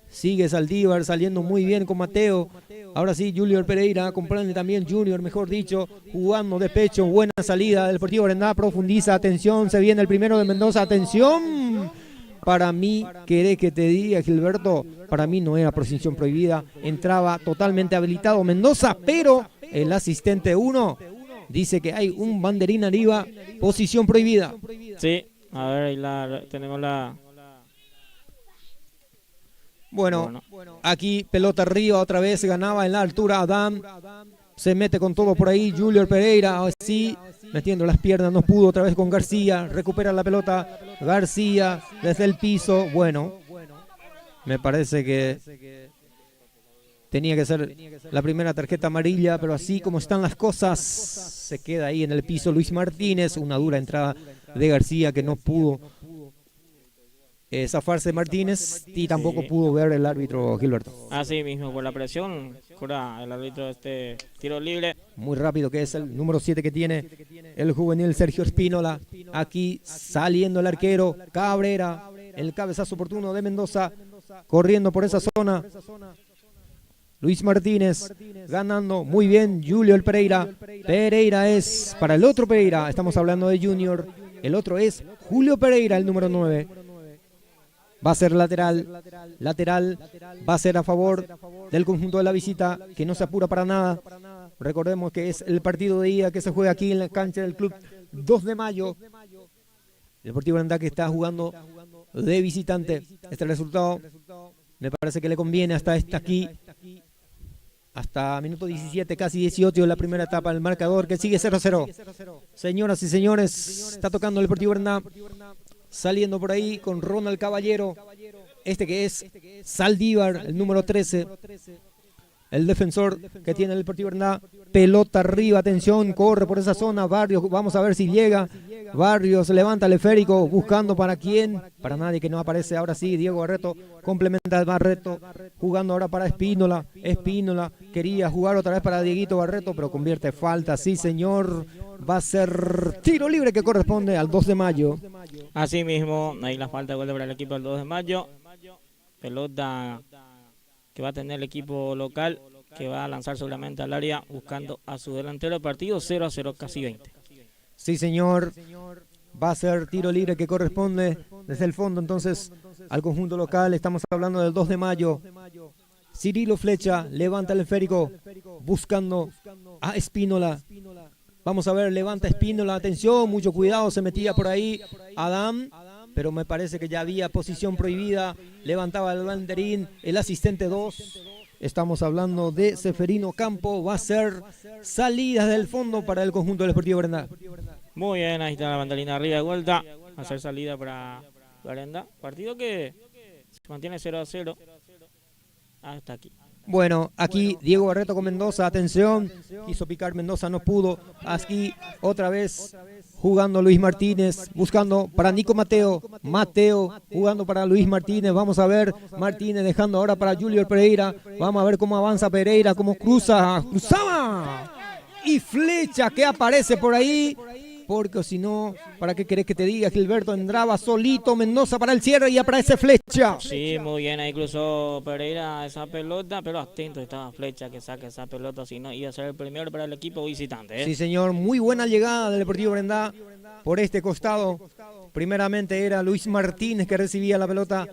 sigue Saldívar saliendo muy bien con Mateo, ahora sí Junior Pereira, comprende también Junior, mejor dicho, jugando de pecho, buena salida del Deportivo Brendá, profundiza, atención, se viene el primero de Mendoza, atención. Para mí, querés que te diga, Gilberto, para mí no era posición prohibida, entraba totalmente habilitado Mendoza, pero el asistente 1 dice que hay un banderín arriba, posición prohibida. Sí, a ver, ahí tenemos la... Bueno, aquí pelota arriba, otra vez ganaba en la altura Adam, se mete con todo por ahí, Junior Pereira, así, metiendo las piernas, no pudo, otra vez con García, recupera la pelota, García desde el piso, bueno, me parece que tenía que ser la primera tarjeta amarilla, pero así como están las cosas, se queda ahí en el piso Luis Martínez, una dura entrada de García que no pudo zafarse Martínez y tampoco pudo ver el árbitro Gilberto. Así mismo, por la presión, cura el árbitro este tiro libre. Muy rápido que es el número 7 que tiene el juvenil Sergio Espínola. Aquí saliendo el arquero Cabrera, el cabezazo oportuno de Mendoza, corriendo por esa zona. Luis Martínez ganando muy bien Julio el Pereira. Pereira es para el otro Pereira, estamos hablando de Junior. El otro es Julio Pereira, el número 9. Va a ser lateral va a ser a favor del conjunto de la visita, que no se apura para nada. Recordemos que es el partido de ida que se juega aquí en la cancha del club 2 de mayo. El Deportivo Brendá que está jugando de visitante. Este resultado me parece que le conviene hasta aquí. Hasta minuto 17, casi 18 de la primera etapa del marcador que sigue 0-0. Señoras y señores, está tocando el Deportivo Brendá. Saliendo por ahí con Ronald Caballero, este que es Saldívar, el número 13, el defensor que tiene el Deportivo Brendá, pelota arriba, atención, corre por esa zona, Barrios, vamos a ver si llega, Barrios levanta el esférico, buscando para quién, para nadie que no aparece. Ahora sí, Diego Barreto complementa a Barreto, jugando ahora para Espínola. Espínola quería jugar otra vez para Dieguito Barreto, pero convierte falta. Sí, señor, va a ser tiro libre que corresponde al 2 de mayo. Así mismo, ahí la falta de gol para el equipo del 2 de mayo. Pelota que va a tener el equipo local, que va a lanzar seguramente al área buscando a su delantero. Partido 0-0, casi 20. Sí, señor, va a ser tiro libre que corresponde desde el fondo entonces al conjunto local. Estamos hablando del 2 de mayo. Cirilo Flecha levanta el esférico buscando a Espínola. Vamos a ver, levanta Espínola, atención, mucho cuidado, se metía por ahí Adam, pero me parece que ya había posición prohibida. Levantaba el banderín, el asistente 2. Estamos hablando de Seferino Campo. Va a ser salidas del fondo para el conjunto del Deportivo Brenda. Muy bien, ahí está la banderina arriba de vuelta. Va a ser salida para Brenda. Partido que se mantiene 0-0 hasta aquí. Bueno, aquí Diego Barreto con Mendoza, atención, quiso picar Mendoza, no pudo. Aquí otra vez jugando Luis Martínez, buscando para Nico Mateo. Mateo jugando para Luis Martínez, vamos a ver, Martínez dejando ahora para Julio Pereira. Vamos a ver cómo avanza Pereira, cómo cruzaba. Y Flecha que aparece por ahí. Porque si no, ¿para qué querés que te diga? Gilberto entraba solito, Mendoza para el cierre y aparece Flecha. Sí, muy bien, ahí cruzó Pereira esa pelota, pero atento estaba Flecha que saque esa pelota, si no iba a ser el primero para el equipo visitante. Sí, señor, muy buena llegada del Deportivo Brenda por este costado. Primeramente era Luis Martínez que recibía la pelota,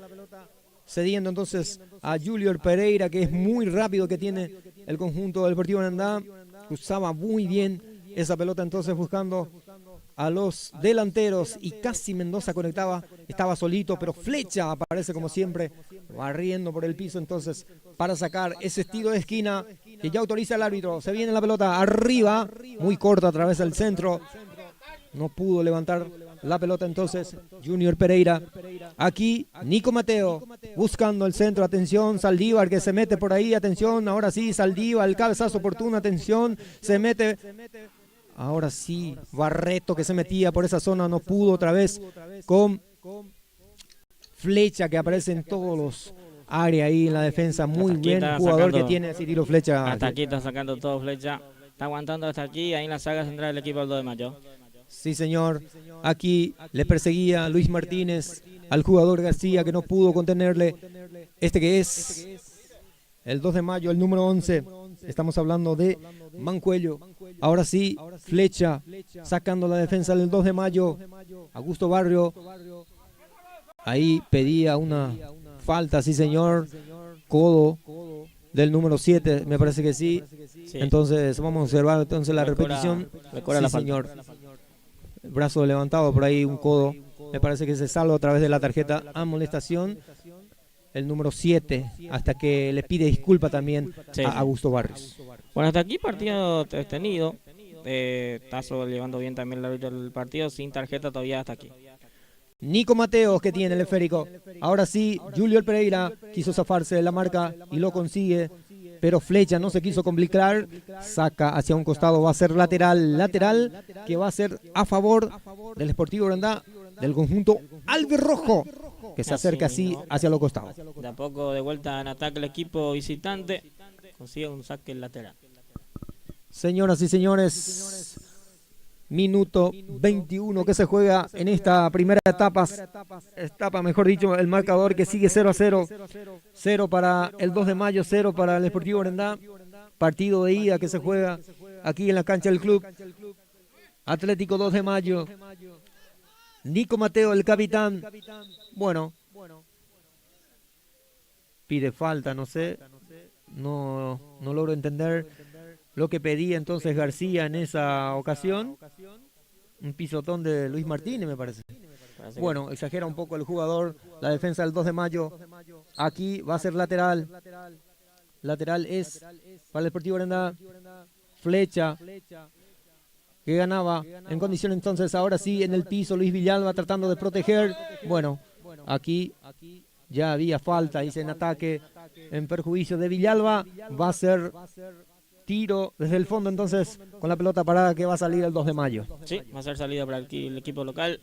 cediendo entonces a Julio Pereira, que es muy rápido que tiene el conjunto del Deportivo Brenda. Cruzaba muy bien esa pelota entonces buscando a los delanteros y casi Mendoza conectaba, estaba solito, pero Flecha aparece como siempre, barriendo por el piso entonces para sacar ese tiro de esquina que ya autoriza el árbitro. Se viene la pelota arriba, muy corta a través del centro, no pudo levantar la pelota entonces Junior Pereira. Aquí Nico Mateo buscando el centro, atención, Saldívar que se mete por ahí, atención, ahora sí, Saldívar, el cabezazo oportuno, atención, se mete. Ahora sí, Barreto que se metía por esa zona, no pudo otra vez con Flecha que aparece en todos los áreas ahí en la defensa. Muy bien jugador que tiene Cirilo Flecha. Hasta aquí está sacando todo Flecha. Está aguantando hasta aquí, ahí en la saga central del equipo del 2 de mayo. Sí, señor. Aquí le perseguía Luis Martínez al jugador García que no pudo contenerle. Este que es el 2 de mayo, el número 11. Estamos hablando de Mancuello. Ahora sí, Flecha sacando la defensa del 2 de mayo. Augusto Barrio. Ahí pedía una falta, sí señor. Codo del número 7, me parece que sí. Entonces vamos a observar entonces la repetición. Sí, señor. El brazo levantado por ahí, un codo. Me parece que se salva a través de la tarjeta amonestación. El número 7, hasta que le pide disculpa también a Augusto Barrios. Bueno, hasta aquí partido detenido. Está llevando bien también el árbitro del partido, sin tarjeta todavía hasta aquí. Nico Mateos que tiene el esférico. Ahora sí, Julio Pereira quiso zafarse de la marca y lo consigue. Pero Flecha no se quiso complicar. Saca hacia un costado, va a ser lateral. Lateral que va a ser a favor del Sportivo Brenda, del conjunto albirrojo, que se acerca así hacia los costados. De a poco de vuelta en ataque el equipo visitante. Consigue un saque lateral. Señoras y señores, minuto 21 que se juega en esta primera etapa, mejor dicho, el marcador que sigue 0-0. 0 para el 2 de mayo, 0 para el Sportivo Brenda. Partido de ida que se juega aquí en la cancha del club Atlético 2 de mayo. Nico Mateo, el capitán. Bueno, pide falta, no sé. No logro entender lo que pedía entonces García en esa ocasión. Un pisotón de Luis Martínez, me parece. Bueno, exagera un poco el jugador. La defensa del 2 de mayo. Aquí va a ser lateral. Lateral es para el Deportivo Brenda. Flecha, que ganaba en condición entonces. Ahora sí, en el piso, Luis Villalba tratando de proteger. Bueno, aquí ya había falta, dice en ataque, en perjuicio de Villalba. Va a ser tiro desde el fondo entonces con la pelota parada que va a salir el 2 de mayo. Sí, va a ser salida para el equipo local.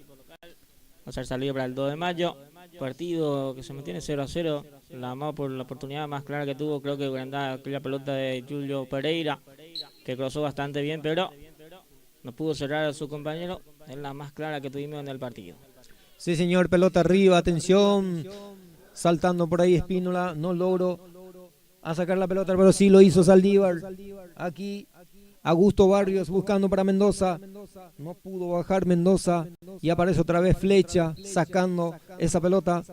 Va a ser salida para el 2 de mayo. Partido que se mantiene 0-0. Por la oportunidad más clara que tuvo, creo que aquella pelota de Julio Pereira, que cruzó bastante bien, pero no pudo cerrar a su compañero. Es la más clara que tuvimos en el partido. Sí, señor, pelota arriba, atención. Saltando por ahí Espínola, no logró a sacar la pelota, pero sí lo hizo Saldívar. Aquí Augusto Barrios buscando para Mendoza. No pudo bajar Mendoza y aparece otra vez Flecha sacando esa pelota.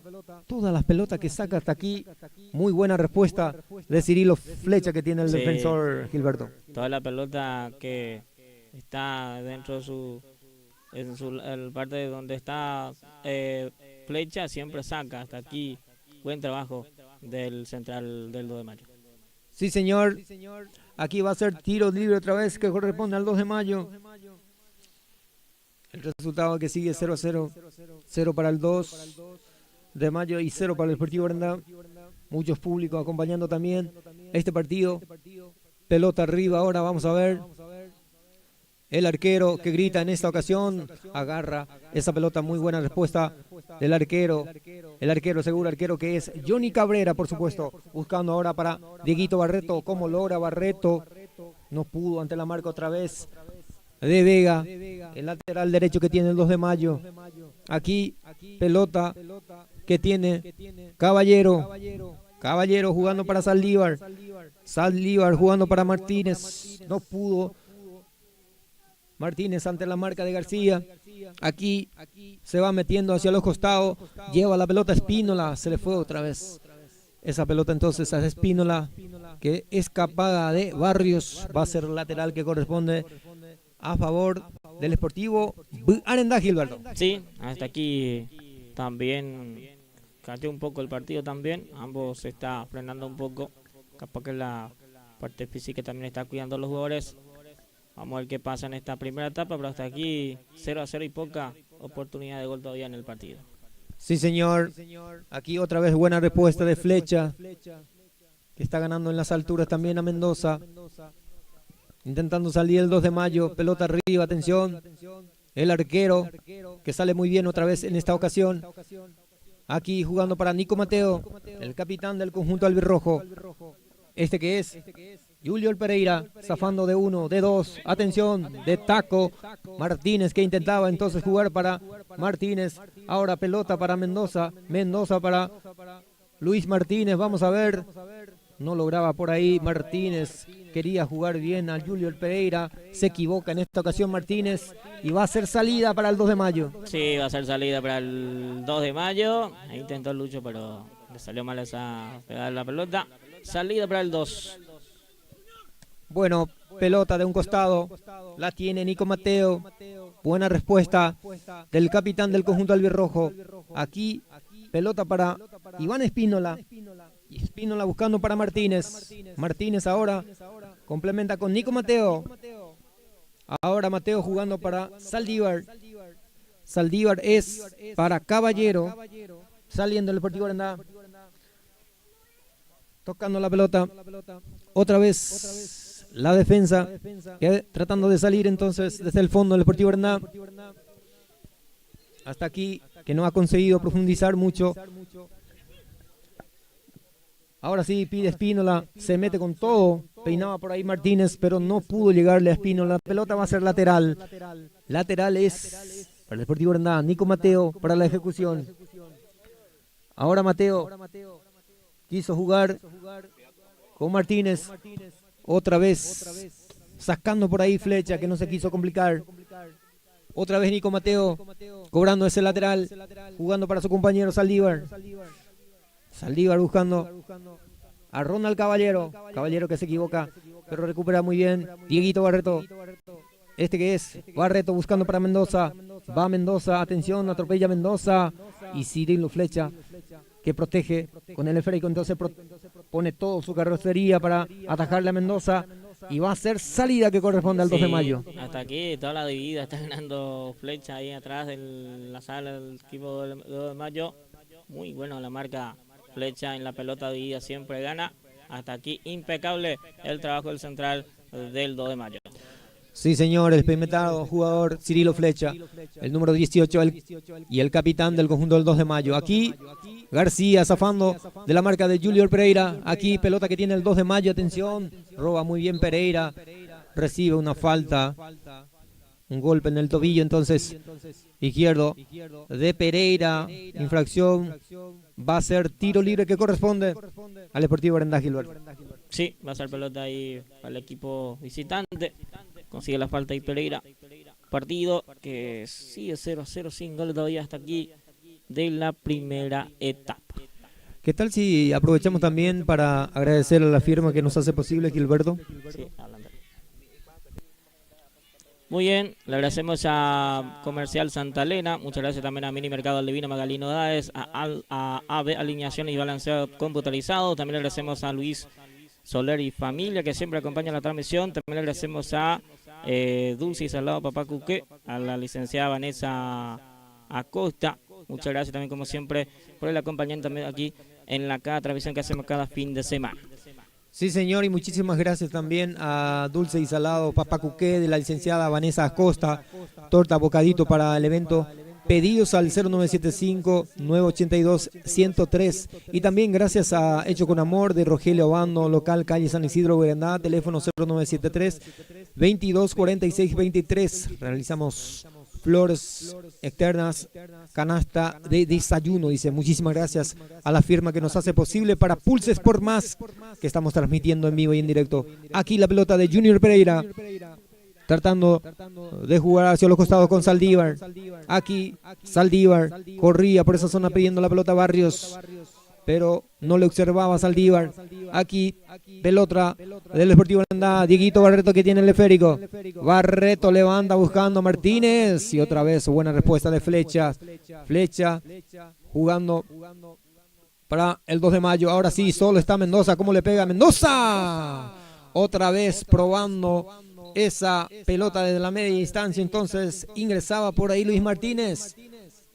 Todas las pelotas que saca hasta aquí. Muy buena respuesta de Cirilo Flecha que tiene el defensor Gilberto. Toda la pelota que está dentro de el parte donde está Flecha siempre saca hasta aquí. Buen trabajo del central del 2 de mayo. Sí, señor. Aquí va a ser tiro libre otra vez que corresponde al 2 de mayo. El resultado que sigue 0-0. 0 para el 2 de mayo y 0 para el Sportivo Brenda. Muchos públicos acompañando también este partido. Pelota arriba ahora, vamos a ver. El arquero que grita en esta ocasión, agarra esa pelota, muy buena respuesta del arquero. El arquero, seguro arquero que es Johnny Cabrera, por supuesto. Buscando ahora para Dieguito Barreto. ¿Cómo logra Barreto? No pudo ante la marca otra vez de Vega. El lateral derecho que tiene el 2 de mayo. Aquí, pelota que tiene Caballero. Caballero jugando para Saldívar. Saldívar jugando para Martínez. No pudo. Martínez ante la marca de García. Aquí se va metiendo hacia los costados. Lleva la pelota Espínola. Se le fue otra vez esa pelota entonces a Espínola, que escapada de Barrios. Va a ser lateral que corresponde a favor del Sportivo Arendá, Gilberto. Sí, hasta aquí también cayó un poco el partido también. Ambos se está frenando un poco. Capaz que la parte física también está cuidando a los jugadores. Vamos a ver qué pasa en esta primera etapa, pero hasta aquí 0-0 y poca oportunidad de gol todavía en el partido. Sí, señor. Aquí otra vez buena respuesta de Flecha, que está ganando en las alturas también a Mendoza. Intentando salir el 2 de mayo, pelota arriba, atención. El arquero, que sale muy bien otra vez en esta ocasión. Aquí jugando para Nico Mateo, el capitán del conjunto albirrojo. Este que es Julio Pereira, zafando de 1, de 2, atención, de taco. Martínez que intentaba entonces jugar para Martínez. Ahora pelota para Mendoza. Mendoza para Luis Martínez, vamos a ver. No lograba por ahí Martínez. Quería jugar bien a Julio Pereira. Se equivoca en esta ocasión Martínez. Y va a ser salida para el 2 de mayo. Sí, va a ser salida para el 2 de mayo. Ahí intentó Lucho, pero le salió mal esa pegada de la pelota. Salida para el 2. Bueno, pelota de un costado. La tiene Nico Mateo. Buena respuesta del capitán del conjunto albirrojo. Aquí, pelota para Iván Espínola. Espínola buscando para Martínez. Martínez ahora complementa con Nico Mateo. Ahora Mateo jugando para Saldívar. Saldívar es para Caballero. Saliendo el Deportivo Arendá. Tocando la pelota. Otra vez la defensa. Tratando de salir entonces desde el fondo del Deportivo Arendá. Hasta aquí que no ha conseguido profundizar mucho. Ahora sí pide Espínola, se mete con todo, peinaba por ahí Martínez, pero no pudo llegarle a Espínola. La pelota va a ser lateral. Lateral es para el Deportivo Arendá. Nico Mateo para la ejecución. Ahora Mateo quiso jugar con Martínez. Otra vez sacando por ahí Flecha que no se quiso complicar. Otra vez Nico Mateo cobrando ese lateral, jugando para su compañero Saldívar. Saldívar buscando a Ronald Caballero. Caballero que se equivoca, pero recupera muy bien. Dieguito Barreto. Este que es Barreto buscando para Mendoza. Va Mendoza, atención, atropella Mendoza. Y Cirilo Flecha que protege con el esférico. Entonces pone toda su carrocería para atajarle a Mendoza. Y va a ser salida que corresponde al 2 de mayo. Hasta aquí toda la dividida está ganando Flecha ahí atrás de la sala del equipo del 2 de mayo. Muy bueno la marca Flecha en la pelota dividida, siempre gana. Hasta aquí impecable el trabajo del central del 2 de mayo. Sí, señor, el experimentado jugador Cirilo Flecha, el número 18 y el capitán del conjunto del 2 de mayo. Aquí García zafando de la marca de Junior Pereira. Aquí pelota que tiene el 2 de mayo, atención, roba muy bien Pereira, recibe una falta, un golpe en el tobillo entonces izquierdo de Pereira, infracción, va a ser tiro libre que corresponde al Sportivo Brenda, Gilberto. Sí, va a ser pelota ahí al equipo visitante. Consigue la falta y Pereira. Partido que sigue 0-0 sin gol todavía hasta aquí de la primera etapa. ¿Qué tal si aprovechamos también para agradecer a la firma que nos hace posible, Gilberto? Sí, adelante. Muy bien, le agradecemos a Comercial Santa Elena, muchas gracias también a Mini Mercado Aldivino Magalino Dáez, a AB Alineación y Balanceo Computarizado, también le agradecemos a Luis Soler y familia que siempre acompaña la transmisión, también le agradecemos a Dulce y Salado Papá Cuqué, a la licenciada Vanessa Acosta, muchas gracias también como siempre por el acompañamiento también aquí en la cada transmisión que hacemos cada fin de semana. Sí, señor, y muchísimas gracias también a Dulce y Salado Papá Cuqué, de la licenciada Vanessa Acosta, torta bocadito para el evento. Pedidos al 0975-982-103. Y también gracias a Hecho con Amor de Rogelio Obando, local calle San Isidro Berendá, teléfono 0973-2246-23. Realizamos flores externas, canasta de desayuno, dice. Muchísimas gracias a la firma que nos hace posible para Pulse Sport Más, que estamos transmitiendo en vivo y en directo. Aquí la pelota de Junior Pereira, tratando de jugar hacia los costados con Saldívar. Aquí Saldívar corría por esa zona pidiendo la pelota a Barrios, pero no le observaba a Saldívar. Aquí pelota del Sportivo Brenda, Dieguito Barreto que tiene el esférico. Barreto levanta buscando a Martínez y otra vez buena respuesta de Flecha. Flecha jugando para el 2 de mayo. Ahora sí, solo está Mendoza. ¿Cómo le pega Mendoza? Otra vez probando esa pelota desde la media distancia. Entonces ingresaba por ahí Luis Martínez,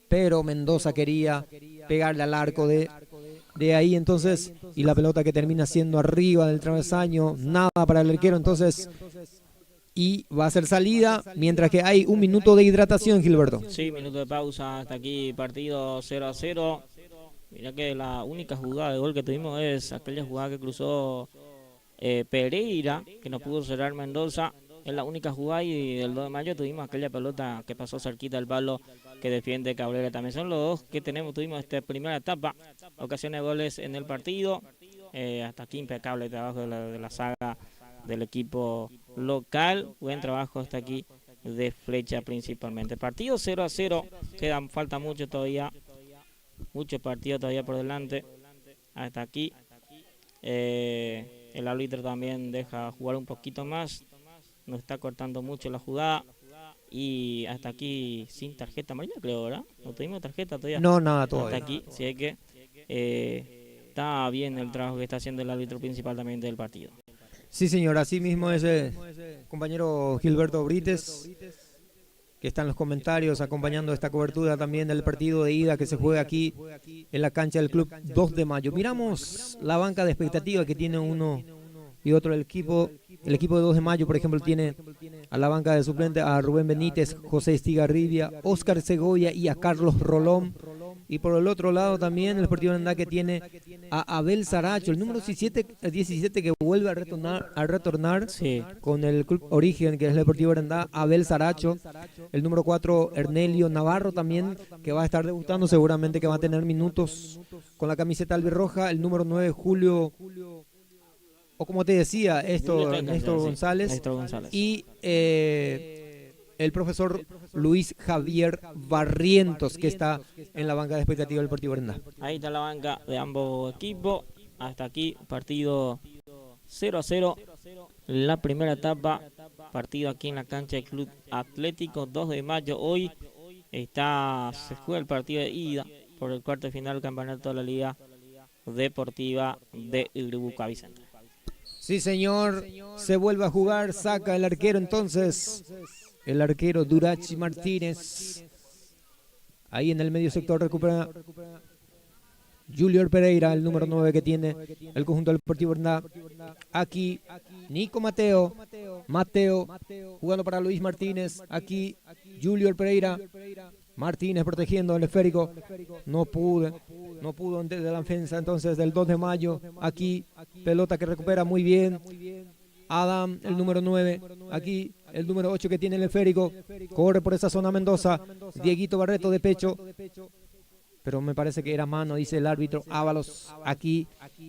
pero Mendoza quería pegarle al arco de ahí entonces, y la pelota que termina siendo arriba del travesaño, nada para el arquero entonces, y va a ser salida, mientras que hay un minuto de hidratación, Gilberto. Sí, minuto de pausa, hasta aquí partido 0-0. Mira que la única jugada de gol que tuvimos es aquella jugada que cruzó Pereira, que no pudo cerrar Mendoza. Es la única jugada, y del 2 de mayo tuvimos aquella pelota que pasó cerquita del palo que defiende Cabrera. También son los dos que tuvimos esta primera etapa, ocasiones de goles en el partido. Hasta aquí impecable el trabajo de la saga del equipo local. Buen trabajo hasta aquí de Flecha principalmente. Partido 0-0, falta mucho todavía, muchos partidos todavía por delante. Hasta aquí el árbitro también deja jugar un poquito más. Nos está cortando mucho la jugada. Y hasta aquí sin tarjeta amarilla, creo, ¿verdad? No tuvimos tarjeta todavía. No, nada todavía. Hasta aquí, sí, es que está bien el trabajo que está haciendo el árbitro principal también del partido. Sí, señor, así mismo es el compañero Gilberto Brites, que está en los comentarios acompañando esta cobertura también del partido de ida que se juega aquí en la cancha del Club 2 de mayo. Miramos la banca de expectativa que tiene uno y otro el equipo. El equipo de 2 de mayo, por ejemplo, tiene a la banca de suplente a Rubén Benítez, José Estigarribia, Óscar Segovia y a Carlos Rolón. Y por el otro lado también el Sportivo Brenda, que tiene a Abel Saracho, el número 17 que vuelve a retornar Sí. con el Club Origen, que es el Sportivo Brenda, Abel Saracho. El número 4, Ernelio Navarro también, que va a estar debutando, seguramente que va a tener minutos con la camiseta albirroja. El número 9, Julio, o como te decía, Néstor González. Y el profesor Luis Javier Barrientos, que está en la banca de expectativa del Sportivo Brenda. Ahí está la banca de ambos equipos. Hasta aquí partido 0-0. La primera etapa, partido aquí en la cancha del Club Atlético 2 de mayo. Hoy se juega el partido de ida por el cuarto de final del campeonato de la Liga Deportiva de Iribuca Vicente. Sí, señor, se vuelve a jugar, saca el arquero entonces, el arquero Durachi Martínez. Ahí en el medio sector recupera Junior Pereira, el número 9 que tiene el conjunto del Deportivo Herndá. Aquí Nico Mateo jugando para Luis Martínez. Aquí Junior Pereira. Martínez protegiendo el esférico. No pudo de la defensa entonces del 2 de mayo. Aquí pelota que recupera muy bien Adam, el número 9. Aquí el número 8 que tiene el esférico. Corre por esa zona Mendoza. Dieguito Barreto de pecho. Pero me parece que era mano, dice el árbitro. Ábalos aquí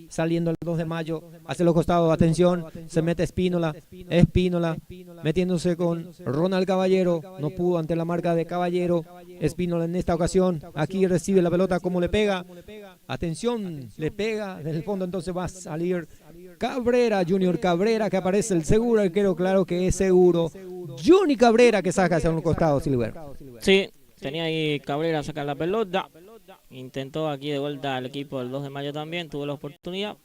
saliendo el 2 de mayo hacia los costados. Atención, se mete Espínola metiéndose con Ronald Caballero. No pudo ante la marca de Caballero. Espínola en esta ocasión. Aquí recibe la pelota, como le pega. Atención, le pega desde el fondo. Entonces va a salir Cabrera, Junior Cabrera, que aparece el seguro arquero. Claro que es seguro. Johnny Cabrera que saca hacia un costado, Silver. Sí, tenía ahí Cabrera a sacar la pelota. Intentó aquí de vuelta al equipo del 2 de mayo también, tuvo la oportunidad,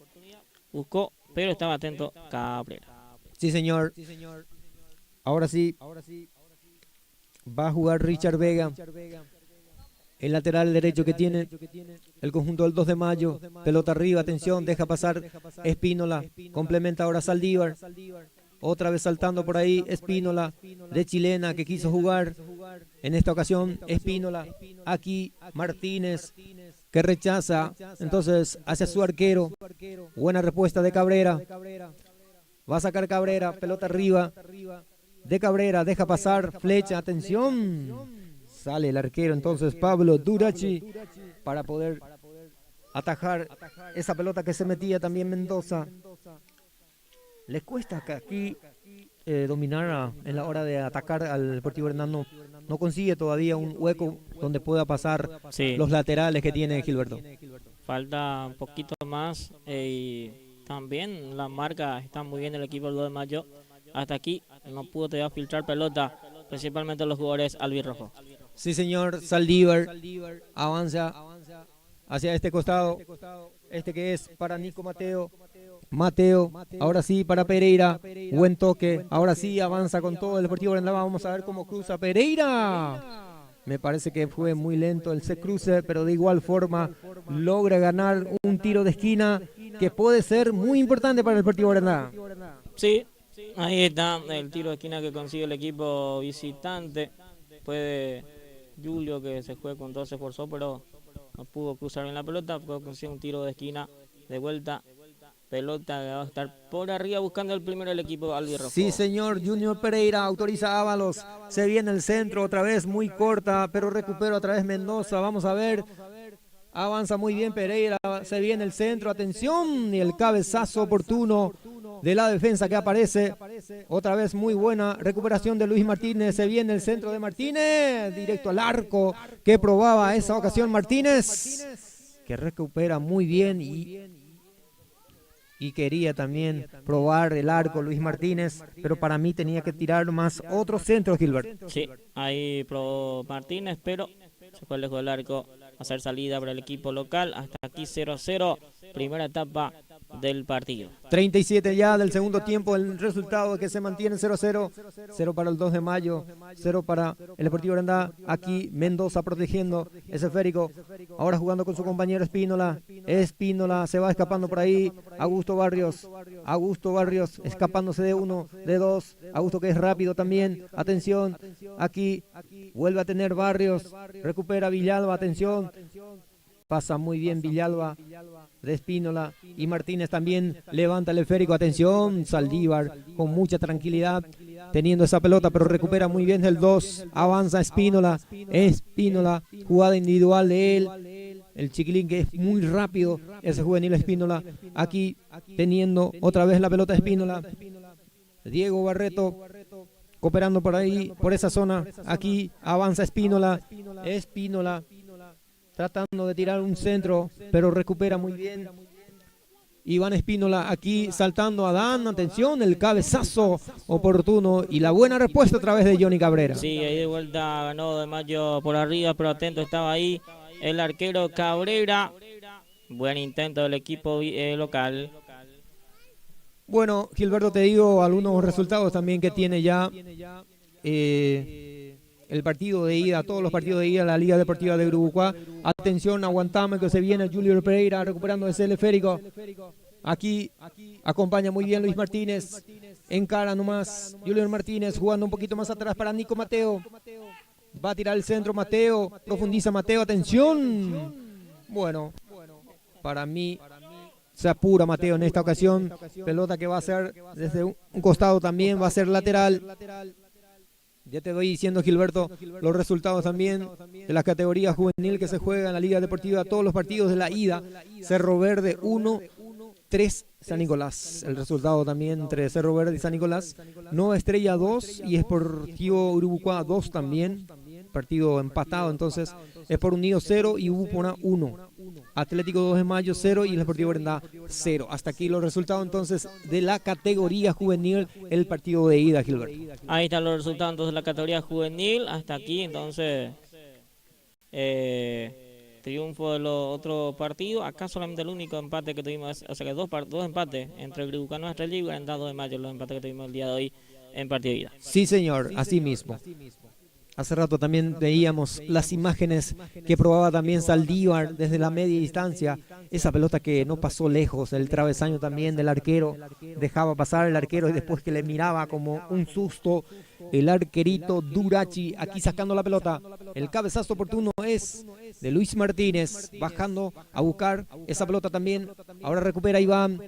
buscó, pero estaba atento Cabrera. Sí, señor. Ahora sí, va a jugar Richard Vega, el lateral derecho que tiene el conjunto del 2 de mayo. Pelota arriba, atención, deja pasar Espínola, complementa ahora Saldívar. Otra vez saltando por ahí Espínola, de chilena, que quiso jugar. En esta ocasión Espínola. Aquí Martínez, que rechaza. Entonces hacia su arquero. Buena respuesta de Cabrera. Va a sacar Cabrera, pelota arriba. De Cabrera, deja pasar, flecha, atención. Sale el arquero entonces Pablo Durachi para poder atajar esa pelota que se metía también Mendoza. Les cuesta que aquí dominar en la hora de atacar al Deportivo Herndá. No consigue todavía un hueco donde pueda pasar los laterales que tiene Gilberto. Falta un poquito más y también la marca está muy bien el equipo del 2 de mayo. Hasta aquí no pudo todavía filtrar pelota, principalmente los jugadores albirrojos. Sí, señor. Saldívar avanza hacia este costado, este que es para Nico Mateo, ahora sí para Pereira, buen toque, ahora sí avanza con todo el Deportivo Herndá. Vamos a ver cómo cruza Pereira. Me parece que fue muy lento el se cruce, pero de igual forma logra ganar un tiro de esquina que puede ser muy importante para el Deportivo Herndá. Sí, ahí está el tiro de esquina que consigue el equipo visitante. Puede Julio, que se fue con todo, se esforzó, pero no pudo cruzar bien la pelota, pudo conseguir un tiro de esquina de vuelta. Pelota que va a estar por arriba buscando el primero el equipo albirrojo. Sí, señor. Junior Pereira autoriza a Ábalos. Se viene el centro otra vez muy corta, pero recupera otra vez Mendoza. Vamos a ver. Avanza muy bien Pereira. Se viene el centro. Atención. Y el cabezazo oportuno de la defensa que aparece. Otra vez muy buena recuperación de Luis Martínez. Se viene el centro de Martínez. Directo al arco que probaba esa ocasión Martínez. Que recupera muy bien y quería también probar el arco Luis Martínez, pero para mí tenía que tirar más otros centros, Gilbert. Sí, ahí probó Martínez, pero se fue lejos del arco. Hacer salida para el equipo local. Hasta aquí 0-0, primera etapa del partido. 37 ya del segundo tiempo, el resultado que se mantiene 0-0. 0 para el 2 de mayo, 0 para el Deportivo Herndá. Aquí Mendoza protegiendo ese esférico. Ahora jugando con su compañero Espínola. Espínola se va escapando por ahí. Augusto Barrios escapándose de uno, de dos. Augusto que es rápido también. Atención, aquí vuelve a tener Barrios. Recupera Villalba, atención. Pasa muy bien Villalba de Espínola y Martínez también levanta el esférico. Atención, Saldívar con mucha tranquilidad teniendo esa pelota, pero recupera muy bien el 2. Avanza Espínola, jugada individual de él. El chiquilín que es muy rápido, ese juvenil Espínola. Aquí teniendo otra vez la pelota Espínola. Diego Barreto cooperando por ahí, por esa zona. Aquí avanza Espínola. Tratando de tirar un centro, pero recupera muy bien. Iván Espínola aquí saltando a Dan. Atención, el cabezazo oportuno y la buena respuesta a través de Johnny Cabrera. Sí, ahí de vuelta ganó de mayo por arriba, pero atento estaba ahí el arquero Cabrera. Buen intento del equipo local. Bueno, Gilberto, te digo algunos resultados también que tiene ya el partido de ida, todos los partidos de ida de la Liga Deportiva de Uruguay. Atención, aguantame que se viene Junior Pereira recuperando ese teleférico. Aquí acompaña muy bien Luis Martínez. Encara nomás Junior Martínez jugando un poquito más atrás para Nico Mateo. Va a tirar el centro Mateo. Profundiza Mateo. Atención. Bueno, para mí se apura Mateo en esta ocasión. Pelota que va a ser desde un costado también. Va a ser lateral. Ya te voy diciendo, Gilberto, los resultados también de la categoría juvenil que se juega en la Liga Deportiva. Todos los partidos de la ida. Cerro Verde 1-3 San Nicolás. El resultado también entre Cerro Verde y San Nicolás. Nueva Estrella 2 y Esportivo Uruguay 2 también. Partido empatado, entonces Sport Unido 0 y Upona 1. Atlético 2 de Mayo 0 y el Deportivo Brenda 0. Hasta aquí los resultados entonces de la categoría juvenil, el partido de ida, Gilberto. Ahí están los resultados entonces de la categoría juvenil. Hasta aquí entonces triunfo de los otros partidos. Acá solamente el único empate que tuvimos, o sea que dos empates entre el Grupo Nuestra Liga y Brenda 2 de Mayo, los empates que tuvimos el día de hoy en partido de ida. Sí, señor, así mismo. Hace rato también veíamos las imágenes que probaba también Saldívar desde la media distancia. Esa pelota que no pasó lejos, el travesaño también del arquero. Dejaba pasar el arquero y después que le miraba como un susto el arquerito Durachi aquí sacando la pelota. El cabezazo oportuno es de Luis Martínez, bajando a buscar esa pelota también. Ahora recupera Iván.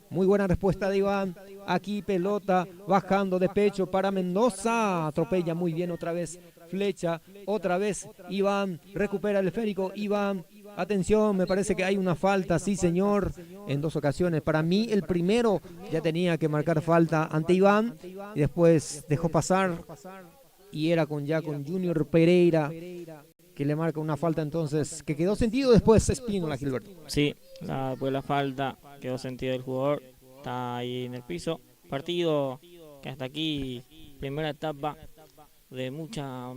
Muy buena respuesta de Iván. Aquí pelota bajando de pecho para Mendoza. Atropella muy bien otra vez Flecha. Otra vez Iván recupera el esférico. Iván, atención, me parece que hay una falta, sí señor, en dos ocasiones. Para mí el primero ya tenía que marcar falta ante Iván y después dejó pasar y era con Junior Pereira que le marca una falta entonces que quedó sentido después Espínola, Gilberto. Sí, después la falta quedó sentido del jugador, está ahí en el piso. Partido que hasta aquí, primera etapa de mucha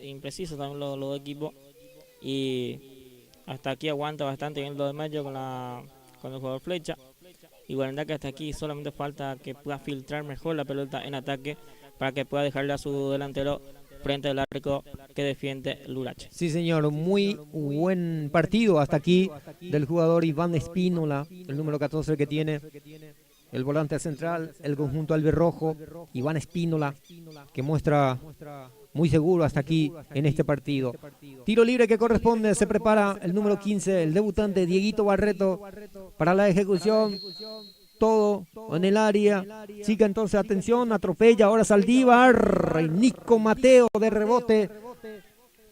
impreciso también los dos equipos, y hasta aquí aguanta bastante bien el 2 de Mayo con el jugador Flecha, y bueno, que hasta aquí solamente falta que pueda filtrar mejor la pelota en ataque para que pueda dejarle a su delantero frente al arco que defiende Lurache. Sí señor, muy buen partido hasta aquí del jugador Iván Espínola, el número 14 que tiene el volante central, el conjunto albirrojo, Iván Espínola, que muestra muy seguro hasta aquí en este partido. Tiro libre que corresponde, se prepara el número 15, el debutante Dieguito Barreto, para la ejecución. Todo en el área. Chica, entonces, atención, atropella ahora Saldívar. Y Nico Mateo de rebote,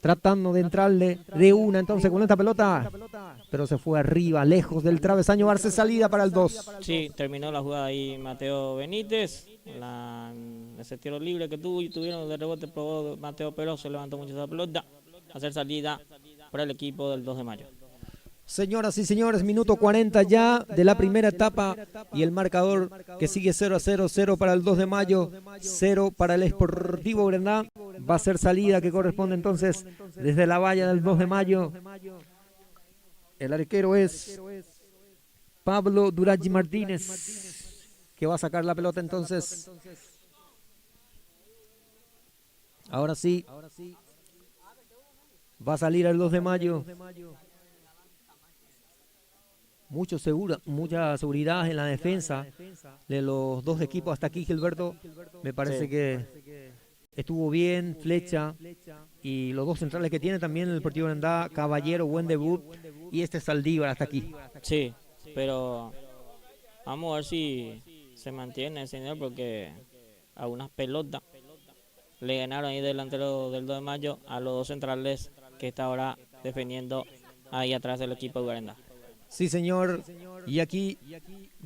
tratando de entrarle de una entonces con esta pelota, pero se fue arriba, lejos del travesaño. Barce salida para el 2. Sí, terminó la jugada ahí Mateo Benítez. Ese tiro libre que tuvieron de rebote, probó Mateo, pero se levantó mucho esa pelota. Hacer salida para el equipo del 2 de Mayo. Señoras y señores, minuto 40 ya de la primera etapa y el marcador que sigue 0-0, 0 para el 2 de Mayo, 0 para el Esportivo Brenda. Va a ser salida que corresponde entonces desde la valla del 2 de Mayo. El arquero es Pablo Durachi Martínez, que va a sacar la pelota entonces. Ahora sí, va a salir el 2 de Mayo. Mucha seguridad en la defensa de los dos equipos hasta aquí, Gilberto. Me parece que estuvo bien Flecha y los dos centrales que tiene también el Deportivo Brenda, Caballero, buen debut, y este Saldívar hasta aquí. Sí, pero vamos a ver si se mantiene, señor, porque a unas pelotas le ganaron ahí delantero del 2 de Mayo a los dos centrales que está ahora defendiendo ahí atrás del equipo de Brenda. Sí, señor. Y aquí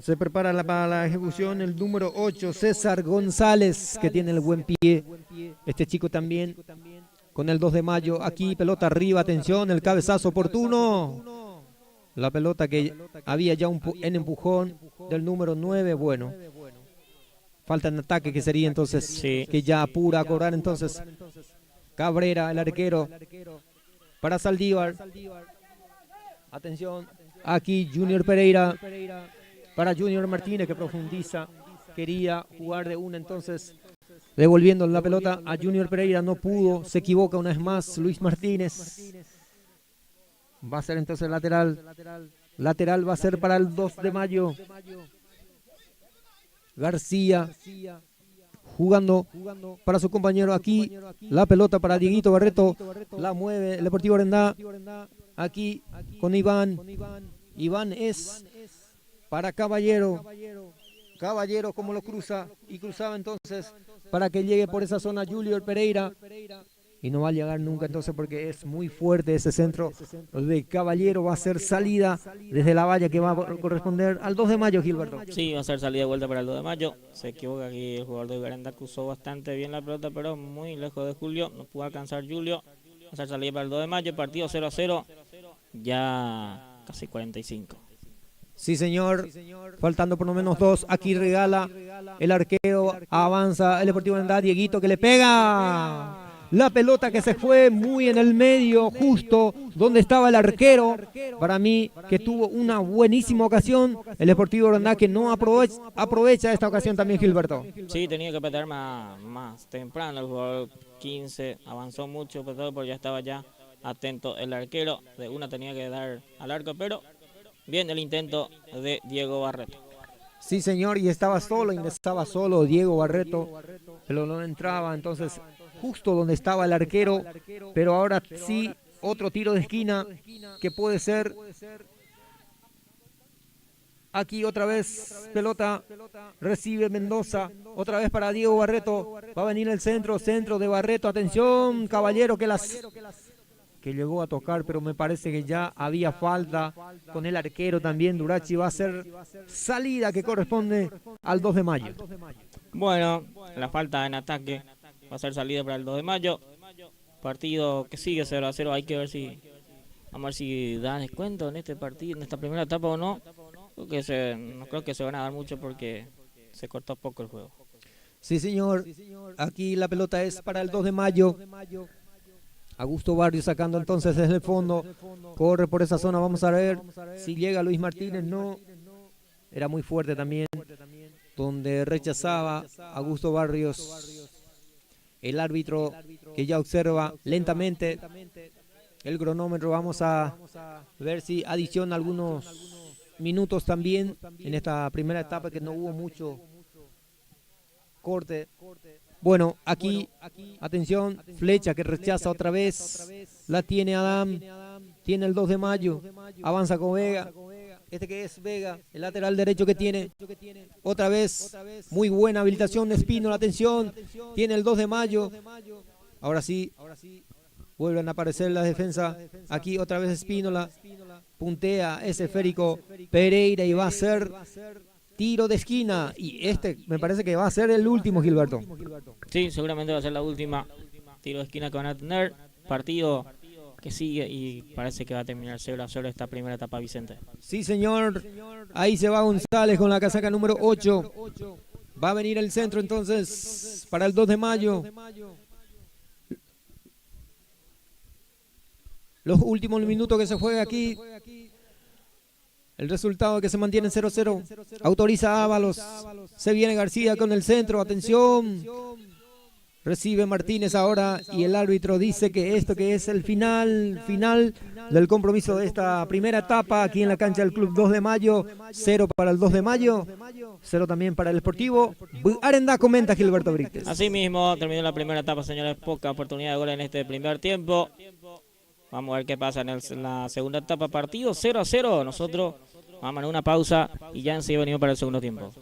se prepara para la ejecución el número 8, César González, que tiene el buen pie. Este chico también con el 2 de Mayo. Aquí pelota arriba, atención, el cabezazo oportuno. La pelota que había ya en empujón del número 9, bueno. Falta en ataque que sería entonces, sí, que ya apura a cobrar entonces Cabrera, el arquero, para Saldívar. Atención. Aquí Junior Pereira para Junior Martínez, que profundiza. Quería jugar de una entonces Devolviendo la pelota a Junior Pereira, no pudo, se equivoca una vez más Luis Martínez. Va a ser entonces lateral. Lateral va a ser para el 2 de mayo. García jugando para su compañero aquí. La pelota para Dieguito Barreto. La mueve el Deportivo Arendá. Aquí con Iván. Iván es para Caballero. Caballero como lo cruza. Y cruzaba entonces para que llegue por esa zona Junior Pereira. Y no va a llegar nunca entonces porque es muy fuerte ese centro de Caballero. Va a ser salida desde la valla que va a corresponder al 2 de mayo, Gilberto. Sí, va a ser salida de vuelta para el 2 de mayo. Se equivoca aquí el jugador de Garanda, cruzó bastante bien la pelota, pero muy lejos de Julio. No pudo alcanzar Julio. Va a ser salida para el 2 de mayo. Partido 0-0. Ya casi 45. Sí, señor. Faltando por lo menos 2. Aquí regala el arquero. Avanza el Deportivo Arendá. Dieguito que le pega. La pelota que se fue muy en el medio, justo donde estaba el arquero. Para mí, que tuvo una buenísima ocasión. El Deportivo Arendá que no aprovecha esta ocasión también, Gilberto. Sí, tenía que petar más temprano. El jugador 15 avanzó mucho, pero ya estaba ya atento el arquero. De una tenía que dar al arco, pero bien el intento de Diego Barreto. Sí, señor, y estaba solo, ingresaba solo Diego Barreto, pero no entraba, entonces justo donde estaba el arquero, pero ahora sí, otro tiro de esquina que puede ser. Aquí otra vez pelota, recibe Mendoza, otra vez para Diego Barreto, va a venir el centro de Barreto, atención, Caballero que llegó a tocar, pero me parece que ya había falta con el arquero también. Durachi va a ser salida que corresponde al 2 de mayo. Bueno, la falta en ataque va a ser salida para el 2 de mayo. Partido que sigue 0-0. Hay que ver si, vamos a ver si da descuento en este partido, en esta primera etapa o no. No creo que se van a dar mucho porque se cortó poco el juego. Sí, señor. Aquí la pelota es para el 2 de mayo. Augusto Barrios sacando entonces desde el fondo. Corre por esa zona. Vamos a ver si llega Luis Martínez. No. Era muy fuerte también. Donde rechazaba Augusto Barrios. El árbitro que ya observa lentamente el cronómetro. Vamos a ver si adiciona algunos minutos también en esta primera etapa que no hubo mucho corte. Bueno, aquí, atención, flecha que rechaza otra vez, la tiene Adam, tiene el 2 de mayo, avanza con Vega, este que es Vega, el lateral derecho que tiene, otra vez, muy buena habilitación de Espino, la atención, tiene el 2 de mayo, ahora sí, vuelven a aparecer la defensa, aquí otra vez Espínola, puntea ese esférico Pereira y va a ser tiro de esquina, y este me parece que va a ser el último, Gilberto. Sí, seguramente va a ser la última tiro de esquina que van a tener. Partido que sigue y parece que va a terminar 0-0 esta primera etapa, Vicente. Sí, señor. Ahí se va González con la casaca número 8. Va a venir el centro entonces para el 2 de mayo. Los últimos minutos que se juega aquí. El resultado que se mantiene en 0-0. Autoriza Ábalos. Se viene García con el centro. Atención. Recibe Martínez ahora y el árbitro dice que esto que es el final del compromiso de esta primera etapa aquí en la cancha del Club 2 de mayo. 0 para el 2 de mayo. 0 también para el Sportivo. Arendá, comenta Gilberto Brites. Así mismo terminó la primera etapa, señores. Poca oportunidad de gol en este primer tiempo. Vamos a ver qué pasa en la segunda etapa. Partido 0-0. Nosotros vamos a una pausa y ya enseguida venimos para el segundo tiempo.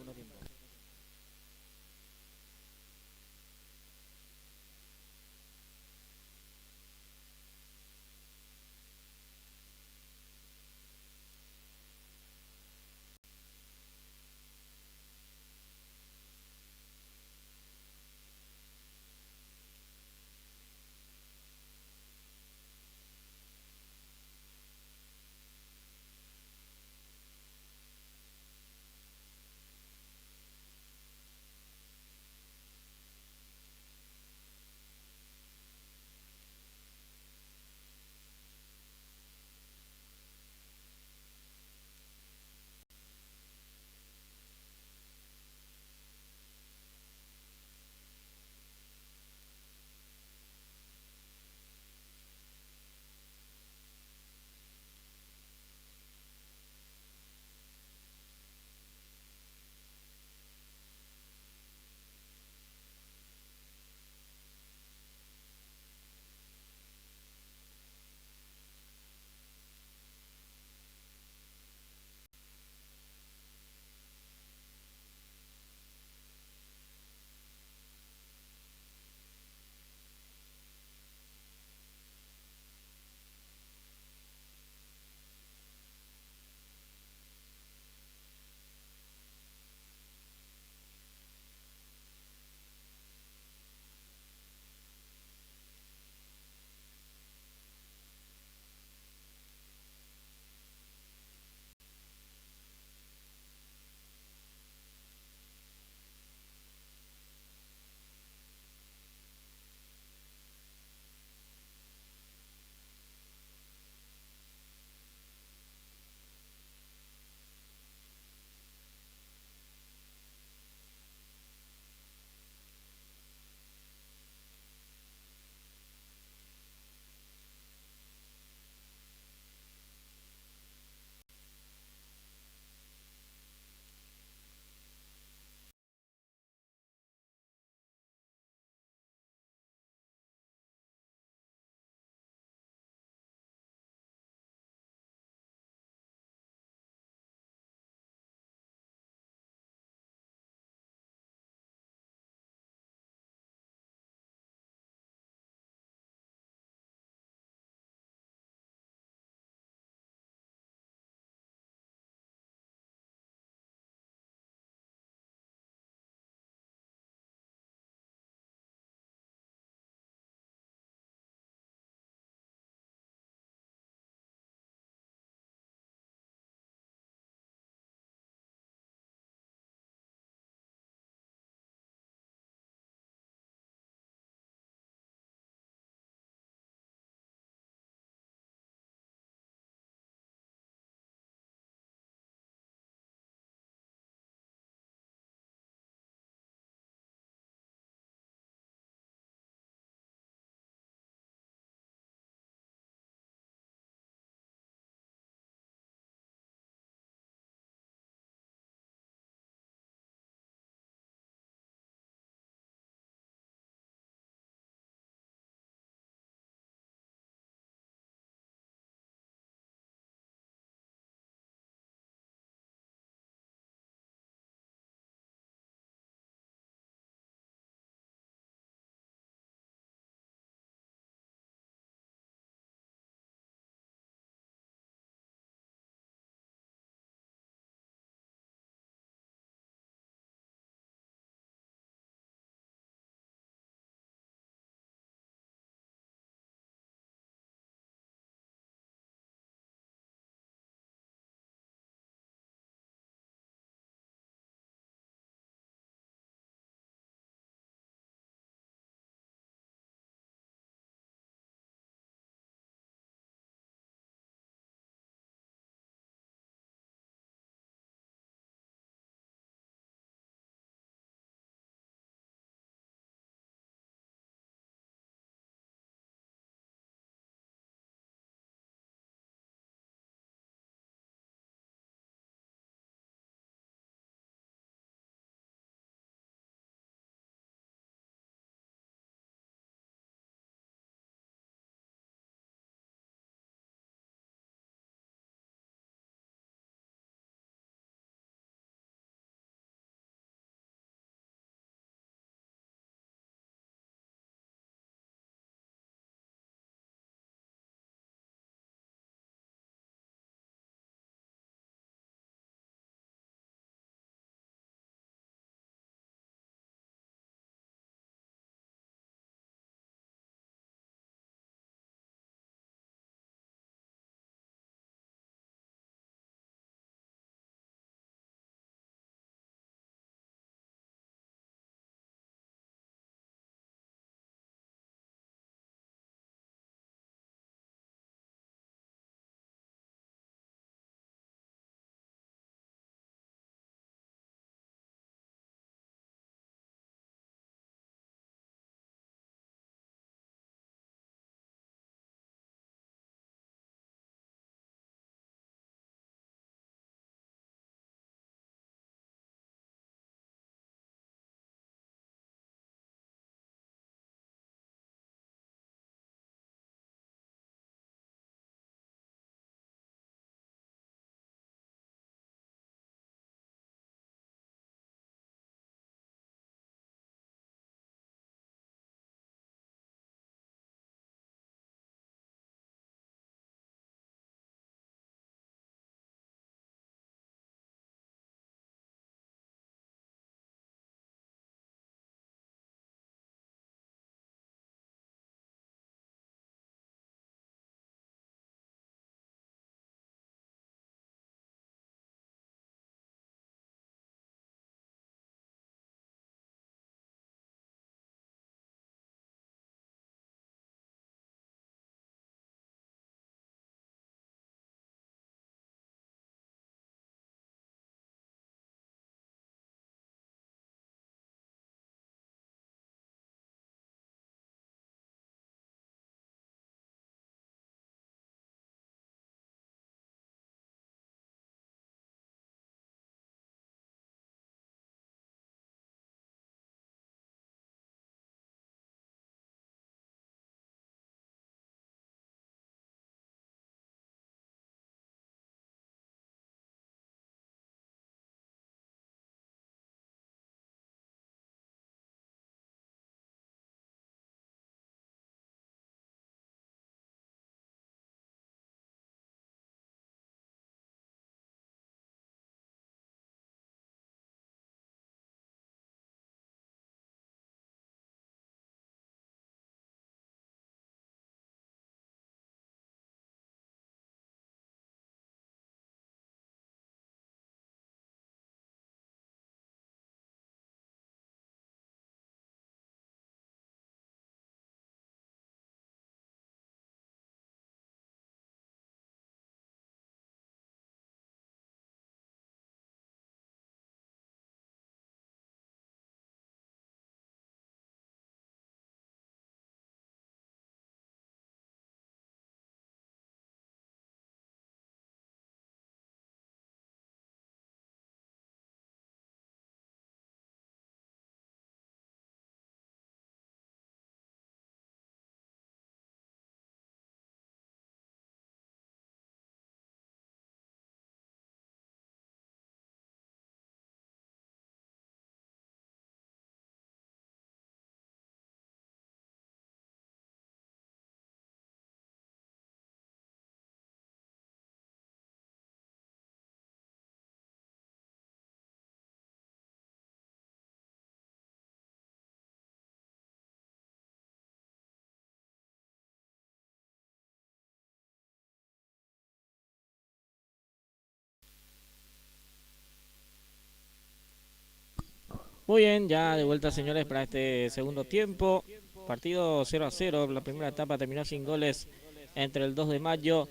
Muy bien, ya de vuelta, señores, para este segundo tiempo. Partido 0-0. La primera etapa terminó sin goles entre el 2 de mayo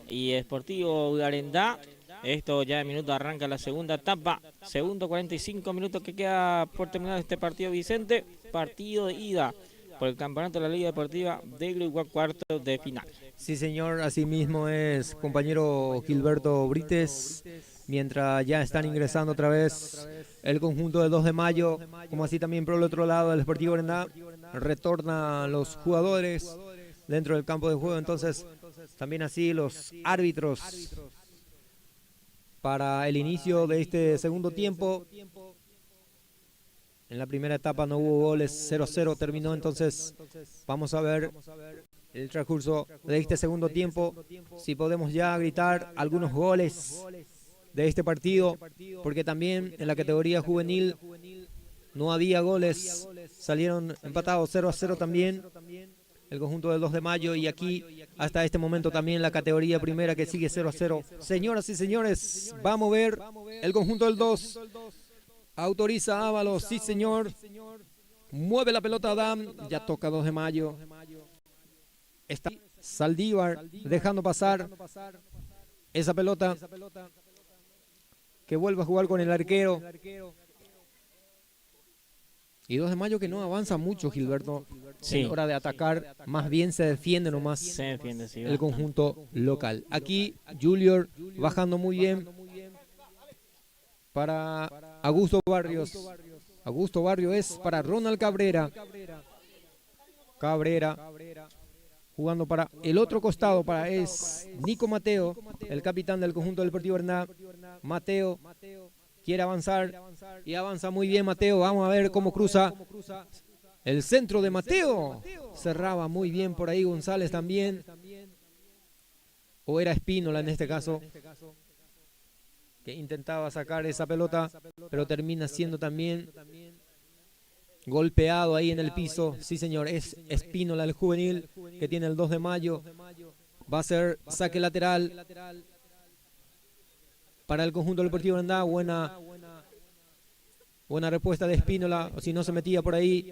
y Sportivo Garendá. Esto ya de minuto arranca la segunda etapa. Segundo 45 minutos que queda por terminar este partido, Vicente. Partido de ida por el campeonato de la Liga Deportiva de Grupo, cuartos de final. Sí, señor, así mismo es, compañero Gilberto Brites. Mientras ya están ingresando otra vez el conjunto del 2 de mayo, como así también por el otro lado el Sportivo Garendá, retornan los jugadores dentro del campo de juego. Entonces, también así los árbitros para el inicio de este segundo tiempo. En la primera etapa no hubo goles, 0-0 terminó, entonces vamos a ver el transcurso de este segundo tiempo, si podemos ya gritar algunos goles de este partido, porque también en la categoría juvenil no había goles, salieron empatados 0-0 también el conjunto del 2 de mayo, y aquí hasta este momento también la categoría primera que sigue 0-0. Señoras y señores, vamos a ver el conjunto del 2. Autoriza Ábalos, sí señor. Mueve la pelota Adán, ya toca 2 de mayo. Está Saldívar dejando pasar esa pelota, que vuelve a jugar con el arquero. Y 2 de mayo que no avanza mucho, Gilberto. Sí. En hora de atacar, más bien se defiende nomás Se defiende, sí, el conjunto local. Aquí Junior bajando muy bien para Augusto Barrios. Augusto Barrios es para Ronald Cabrera. Cabrera jugando para el otro costado, para es Nico Mateo, el capitán del conjunto del Deportivo Garendá. Mateo quiere avanzar y avanza muy bien Mateo. Vamos a ver cómo cruza el centro de Mateo. Cerraba muy bien por ahí González también. O era Espínola en este caso, que intentaba sacar esa pelota, pero termina siendo también golpeado ahí en el piso. Sí, señor, es Espínola, el juvenil, que tiene el 2 de mayo. Va a ser saque lateral para el conjunto del Deportivo Garendá. Buena respuesta de Espínola, o si no se metía por ahí.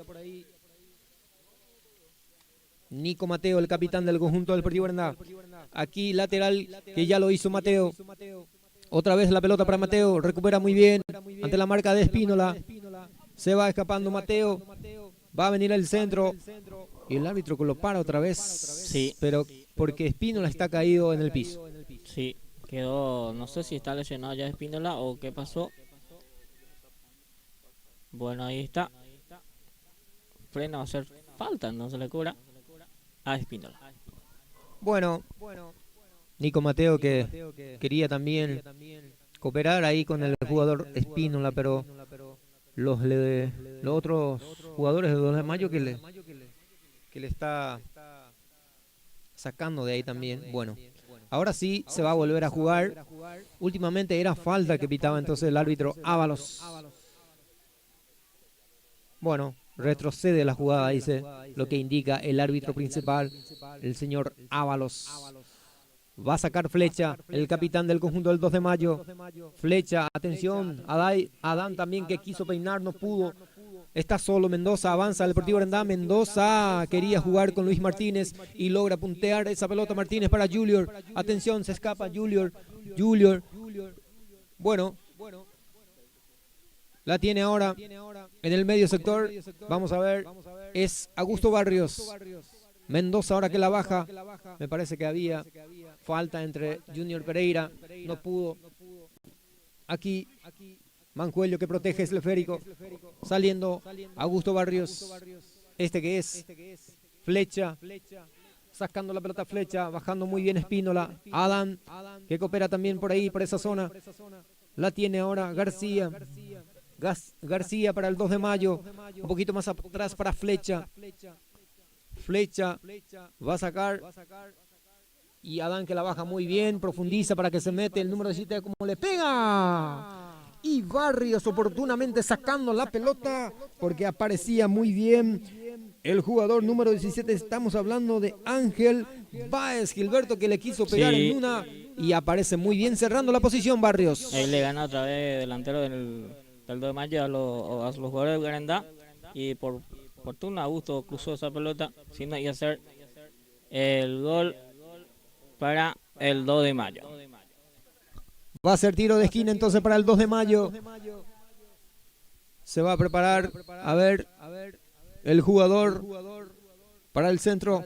Nico Mateo, el capitán del conjunto del Deportivo Garendá. Aquí lateral, que ya lo hizo Mateo. Otra vez la pelota para Mateo, recupera muy bien ante la marca de Espínola. Se va escapando Mateo, va a venir al centro y el árbitro lo para otra vez. Sí. Pero porque Espínola está caído en el piso. Sí, quedó, no sé si está lesionado ya Espínola o qué pasó. Bueno, ahí está. Frena, va a hacer falta, no se le cobra a Espínola. Bueno, Nico Mateo que quería también cooperar ahí con el jugador Espínola, pero los otros jugadores de 2 de mayo que le está sacando de ahí también. Bueno, ahora sí se va a volver a jugar. Últimamente era falta que pitaba entonces el árbitro Ábalos. Bueno, retrocede la jugada, dice lo que indica el árbitro principal, el señor Ábalos. Va a sacar Flecha, el capitán del conjunto del 2 de mayo. Flecha, atención, Adán también que quiso peinar, no pudo. Está solo Mendoza, avanza el Deportivo Garendá. Mendoza quería jugar con Luis Martínez y logra puntear esa pelota Martínez para Junior. Atención, se escapa Junior. Bueno, la tiene ahora en el medio sector. Vamos a ver, es Augusto Barrios. Mendoza ahora que la baja, me parece que había falta entre Junior Pereira, no pudo. Aquí Mancuello que protege el esférico, saliendo Augusto Barrios, este que es Flecha, sacando la pelota Flecha, bajando muy bien Espínola. Adán que coopera también por ahí, por esa zona, la tiene ahora García. García para el 2 de mayo, un poquito más atrás para Flecha. Flecha va a sacar y Adán que la baja muy bien, profundiza para que se mete el número 17 como le pega. Y Barrios oportunamente sacando la pelota porque aparecía muy bien el jugador número 17. Estamos hablando de Ángel Báez, Gilberto, que le quiso pegar en una y aparece muy bien cerrando la posición Barrios. Ahí le gana otra vez delantero del del 2 de mayo a los jugadores de Garandá y por fortuna Augusto cruzó esa pelota sin ahí hacer el gol para el 2 de mayo. Va a ser tiro de esquina entonces para el 2 de mayo. Se va a preparar, a ver, el jugador para el centro.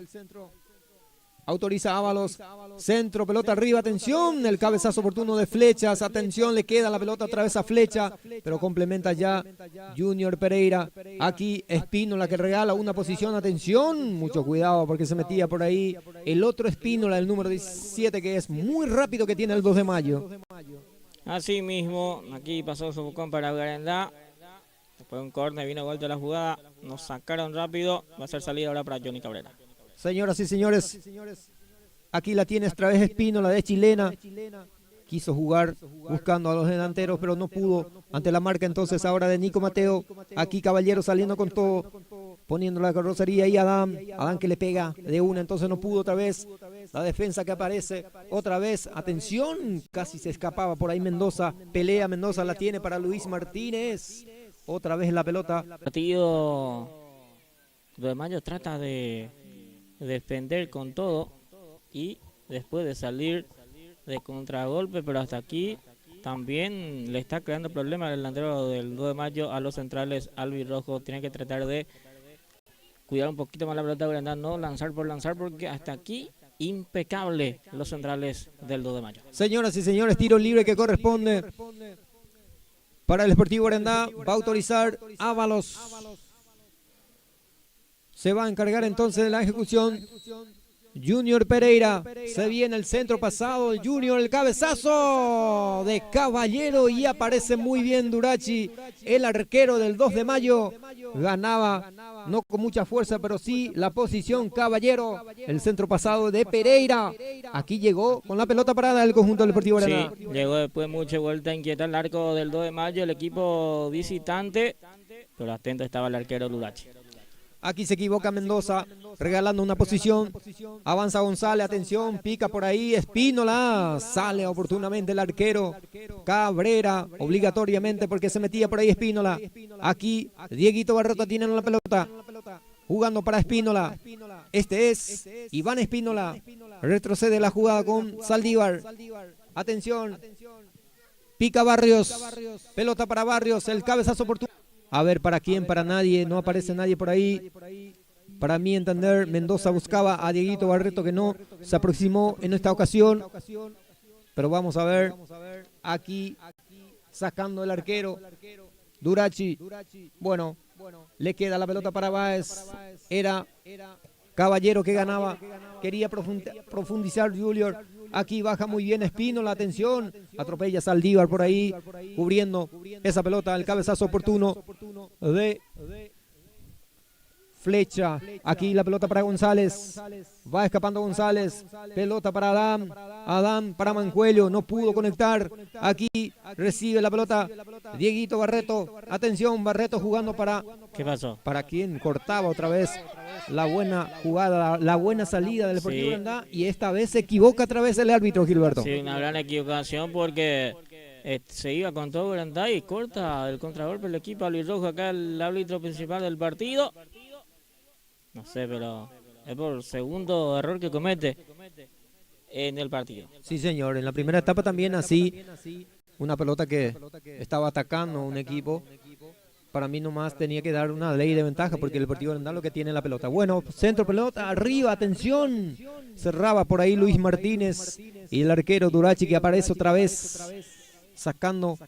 Autoriza Ábalos, centro, pelota arriba, atención, el cabezazo oportuno de Flechas, atención, le queda la pelota otra vez a Flecha, pero complementa ya Junior Pereira. Aquí Espínola que regala una posición, atención, mucho cuidado porque se metía por ahí el otro Espínola, el número 17, que es muy rápido, que tiene el 2 de mayo. Así mismo, aquí pasó su bucón para Garandá. Después de un córner, vino vuelta a la jugada, nos sacaron rápido, va a ser salida ahora para Johnny Cabrera. Señoras y señores, aquí la tiene otra vez Espínola de chilena. Quiso jugar buscando a los delanteros, pero no pudo ante la marca entonces ahora de Nico Mateo. Aquí Caballero saliendo con todo, poniendo la carrocería y Adán que le pega de una, entonces no pudo otra vez. La defensa que aparece otra vez, atención, casi se escapaba por ahí Mendoza. Pelea Mendoza, la tiene para Luis Martínez. Otra vez la pelota. El partido de mayo trata de defender con todo y después de salir de contragolpe, pero hasta aquí también le está creando problemas el delantero del 2 de mayo a los centrales albirrojo. Tiene que tratar de cuidar un poquito más la pelota, Garandá, no lanzar por lanzar, porque hasta aquí impecable los centrales del 2 de mayo. Señoras y señores, tiro libre que corresponde para el Sportivo Garandá. Va a autorizar Ábalos. Se va a encargar entonces de la ejecución Junior Pereira. Se viene el centro pasado del Junior, el cabezazo de Caballero y aparece muy bien Durachi, el arquero del 2 de mayo. Ganaba, no con mucha fuerza, pero sí la posición Caballero. El centro pasado de Pereira. Aquí llegó con la pelota parada del conjunto del Deportivo Garandá. Sí, llegó después mucha vuelta a inquietar el arco del 2 de mayo, el equipo visitante, pero atento estaba el arquero Durachi. Aquí se equivoca Mendoza, regalando una posición. Avanza González, atención, pica por ahí Espínola. Sale oportunamente el arquero Cabrera, obligatoriamente porque se metía por ahí Espínola. Aquí Dieguito Barreto tiene la pelota, jugando para Espínola. Este es Iván Espínola. Retrocede la jugada con Saldívar. Atención, pica Barrios. Pelota para Barrios, el cabezazo oportuno. A ver, ¿para quién? Para nadie, no aparece nadie por ahí. Para mí entender, Mendoza buscaba a Dieguito Barreto, que no se aproximó en esta ocasión. Pero vamos a ver, aquí sacando el arquero, Durachi. Bueno, le queda la pelota para Báez. Era Caballero que ganaba, quería profundizar Junior. Aquí baja muy bien Espínola, atención, atropella Saldívar por ahí, cubriendo esa pelota, el cabezazo oportuno de Flecha. Aquí la pelota para González, va escapando González, pelota para Adán para Mancuello, no pudo conectar. Aquí recibe la pelota Dieguito Barreto, atención, Barreto jugando para... ¿Qué pasó? ¿Para quién? Cortaba otra vez la buena jugada, la buena salida del Deportivo Garandá, y esta vez se equivoca otra vez el árbitro, Gilberto. Sí, una gran equivocación porque se iba con todo Garandá y corta el contragolpe el equipo albirrojo. Acá el árbitro principal del partido, no sé, pero es por segundo error que comete en el partido. Sí, señor, en la primera etapa también así, una pelota que estaba atacando un equipo. Para mí nomás tenía que dar una ley de ventaja porque el Deportivo Garandá lo que tiene la pelota. Bueno, centro, pelota, arriba, atención. Cerraba por ahí Luis Martínez y el arquero Durachi que aparece otra vez sacando.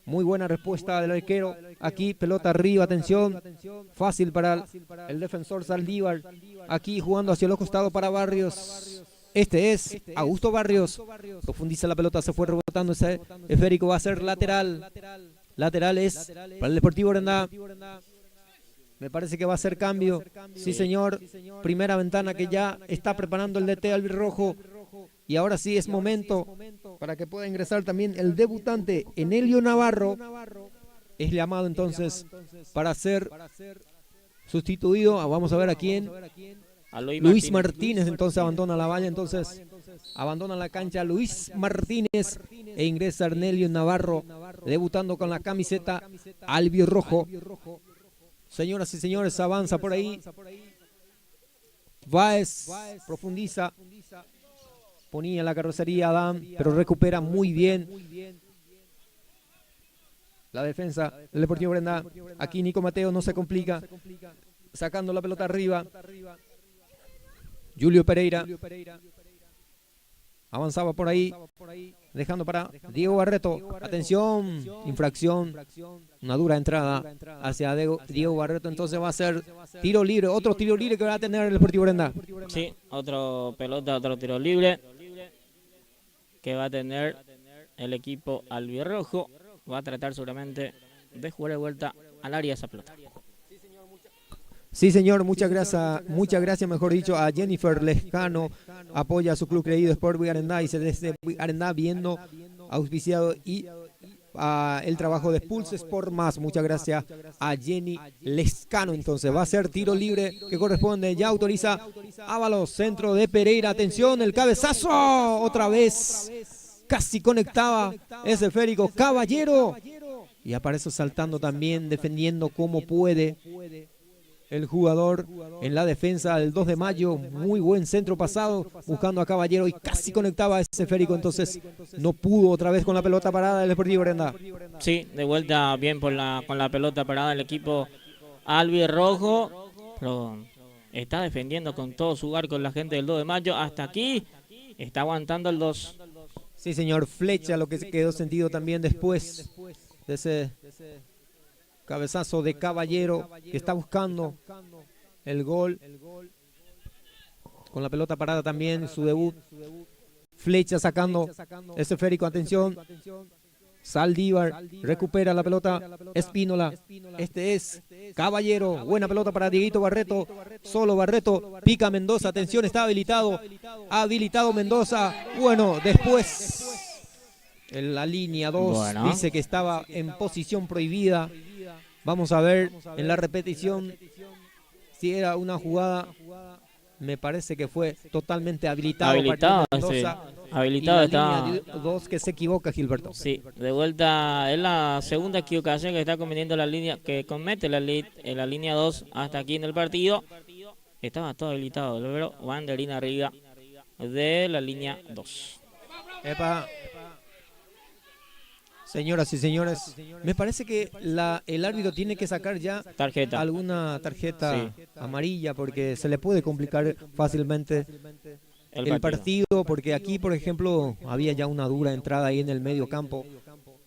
Muy buena respuesta del arquero. Aquí pelota arriba, atención. Fácil para el defensor Saldívar. Aquí jugando hacia los costados para Barrios. Este es Augusto Barrios. Profundiza la pelota, se fue rebotando ese esférico, va a ser lateral. Lateral es para el Deportivo Garandá. Me parece que va a ser cambio. Sí, señor. Primera ventana que ya está preparando el DT albirrojo. Y ahora sí es momento para que pueda ingresar también el debutante Enelio Navarro. Es llamado entonces para ser sustituido. Vamos a ver a quién. A Luis Martínez entonces abandona la valla, entonces abandona la cancha Luis Martínez e ingresa Enelio Navarro debutando con la camiseta albirrojo. Señoras y señores, avanza por ahí. Báez profundiza. Ponía la carrocería Adán, pero recupera muy bien la defensa del Deportivo Brenda. Aquí Nico Mateo no se complica, sacando la pelota arriba. Julio Pereira avanzaba por ahí, dejando para Diego Barreto. Atención, infracción, una dura entrada hacia Diego Barreto. Entonces va a ser tiro libre, otro tiro libre que va a tener el Deportivo Brenda. Sí, otro pelota, otro tiro libre que va a tener el equipo albirrojo. Va a tratar seguramente de jugar de vuelta al área esa pelota. Sí, señor, muchas gracias, mejor dicho, a Jennifer Lescano. Apoya a su club creído Sport Arendá y se desde Arendá viendo auspiciado y el trabajo de Pulse Sport Más. Muchas gracias a Jenny Lescano. Entonces va a ser tiro libre que corresponde. Ya autoriza Ábalos, centro de Pereira. Atención, el cabezazo. Otra vez casi conectaba ese esférico Caballero. Y aparece saltando también, defendiendo como puede el jugador en la defensa del 2 de mayo. Muy buen centro pasado, buscando a Caballero y casi conectaba ese esférico. Entonces no pudo otra vez con la pelota parada del Deportivo Brenda. Sí, de vuelta bien con la pelota parada el equipo albirrojo. Pero está defendiendo con todo su arco la gente del 2 de mayo. Hasta aquí está aguantando el 2. Sí, señor, flecha, lo que se quedó sentido también después de ese cabezazo de Caballero, que está buscando el gol. Con la pelota parada también, su debut. Flecha sacando ese esférico, atención. Saldívar recupera la pelota. Espínola. Este es Caballero. Buena pelota para Dieguito Barreto. Solo Barreto. Pica Mendoza. Atención, está habilitado. Habilitado Mendoza. Bueno, después en la línea 2 dice que estaba en posición prohibida. Vamos a ver en la repetición si era una jugada. Me parece que fue totalmente habilitado. Sí. Habilitado está. 2 que se equivoca, Gilberto. Sí, de vuelta es la segunda equivocación que está cometiendo la línea, que comete en la línea 2 hasta aquí en el partido. Estaba todo habilitado, pero banderina arriba de la línea 2. Epa. Señoras y señores, me parece que el árbitro tiene que sacar ya alguna tarjeta amarilla, porque se le puede complicar fácilmente el partido, porque aquí, por ejemplo, había ya una dura entrada ahí en el medio campo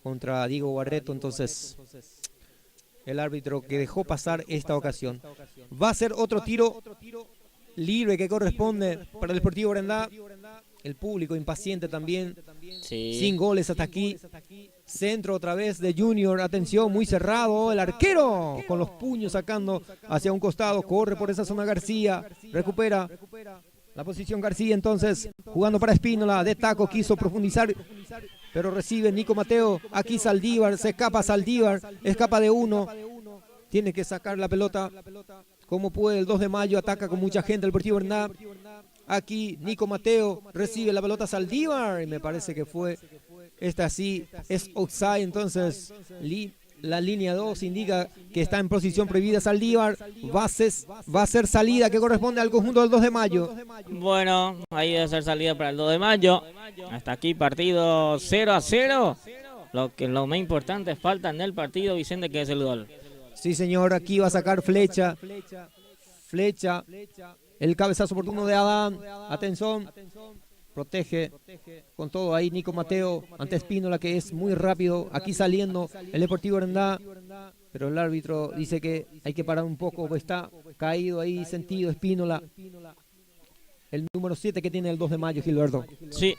contra Diego Barreto. Entonces el árbitro que dejó pasar esta ocasión. Va a ser otro tiro libre que corresponde para el Deportivo Brenda. El público impaciente también. Sin goles hasta aquí. Centro otra vez de Junior. Atención, muy cerrado. El arquero con los puños sacando hacia un costado. Corre por esa zona García. Recupera la posición García. Entonces jugando para Espínola. De taco quiso profundizar, pero recibe Nico Mateo. Aquí Saldívar. Se escapa Saldívar. Escapa de uno. Tiene que sacar la pelota como puede. El 2 de mayo ataca con mucha gente el Deportivo Brenda. Aquí Nico Mateo recibe la pelota Saldívar y me parece que fue esta sí es offside. Entonces la línea 2 indica que está en posición prohibida Saldívar. Va a ser salida que corresponde al conjunto del 2 de mayo. Bueno, ahí va a ser salida para el 2 de mayo. Hasta aquí partido 0-0. Lo más importante es falta en el partido, Vicente, que es el gol. Sí, señor, aquí va a sacar Flecha. El cabezazo oportuno de Adán. Atención. Protege con todo ahí Nico Mateo ante Espínola, que es muy rápido. Aquí saliendo el Deportivo Brenda. Pero el árbitro dice que hay que parar un poco. Está caído ahí, sentido Espínola. El número 7 que tiene el 2 de mayo, Gilberto. Sí.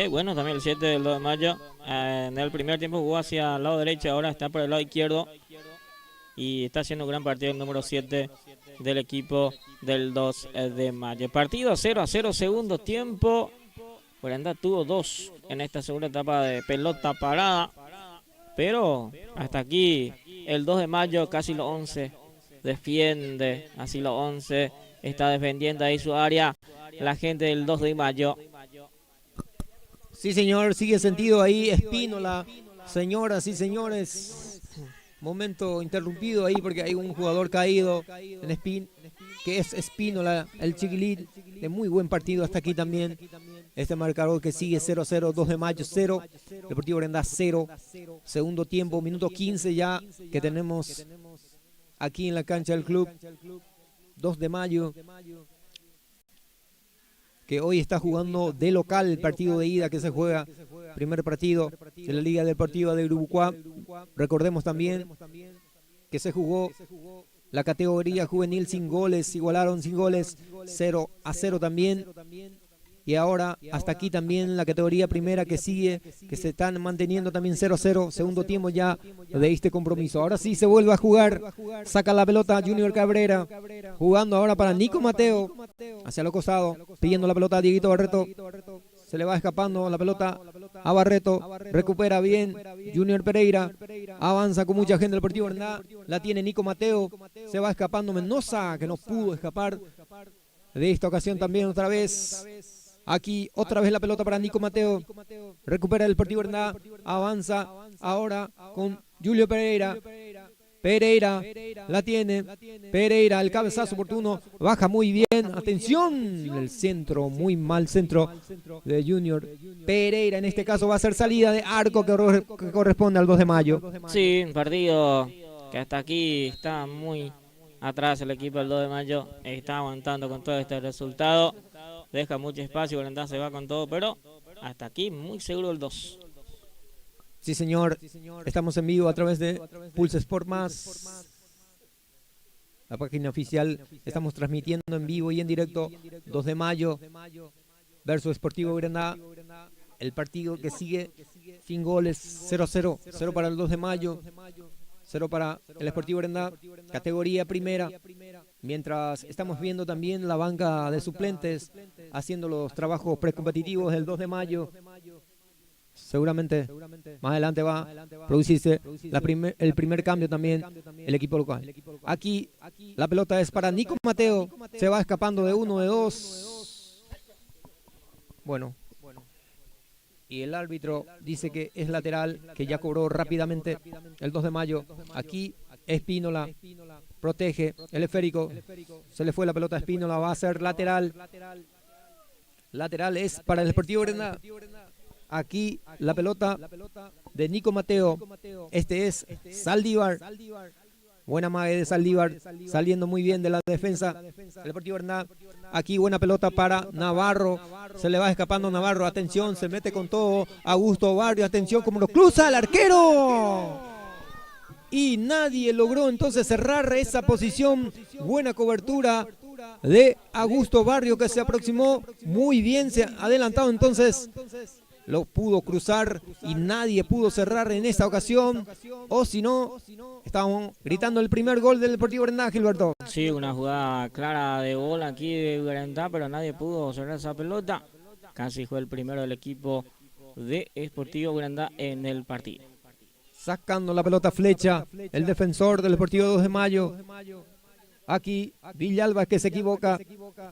Bueno, también el 7 del 2 de mayo. En el primer tiempo jugó hacia el lado derecho. Ahora está por el lado izquierdo. Y está haciendo un gran partido el número 7 del equipo del 2 de mayo. Partido 0-0, segundo tiempo. Brenda tuvo 2 en esta segunda etapa de pelota parada. Pero hasta aquí el 2 de mayo, casi los 11. Defiende, así los 11. Está defendiendo ahí su área la gente del 2 de mayo. Sí, señor, sigue sentido ahí Espínola. Señoras y señores, momento interrumpido ahí porque hay un jugador caído en Spin, que es Espínola, el chiquilín, de muy buen partido hasta aquí también. Este marcador que sigue 0-0, 2 de mayo 0, Deportivo Brenda 0, segundo tiempo, minuto 15 ya que tenemos aquí en la cancha del club, 2 de mayo, que hoy está jugando de local el partido de ida que se juega, primer partido de la Liga Deportiva de Uruguay. Recordemos también que se jugó la categoría juvenil sin goles, igualaron sin goles, 0-0 también. Y ahora hasta aquí también la categoría primera que sigue, que se están manteniendo también 0-0, segundo tiempo ya de este compromiso. Ahora sí se vuelve a jugar, saca la pelota Junior Cabrera, jugando ahora para Nico Mateo, hacia los costados, pidiendo la pelota a Dieguito Barreto, se le va escapando la pelota a Barreto, recupera bien Junior Pereira, avanza con mucha gente del Deportivo Brenda, la tiene Nico Mateo, se va escapando Mendoza, que no pudo escapar de esta ocasión también otra vez. Aquí otra vez la pelota para Nico Mateo, recupera el Deportivo Brenda, avanza ahora con Julio Pereira, la tiene, Pereira, el cabezazo oportuno, baja muy bien, atención, el centro, muy mal centro de Junior Pereira, en este caso va a ser salida de arco que corresponde al 2 de mayo. Sí, un partido que hasta aquí está muy atrás el equipo del 2 de mayo, está aguantando con todo este resultado. Deja mucho espacio, Brenda se va con todo, pero hasta aquí muy seguro el 2. Sí, señor. Estamos en vivo a través de Pulse Sport Más, la página oficial. Estamos transmitiendo en vivo y en directo 2 de mayo versus Sportivo Brenda. El partido que sigue sin goles, 0-0. 0 para el 2 de mayo. 0 para el Sportivo Brenda, categoría primera, mientras estamos viendo también la banca de suplentes haciendo los trabajos precompetitivos del 2 de mayo. Seguramente más adelante va a producirse el primer cambio también el equipo local. Aquí la pelota es para Nico Mateo, se va escapando de uno, de dos. Bueno. Y el árbitro dice que es lateral, que ya cobró rápidamente el 2 de mayo. Aquí Espínola protege el esférico. Se le fue la pelota a Espínola, va a ser lateral. Lateral es para el Deportivo Brenda. Aquí la pelota de Nico Mateo. Este es Saldívar. Buena mague de Saldívar, saliendo muy bien de la defensa del Deportivo Brenda. Aquí buena pelota para Navarro. Se le va escapando Navarro. Atención, se mete con todo Augusto Barrio. Atención, como lo cruza el arquero. Y nadie logró entonces cerrar esa posición. Buena cobertura de Augusto Barrio, que se aproximó muy bien. Se ha adelantado entonces. Lo pudo cruzar y nadie pudo cerrar en esta ocasión. O si no, estábamos gritando el primer gol del Deportivo Brenda, Gilberto. Sí, una jugada clara de gol aquí de Brenda, pero nadie pudo cerrar esa pelota. Casi fue el primero del equipo de Sportivo Brenda en el partido. Sacando la pelota Flecha, el defensor del Deportivo 2 de mayo. Aquí Villalba, que se equivoca,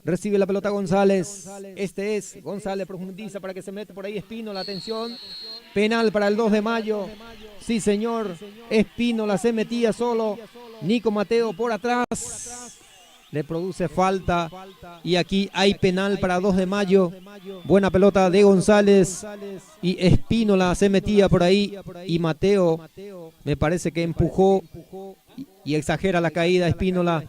recibe la pelota González. Este es González, profundiza para que se mete por ahí Espínola. Atención, penal para el 2 de mayo. Sí, señor, Espínola se metía solo. Nico Mateo por atrás, le produce falta. Y aquí hay penal para 2 de mayo. Buena pelota de González. Y Espínola se metía por ahí. Y Mateo, me parece que empujó y exagera la caída Espínola.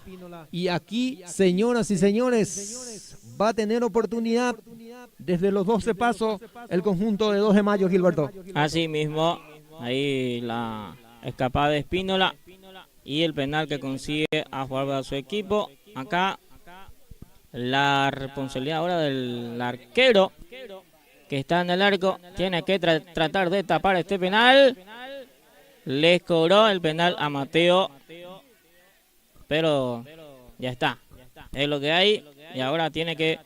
Y aquí, señoras y señores, va a tener oportunidad desde los 12 pasos el conjunto de 2 de mayo, Gilberto. Así mismo, ahí la escapada de Espínola y el penal que consigue a favor de su equipo. Acá la responsabilidad ahora del arquero que está en el arco. Tiene que tratar de tapar este penal. Les cobró el penal a Mateo, pero ya está, es lo que hay. Y ahora tiene que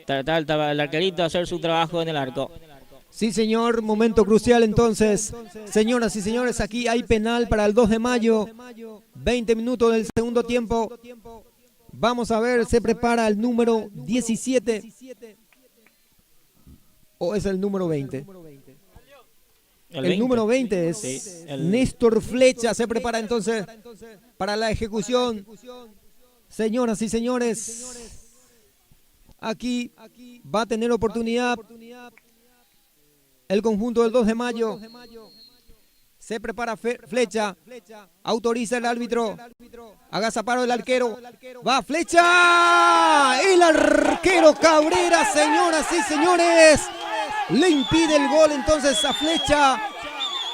tratar el arquerito de hacer su trabajo en el arco. Sí, señor, momento crucial entonces. Señoras y señores, aquí hay penal para el 2 de mayo. 20 minutos del segundo tiempo. Vamos a ver, se prepara el número 17. ¿O es el número 20? El número 20 es Néstor Flecha. Se prepara entonces para la ejecución. Señoras y señores, aquí va a tener oportunidad el conjunto del 2 de mayo. Se prepara Flecha. Autoriza el árbitro. Agazaparo el arquero. Va Flecha. El arquero Cabrera, señoras y señores, le impide el gol entonces a Flecha.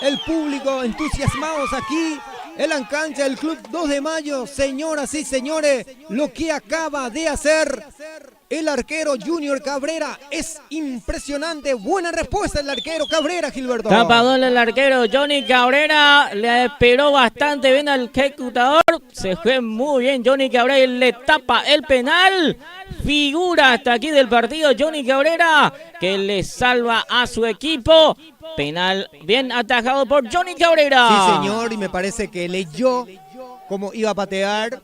El público entusiasmados aquí en la cancha del Club 2 de Mayo. Señoras y señores, lo que acaba de hacer el arquero Junior Cabrera es impresionante. Buena respuesta del arquero Cabrera, Gilberto. Tapadón el arquero Johnny Cabrera. Le esperó bastante bien al ejecutador. Se fue muy bien Johnny Cabrera y le tapa el penal. Figura hasta aquí del partido Johnny Cabrera, que le salva a su equipo. Penal bien atajado por Johnny Cabrera. Sí, señor, y me parece que leyó cómo iba a patear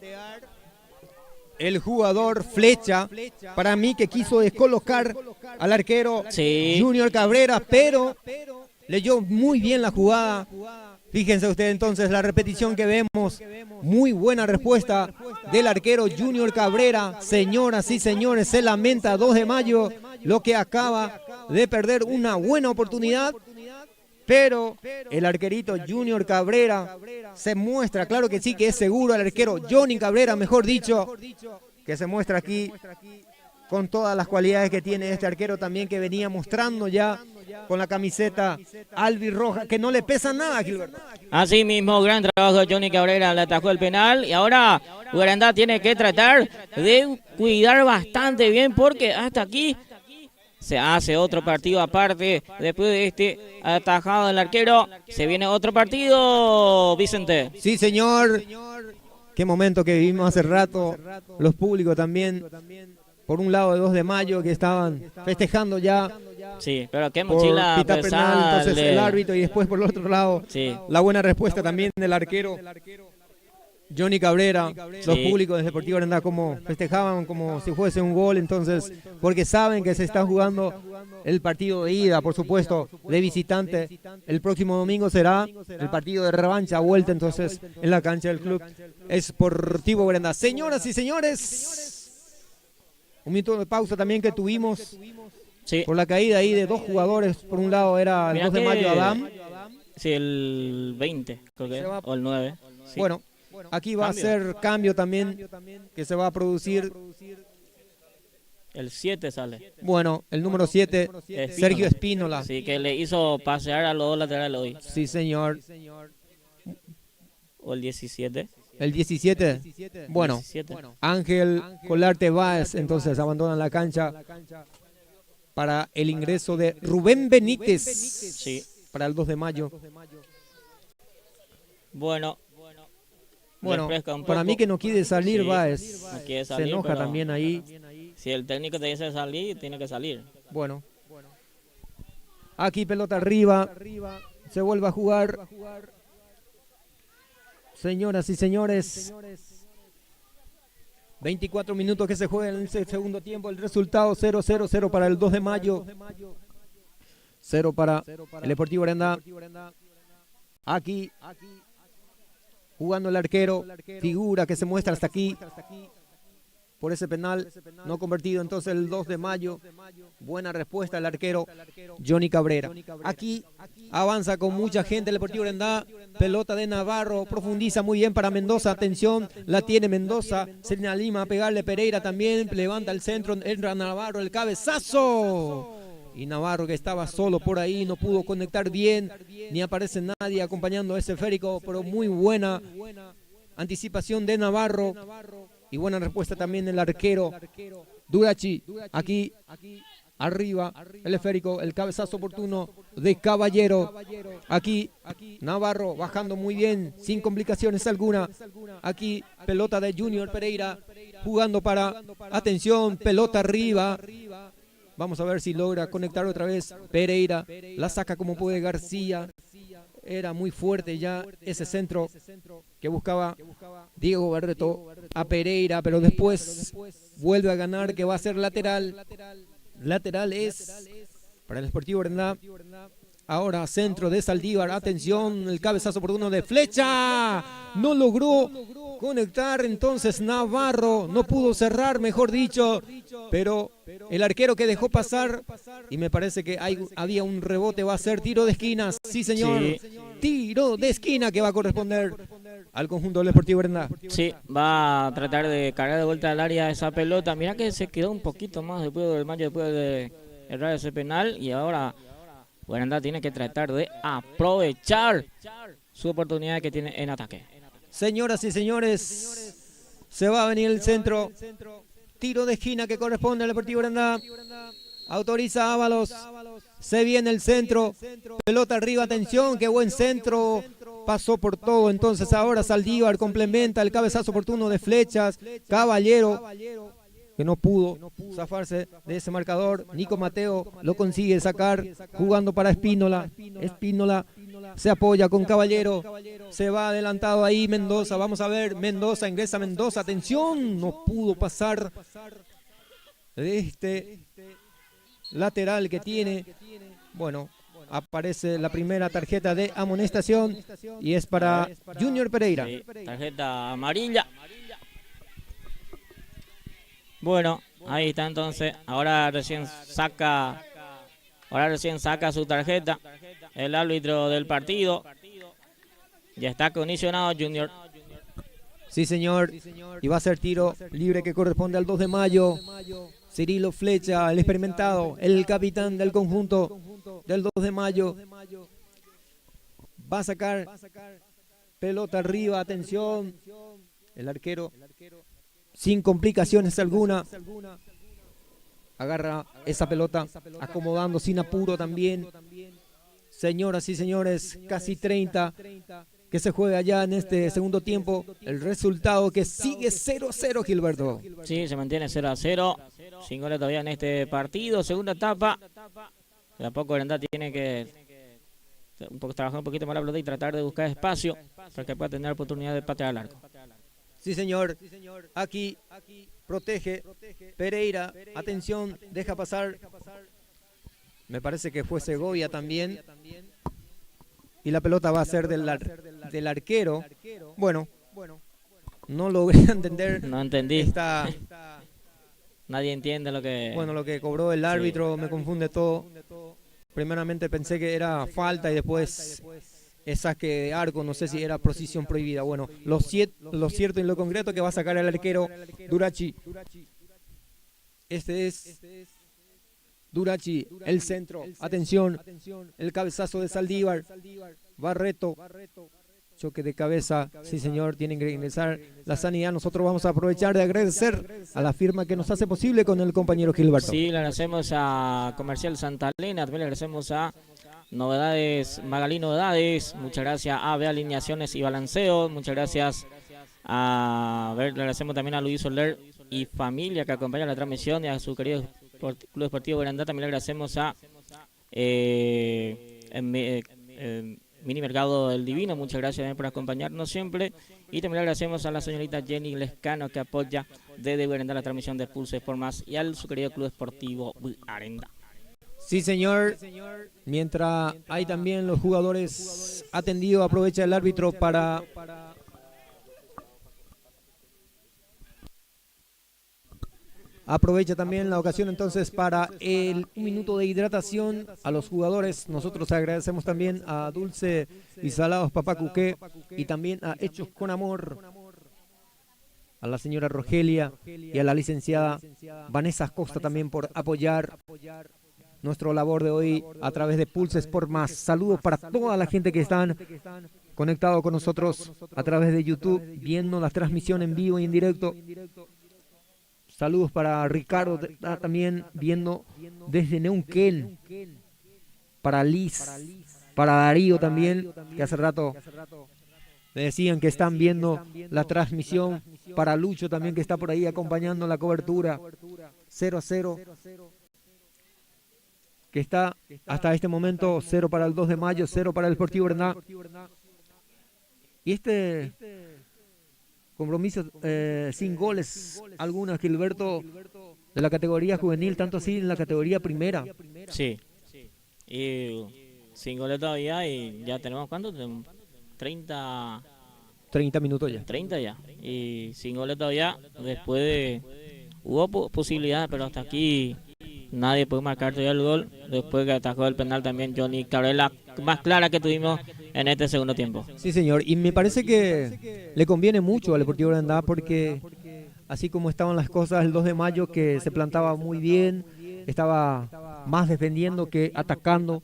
el jugador Flecha. Para mí que quiso descolocar al arquero Junior Cabrera, pero leyó muy bien la jugada. Fíjense ustedes entonces la repetición que vemos. Muy buena respuesta del arquero Junior Cabrera. Señoras y señores, se lamenta 2 de mayo lo que acaba de perder una buena oportunidad. Pero el arquerito Junior Cabrera se muestra, claro que sí, que es seguro. El arquero Johnny Cabrera, mejor dicho, que se muestra aquí con todas las cualidades que tiene este arquero también, que venía mostrando ya con la camiseta albirroja, que no le pesa nada, Gilberto. Así mismo, gran trabajo de Johnny Cabrera, le atajó el penal y ahora Urandá tiene que tratar de cuidar bastante bien, porque hasta aquí se hace otro partido aparte. Después de este atajado del arquero, se viene otro partido, Vicente. Sí, señor. Qué momento que vivimos hace rato. Los públicos también. Por un lado, de 2 de mayo, que estaban festejando ya. Sí, pero qué mochila por pita penal, entonces el árbitro, y después por el otro lado, la buena respuesta también del arquero Johnny Cabrera. Los públicos del Deportivo Arandá como festejaban como si fuese un gol, entonces, porque saben que se está jugando el partido de ida, por supuesto, de visitante. El próximo domingo será el partido de revancha, vuelta entonces en la cancha del Club Esportivo Arandá. Señoras y señores, un minuto de pausa también que tuvimos por la caída ahí de 2 jugadores. Por un lado era el 2 de mayo Adam. Sí, el 20, creo que, o el 9. Sí. Bueno, aquí va a ser cambio también que se va a producir. El 7 sale. Bueno, el número 7, Sergio Espínola. Sí, que le hizo pasear a los 2 laterales hoy. Sí, señor. O el 17. El 17. Bueno, 17. Ángel Colarte Báez entonces abandona la cancha para el ingreso de Rubén Benítez. Sí. Para el 2 de mayo. Bueno, para mí que no quiere salir Báez. No quiere salir, se enoja también ahí. Si el técnico te dice salir, tiene que salir. Bueno. Aquí pelota arriba. Se vuelve a jugar. Señoras y señores, 24 minutos que se juegan en el segundo tiempo. El resultado 0-0 para el 2 de mayo. 0 para el Deportivo Arandá. Aquí jugando el arquero, figura que se muestra hasta aquí por ese penal no convertido. Entonces el 2 de mayo, buena respuesta del arquero Johnny Cabrera. Aquí avanza con mucha gente el Deportivo Arandá. Pelota de Navarro, profundiza muy bien para Mendoza. Atención, la tiene Mendoza. Se anima a pegarle Pereira también. Levanta el centro, entra Navarro, el cabezazo. Y Navarro, que estaba solo por ahí, no pudo conectar bien. Ni aparece nadie acompañando a ese esférico, pero muy buena anticipación de Navarro. Y buena respuesta también del arquero Durachi. Aquí arriba el esférico, el cabezazo oportuno de Caballero. Aquí Navarro bajando muy bien, sin complicaciones alguna. Aquí pelota de Junior Pereira, jugando para, atención, pelota arriba. Vamos a ver si logra conectar otra vez Pereira. La saca como puede García. Era muy fuerte ya ese centro que buscaba Diego Barreto a Pereira, pero después vuelve a ganar, que va a ser lateral. Lateral es para el Sportivo Arandá. Ahora centro de Saldívar, atención, el cabezazo oportuno de Flecha, no logró conectar, entonces Navarro no pudo cerrar, mejor dicho, pero el arquero que dejó pasar, y me parece que había un rebote, va a ser tiro de esquina, sí señor, Sí. Tiro de esquina que va a corresponder al conjunto del Deportivo Brenda. Sí, va a tratar de cargar de vuelta al área esa pelota. Mirá que se quedó un poquito más después del Mayo, después de errar ese penal. Y ahora Guarandá tiene que tratar de aprovechar su oportunidad que tiene en ataque. Señoras y señores, se va a venir el centro. Tiro de esquina que corresponde al Deportivo Brenda. Autoriza Ábalos. Se viene el centro. Pelota arriba, atención, qué buen centro. Pasó por todo, entonces ahora Saldívar complementa el cabezazo oportuno de Flechas. Caballero, que no pudo zafarse de ese marcador. Nico Mateo lo consigue sacar, jugando para Espínola. Espínola se apoya con Caballero. Se va adelantado ahí Mendoza. Vamos a ver, Mendoza, ingresa Mendoza. Atención, no pudo pasar de este lateral que tiene. Bueno, aparece la primera tarjeta de amonestación y es para Junior Pereira. Sí, tarjeta amarilla. Bueno, ahí está entonces. Ahora recién saca su tarjeta el árbitro del partido. Ya está condicionado Junior. Sí, señor. Y va a ser tiro libre que corresponde al 2 de mayo. Cirilo Flecha, el experimentado, el capitán del conjunto del 2 de mayo. Va a sacar pelota arriba, atención. El arquero, sin complicaciones alguna, agarra esa pelota, acomodando sin apuro también. Señoras y señores, casi 30 que se juega ya en este segundo tiempo. El resultado que sigue 0-0, Gilberto. Sí, se mantiene 0-0. Sin goles todavía en este partido. Segunda etapa. De a poco Brenda tiene que trabajar un poquito más la pelota y tratar de buscar espacio para que pueda tener oportunidad de patear al arco. Sí, señor. Aquí protege Pereira. Atención, deja pasar. Me parece que fue Segovia también. Y la pelota va a ser del arquero. Bueno, no logré entender. No entendí. Esta, Nadie entiende lo que... bueno, lo que cobró el árbitro, me confunde todo. Primeramente pensé que era falta y después es saque de arco, no sé si era posición prohibida. Bueno, lo cierto y lo concreto que va a sacar el arquero Durachi. Este es Durachi, el centro. Atención, el cabezazo de Saldívar. Barreto. Choque de cabeza, sí señor, tienen que ingresar la sanidad. Nosotros vamos a aprovechar de agradecer a la firma que nos hace posible con el compañero Gilberto. Sí, le agradecemos a Comercial Santa Elena, también le agradecemos a Novedades, Magalí Novedades, muchas gracias a B Alineaciones y Balanceo, muchas gracias le agradecemos también a Luis Soler y familia que acompaña la transmisión y a su querido Club Deportivo Guarandá. También le agradecemos a Mini Mercado del Divino, muchas gracias también por acompañarnos siempre. Y también le agradecemos a la señorita Jenny Lescano que apoya desde Guarandá la transmisión de Pulso Sport Más y al su querido Club Deportivo Arenda. Sí, señor. Mientras hay también los jugadores atendidos, aprovecha el árbitro para aprovecha también la ocasión entonces para un minuto de hidratación a los jugadores. Nosotros agradecemos también a Dulce y Salados Papá Cuqué y también a Hechos con Amor, a la señora Rogelia y a la licenciada Vanessa Costa también por apoyar nuestra labor de hoy a través de Pulse Sport Más. Saludos para toda la gente que están conectados con nosotros a través de YouTube, viendo la transmisión en vivo y en directo. Saludos para Ricardo, también viendo desde Neuquén. Para Liz, para Darío también, que hace rato me decían que están viendo la transmisión. Para Lucho también, que está por ahí acompañando la cobertura. 0-0. Que está hasta este momento 0 para el 2 de mayo, 0 para el Sportivo Brenda. Y este compromiso sin goles algunos, Gilberto, de la categoría juvenil, tanto así en la categoría primera. Sí, y sin goles todavía y ya tenemos, ¿cuánto? 30, 30 minutos ya. 30 ya. Y sin goles todavía, después de... Hubo posibilidades, pero hasta aquí nadie puede marcar todavía el gol. Después que atajó el penal también Johnny Cabrera, más clara que tuvimos en este segundo tiempo. Sí, señor. Y me parece que le conviene mucho al Deportivo Urandá porque así como estaban las cosas el 2 de mayo, que se plantaba muy bien, estaba más defendiendo que atacando.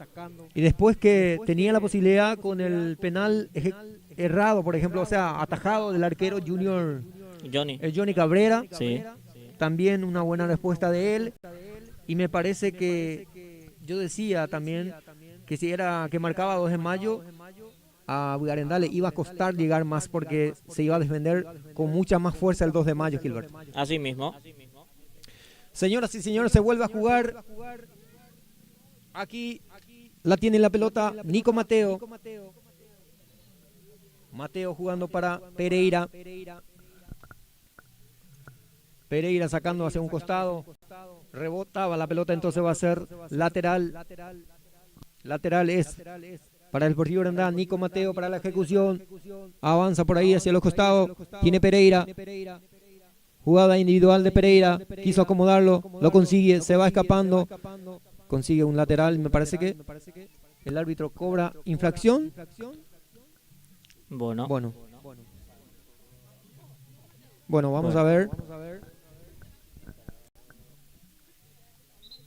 Y después que tenía la posibilidad con el penal errado, por ejemplo, o sea, atajado del arquero Johnny Cabrera. Sí. También una buena respuesta de él. Y me parece que yo decía también que si era que marcaba 2 de mayo, a Bugarendá le iba a costar llegar más porque se iba a defender con mucha más fuerza el 2 de mayo, Gilberto. Así mismo. Señoras y señores, se vuelve a jugar. Aquí la tiene la pelota Nico Mateo. Mateo jugando para Pereira. Pereira sacando hacia un costado. Rebotaba la pelota, entonces va a ser lateral. Lateral es para el Deportivo Urandá. Nico Mateo para la ejecución. Avanza por ahí hacia los costados. Tiene Pereira. Jugada individual de Pereira. Quiso acomodarlo. Lo consigue. Se va escapando. Consigue un lateral. Me parece que el árbitro cobra infracción. Bueno, vamos a ver.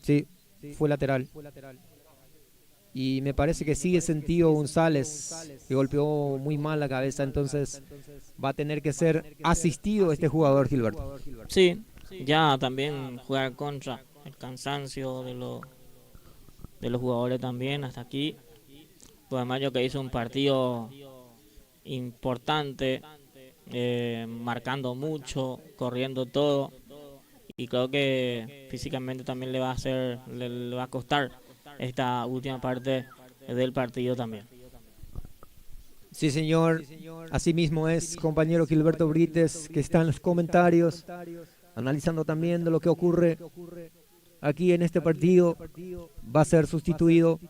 Sí, fue lateral. Y me parece que sigue sentido González, que golpeó muy mal la cabeza, entonces va a tener que ser asistido este jugador, Gilberto. sí, ya también jugar contra el cansancio de los jugadores también hasta aquí. Pues Mayo que hizo un partido importante, marcando mucho, corriendo todo. Y creo que físicamente también le va a costar esta última parte del partido también. Sí, señor. Así mismo es, compañero Gilberto Brites, que está en los comentarios, analizando también de lo que ocurre aquí en este partido. Va a ser sustituido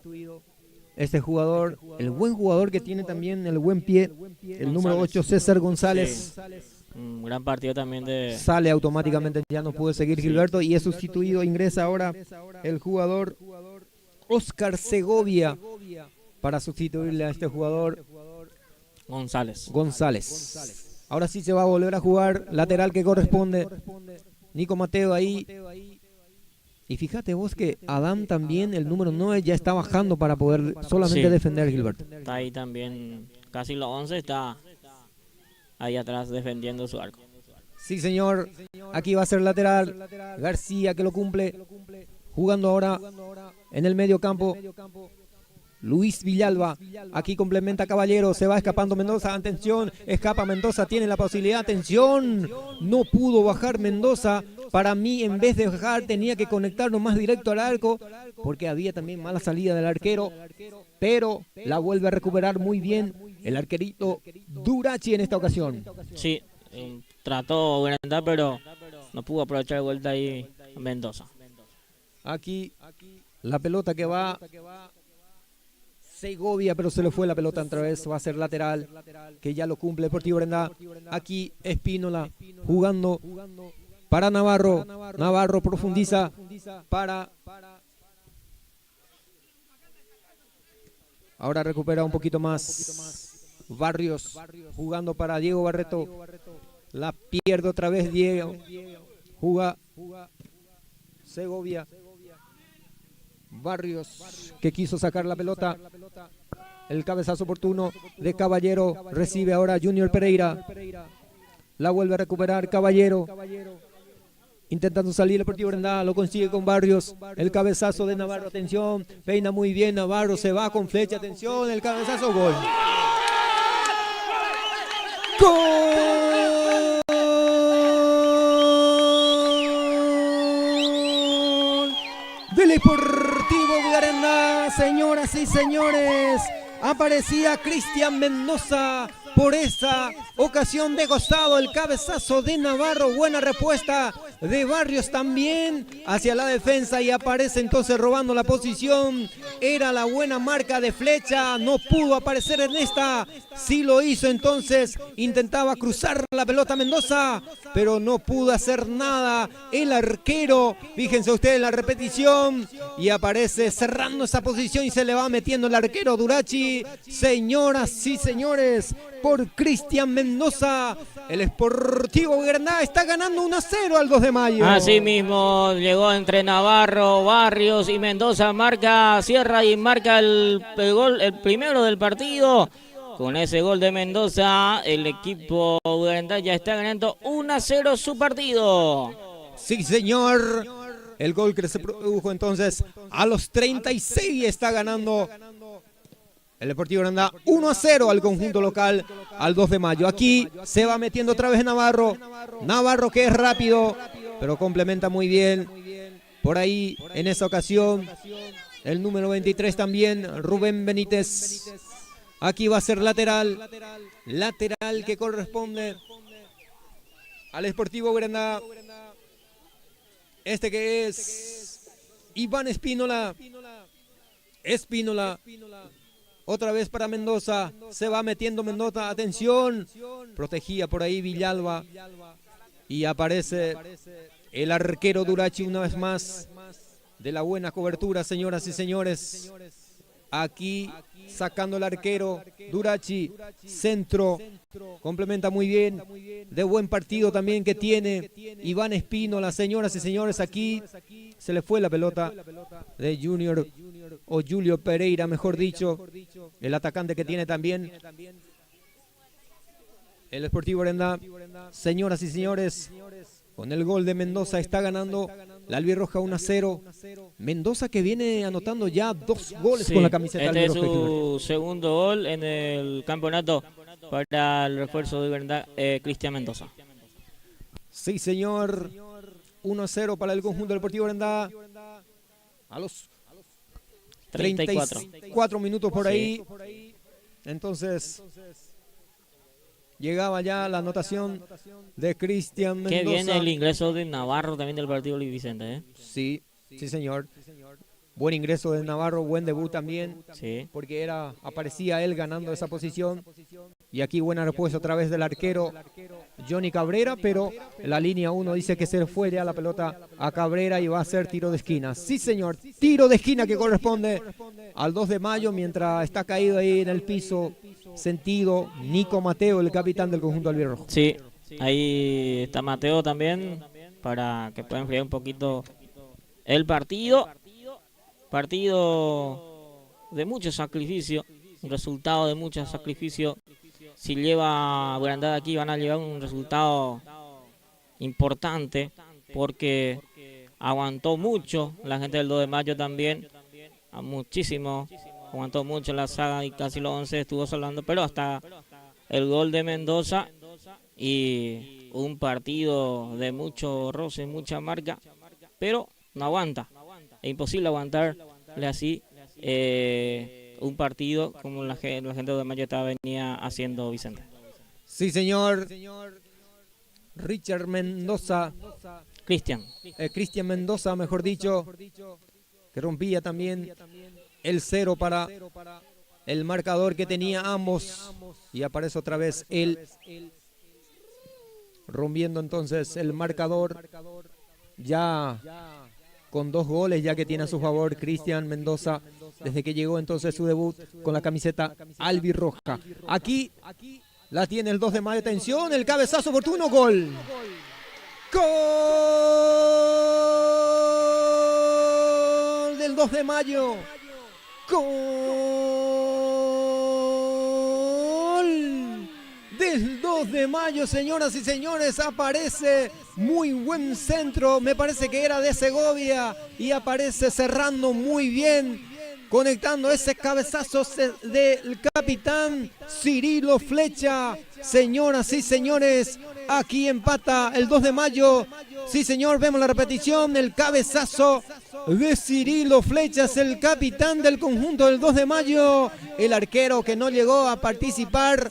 este jugador, el buen jugador que tiene también el buen pie, el número 8, César González. Sí. Un gran partido también de... Sale automáticamente, ya no pudo seguir Gilberto, y es sustituido, ingresa ahora el jugador Oscar Segovia para sustituirle a este jugador González. Ahora sí se va a volver a jugar, lateral que corresponde, Nico Mateo ahí. Y fíjate vos que Adán también, el número 9, ya está bajando para poder solamente defender, Gilberto. Está ahí también, casi los 11 está ahí atrás defendiendo su arco. Sí, señor. Aquí va a ser lateral. García que lo cumple. Jugando ahora en el medio campo. Luis Villalba. Aquí complementa Caballero. Se va escapando Mendoza. Atención. Escapa Mendoza. Tiene la posibilidad. Atención. No pudo bajar Mendoza. Para mí, en vez de bajar, tenía que conectarnos más directo al arco. Porque había también mala salida del arquero. Pero la vuelve a recuperar muy bien el arquerito Durachi en esta ocasión. Sí, trató Urandá, pero no pudo aprovechar de vuelta ahí Mendoza. Aquí la pelota que va Segovia, pero se le fue la pelota otra vez. Va a ser lateral, que ya lo cumple el Deportivo Urandá. Aquí Espínola jugando para Navarro. Navarro profundiza para... Ahora recupera un poquito más Barrios, jugando para Diego Barreto. La pierde otra vez Diego. Juga Segovia. Barrios, que quiso sacar la pelota. El cabezazo oportuno de Caballero. Recibe ahora Junior Pereira. La vuelve a recuperar Caballero. Intentando salir el Deportivo Urandá, lo consigue con Barrios. El cabezazo de Navarro, atención. Peina muy bien Navarro, se va con flecha, atención. El cabezazo, gol. ¡Gol! Del Deportivo Urandá, señoras y señores. Aparecía Cristian Mendoza por esa ocasión de costado, el cabezazo de Navarro, buena respuesta de Barrios también hacia la defensa y aparece entonces robando la posición. Era la buena marca de Flecha, no pudo aparecer en esta, sí lo hizo entonces, intentaba cruzar la pelota Mendoza, pero no pudo hacer nada el arquero. Fíjense ustedes en la repetición y aparece cerrando esa posición y se le va metiendo el arquero Durachi. Señoras y señores, por Cristian Mendoza, el Sportivo Granada está ganando 1-0 al 2 de mayo. Así mismo llegó entre Navarro, Barrios y Mendoza, marca, cierra y marca el gol, el primero del partido. Con ese gol de Mendoza, el equipo Granada ya está ganando 1-0 su partido. Sí, señor. El gol que se produjo entonces a los 36 está ganando el Deportivo Granada 1-0 al conjunto local al 2 de mayo. Aquí se va metiendo otra vez Navarro. Navarro que es rápido, pero complementa muy bien. Por ahí, en esa ocasión, el número 23 también, Rubén Benítez. Aquí va a ser lateral. Lateral que corresponde al Sportivo Granada. Este que es Iván Espínola. Espínola. Otra vez para Mendoza. Se va metiendo Mendoza. Atención. Protegía por ahí Villalba. Y aparece el arquero Durachi una vez más. De la buena cobertura, señoras y señores. Aquí sacando el arquero Durachi. Centro. Complementa muy bien. De buen partido también que tiene Iván Espínola, señoras y señores. Aquí se le fue la pelota de Junior o Julio Pereira, mejor dicho. El atacante que tiene también el Sportivo Granada. Señoras y señores, con el gol de Mendoza está ganando la albirroja 1-0. Mendoza que viene anotando ya 2 goles con la camiseta albirroja. Este es su segundo gol en el campeonato para el refuerzo de Granada, Cristian Mendoza. Sí, señor. 1-0 para el conjunto del Deportivo Granada. A los 34 minutos por ahí. Entonces llegaba ya la anotación de Cristian Mendoza. Qué bien el ingreso de Navarro también del partido Luis Vicente, ¿eh? Sí, señor. Buen ingreso de Navarro, buen debut también. Sí. Porque aparecía él ganando esa posición. Y aquí buena respuesta otra vez del arquero Johnny Cabrera, pero la línea 1 dice que se fue ya la pelota a Cabrera y va a ser tiro de esquina. Sí, señor, tiro de esquina que corresponde al 2 de mayo, mientras está caído ahí en el piso, sentido Nico Mateo, el capitán del conjunto albirrojo. Sí, ahí está Mateo también, para que pueda enfriar un poquito el partido. Partido de mucho sacrificio, un resultado de mucho sacrificio. Si lleva a Granada aquí van a llevar un resultado importante porque aguantó mucho la gente del 2 de mayo también, muchísimo, aguantó mucho la saga y casi los 11 estuvo salvando, pero hasta el gol de Mendoza y un partido de mucho roce, mucha marca, pero no aguanta, es imposible aguantarle así un partido como la gente de Mayo venía haciendo Vicente. Sí, señor. Richard Mendoza. Cristian Mendoza, mejor dicho, que rompía también el 0 para el marcador que tenía ambos. Y aparece otra vez él rompiendo entonces el marcador. Ya con 2 goles ya que tiene a su favor Cristian Mendoza desde que llegó entonces su debut con la camiseta albirroja. Aquí la tiene el 2 de mayo. Atención, el cabezazo oportuno, gol. Gol del 2 de mayo. Gol del 2 de mayo, señoras y señores. Aparece muy buen centro, me parece que era de Segovia, y aparece cerrando muy bien, conectando ese cabezazo del capitán Cirilo Flecha. Señoras y señores, aquí empata el 2 de mayo. Sí, señor, vemos la repetición, el cabezazo de Cirilo Flecha, es el capitán del conjunto del 2 de mayo. El arquero que no llegó a participar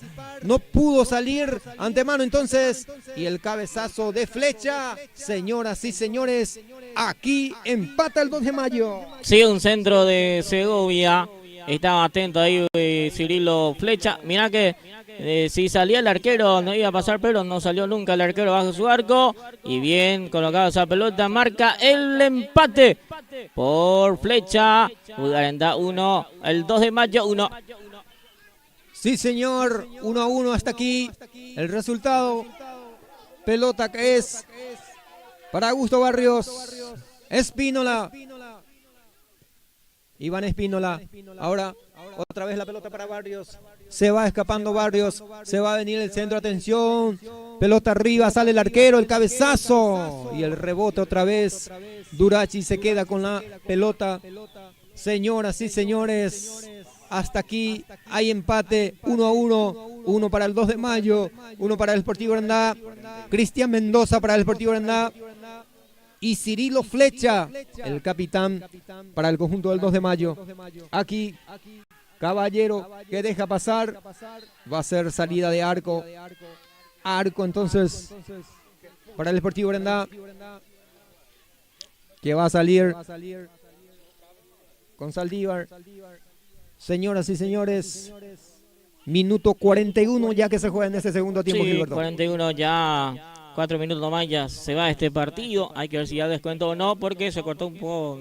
no pudo salir antemano entonces, y el cabezazo de Flecha, señoras y señores, aquí empata el 2 de mayo. Sí, un centro de Segovia, estaba atento ahí Cirilo Flecha, mirá que si salía el arquero no iba a pasar, pero no salió nunca el arquero bajo su arco, y bien colocado esa pelota, marca el empate por Flecha, Bugarendá 1, el 2 de mayo 1. Sí, señor, 1-1 hasta aquí. El resultado, pelota que es para Augusto Barrios. Espínola. Iván Espínola. Ahora, otra vez la pelota para Barrios. Se va escapando Barrios. Se va a venir el centro, atención. Pelota arriba, sale el arquero, el cabezazo. Y el rebote otra vez. Durachi se queda con la pelota. Señoras y señores, hasta aquí hay empate, 1-1, uno para el 2 de mayo, uno para el Sportivo Grandá, Cristian Mendoza para el Sportivo Grandá y Cirilo Flecha, el capitán para el conjunto del 2 de mayo. Aquí Caballero que deja pasar, va a ser salida de arco, entonces para el Sportivo Grandá, que va a salir con Saldívar. Señoras y señores, minuto 41 ya que se juega en ese segundo tiempo. Sí, Gilberto. 41 ya, 4 minutos nomás ya se va este partido. Hay que ver si ya descuento o no, porque se cortó un poco,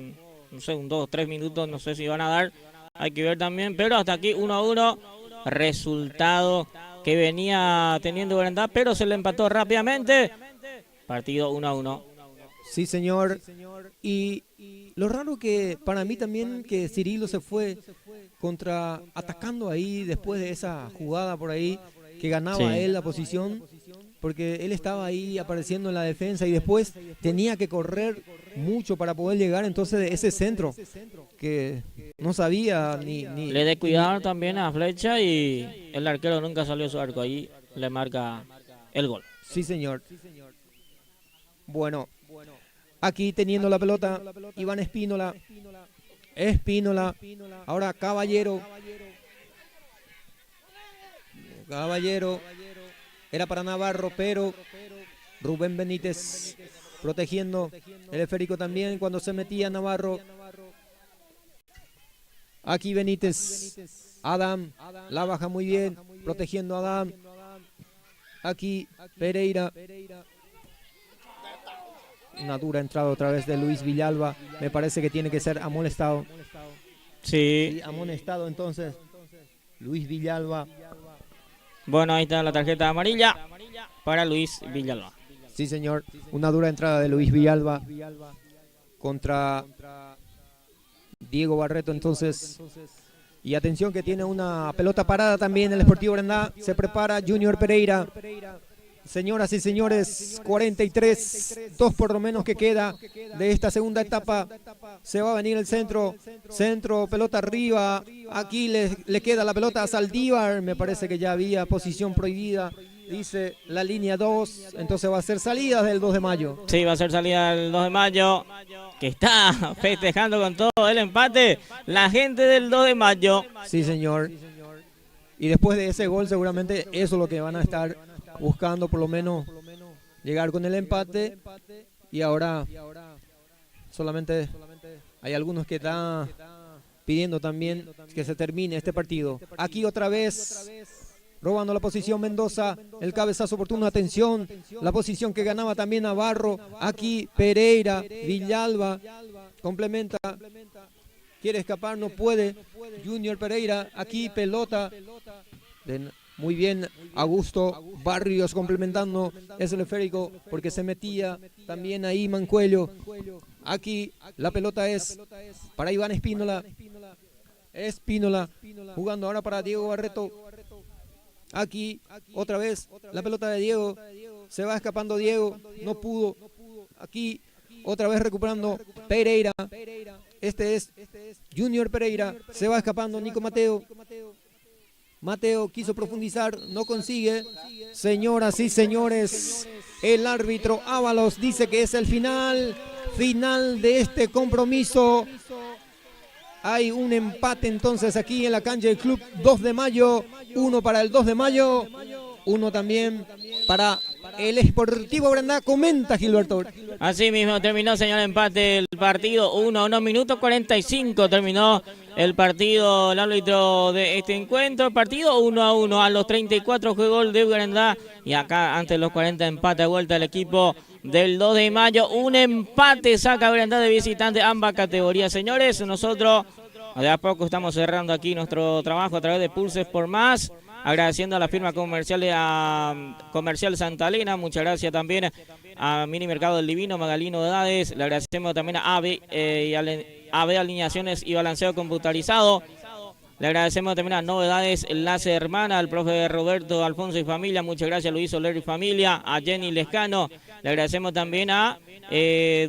no sé, un 2 3 minutos, no sé si van a dar. Hay que ver también, pero hasta aquí 1-1, resultado que venía teniendo Grandá, pero se le empató rápidamente. Partido 1-1. Sí, señor. Y lo raro que para mí también que Cirilo se fue atacando ahí después de esa jugada por ahí que ganaba él la posición, porque él estaba ahí apareciendo en la defensa y después tenía que correr mucho para poder llegar entonces de ese centro que no sabía ni le descuidaron también a Flecha y el arquero nunca salió a su arco, ahí le marca el gol. Sí, señor. Bueno, aquí teniendo la pelota Iván Espínola. Ahora Caballero. Era para Navarro, pero Rubén Benítez protegiendo el esférico también cuando se metía Navarro. Aquí Benítez. Adam la baja muy bien, protegiendo a Adam. Aquí Pereira. Una dura entrada otra vez de Luis Villalba. Me parece que tiene que ser amonestado. Sí. Amonestado entonces Luis Villalba. Bueno, ahí está la tarjeta amarilla para Luis Villalba. Sí, señor. Una dura entrada de Luis Villalba contra Diego Barreto entonces. Y atención que tiene una pelota parada también el Sportivo Grandá. Se prepara Junior Pereira. Señoras y señores, 43, 2 por lo menos que queda de esta segunda etapa. Se va a venir el centro, pelota arriba. Aquí le queda la pelota a Saldívar. Me parece que ya había posición prohibida. Dice la línea 2, entonces va a ser salida del 2 de mayo. Sí, va a ser salida del 2 de mayo, que está festejando con todo el empate la gente del 2 de mayo. Sí, señor. Y después de ese gol seguramente eso es lo que van a estar buscando, por lo menos llegar con el empate. Y ahora solamente hay algunos que están pidiendo también que se termine este partido. Aquí otra vez robando la posición Mendoza, el cabezazo oportuno, atención, la posición que ganaba también Navarro. Aquí Pereira, Villalba complementa, quiere escapar, no puede. Junior Pereira, aquí pelota muy bien, Augusto Barrios complementando ese esférico porque se metía también ahí Mancuello. Aquí la pelota es para Iván Espínola. Espínola jugando ahora para Diego Barreto. Aquí otra vez la pelota de Diego. Se va escapando Diego, no pudo. Aquí otra vez recuperando Pereira. Este es Junior Pereira. Se va escapando Nico Mateo. Mateo quiso profundizar, no consigue. Señoras y señores, el árbitro Ábalos dice que es el final de este compromiso. hay un empate entonces aquí en la cancha del Club 2 de Mayo. Uno para el 2 de Mayo, uno también para el Sportivo Brandá. Comenta, Gilberto. Así mismo terminó, señor, empate el partido. 1 minuto 45 terminó el partido, el árbitro de este encuentro. Partido 1-1. A los 34 fue gol de Brandá. Y acá, antes de los 40, empate a vuelta el equipo del 2 de Mayo. Un empate saca Brandá de visitante ambas categorías. Señores, nosotros de a poco estamos cerrando aquí nuestro trabajo a través de Pulse Sport Más. Agradeciendo a la firma comercial Comercial Santa Elena. Muchas gracias también a Mini Mercado del Divino, Magalino de Edades. Le agradecemos también a AB Alineaciones y Balanceo Computarizado. Le agradecemos también a Novedades Enlace Hermana, al profe Roberto Alfonso y familia. Muchas gracias a Luis Soler y familia, a Jenny Lescano. Le agradecemos también a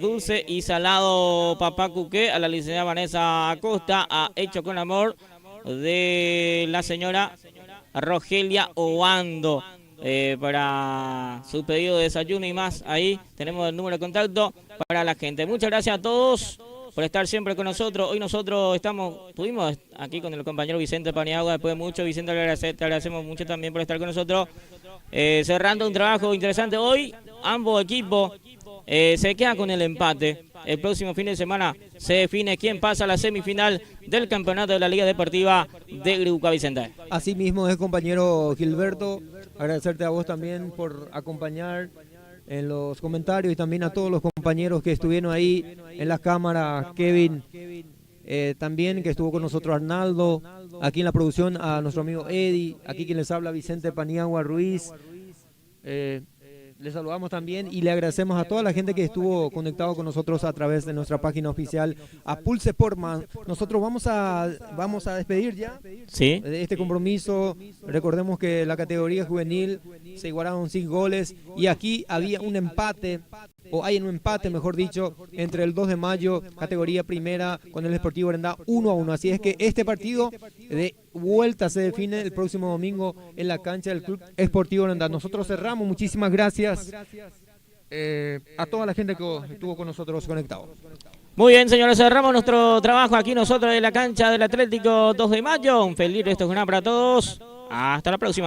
Dulce y Salado Papá Cuqué, a la licenciada Vanessa Acosta, a Hecho con Amor de la señora Rogelia Obando, para su pedido de desayuno y más. Ahí tenemos el número de contacto para la gente. Muchas gracias a todos por estar siempre con nosotros. Hoy nosotros estuvimos aquí con el compañero Vicente Paniagua, después de mucho. Vicente, te agradecemos mucho también por estar con nosotros, cerrando un trabajo interesante. Hoy ambos equipos se quedan con el empate. El próximo fin de semana se define quién pasa a la semifinal del campeonato de la Liga Deportiva de Greuca Vicente. Así mismo es, compañero Gilberto. Agradecerte a vos también por acompañar en los comentarios y también a todos los compañeros que estuvieron ahí en la cámara. Kevin, también que estuvo con nosotros Arnaldo, aquí en la producción a nuestro amigo Eddie, aquí quien les habla Vicente Paniagua Ruiz. Les saludamos también y le agradecemos a toda la gente que estuvo conectado con nosotros a través de nuestra página oficial, a Pulse Sportman. Nosotros vamos a despedir ya de este compromiso. Recordemos que la categoría juvenil se igualaron 5 goles y aquí había un empate, o hay un empate, mejor dicho, entre el 2 de Mayo, categoría primera, con el Sportivo Brandá 1-1. Así es que este partido de vuelta se define el próximo domingo en la cancha del Club Sportivo Brandá. Nosotros cerramos. Muchísimas gracias a toda la gente que estuvo con nosotros conectado. Muy bien, señores, cerramos nuestro trabajo aquí nosotros en la cancha del Atlético 2 de Mayo. Un feliz resto de jornada para todos. Hasta la próxima.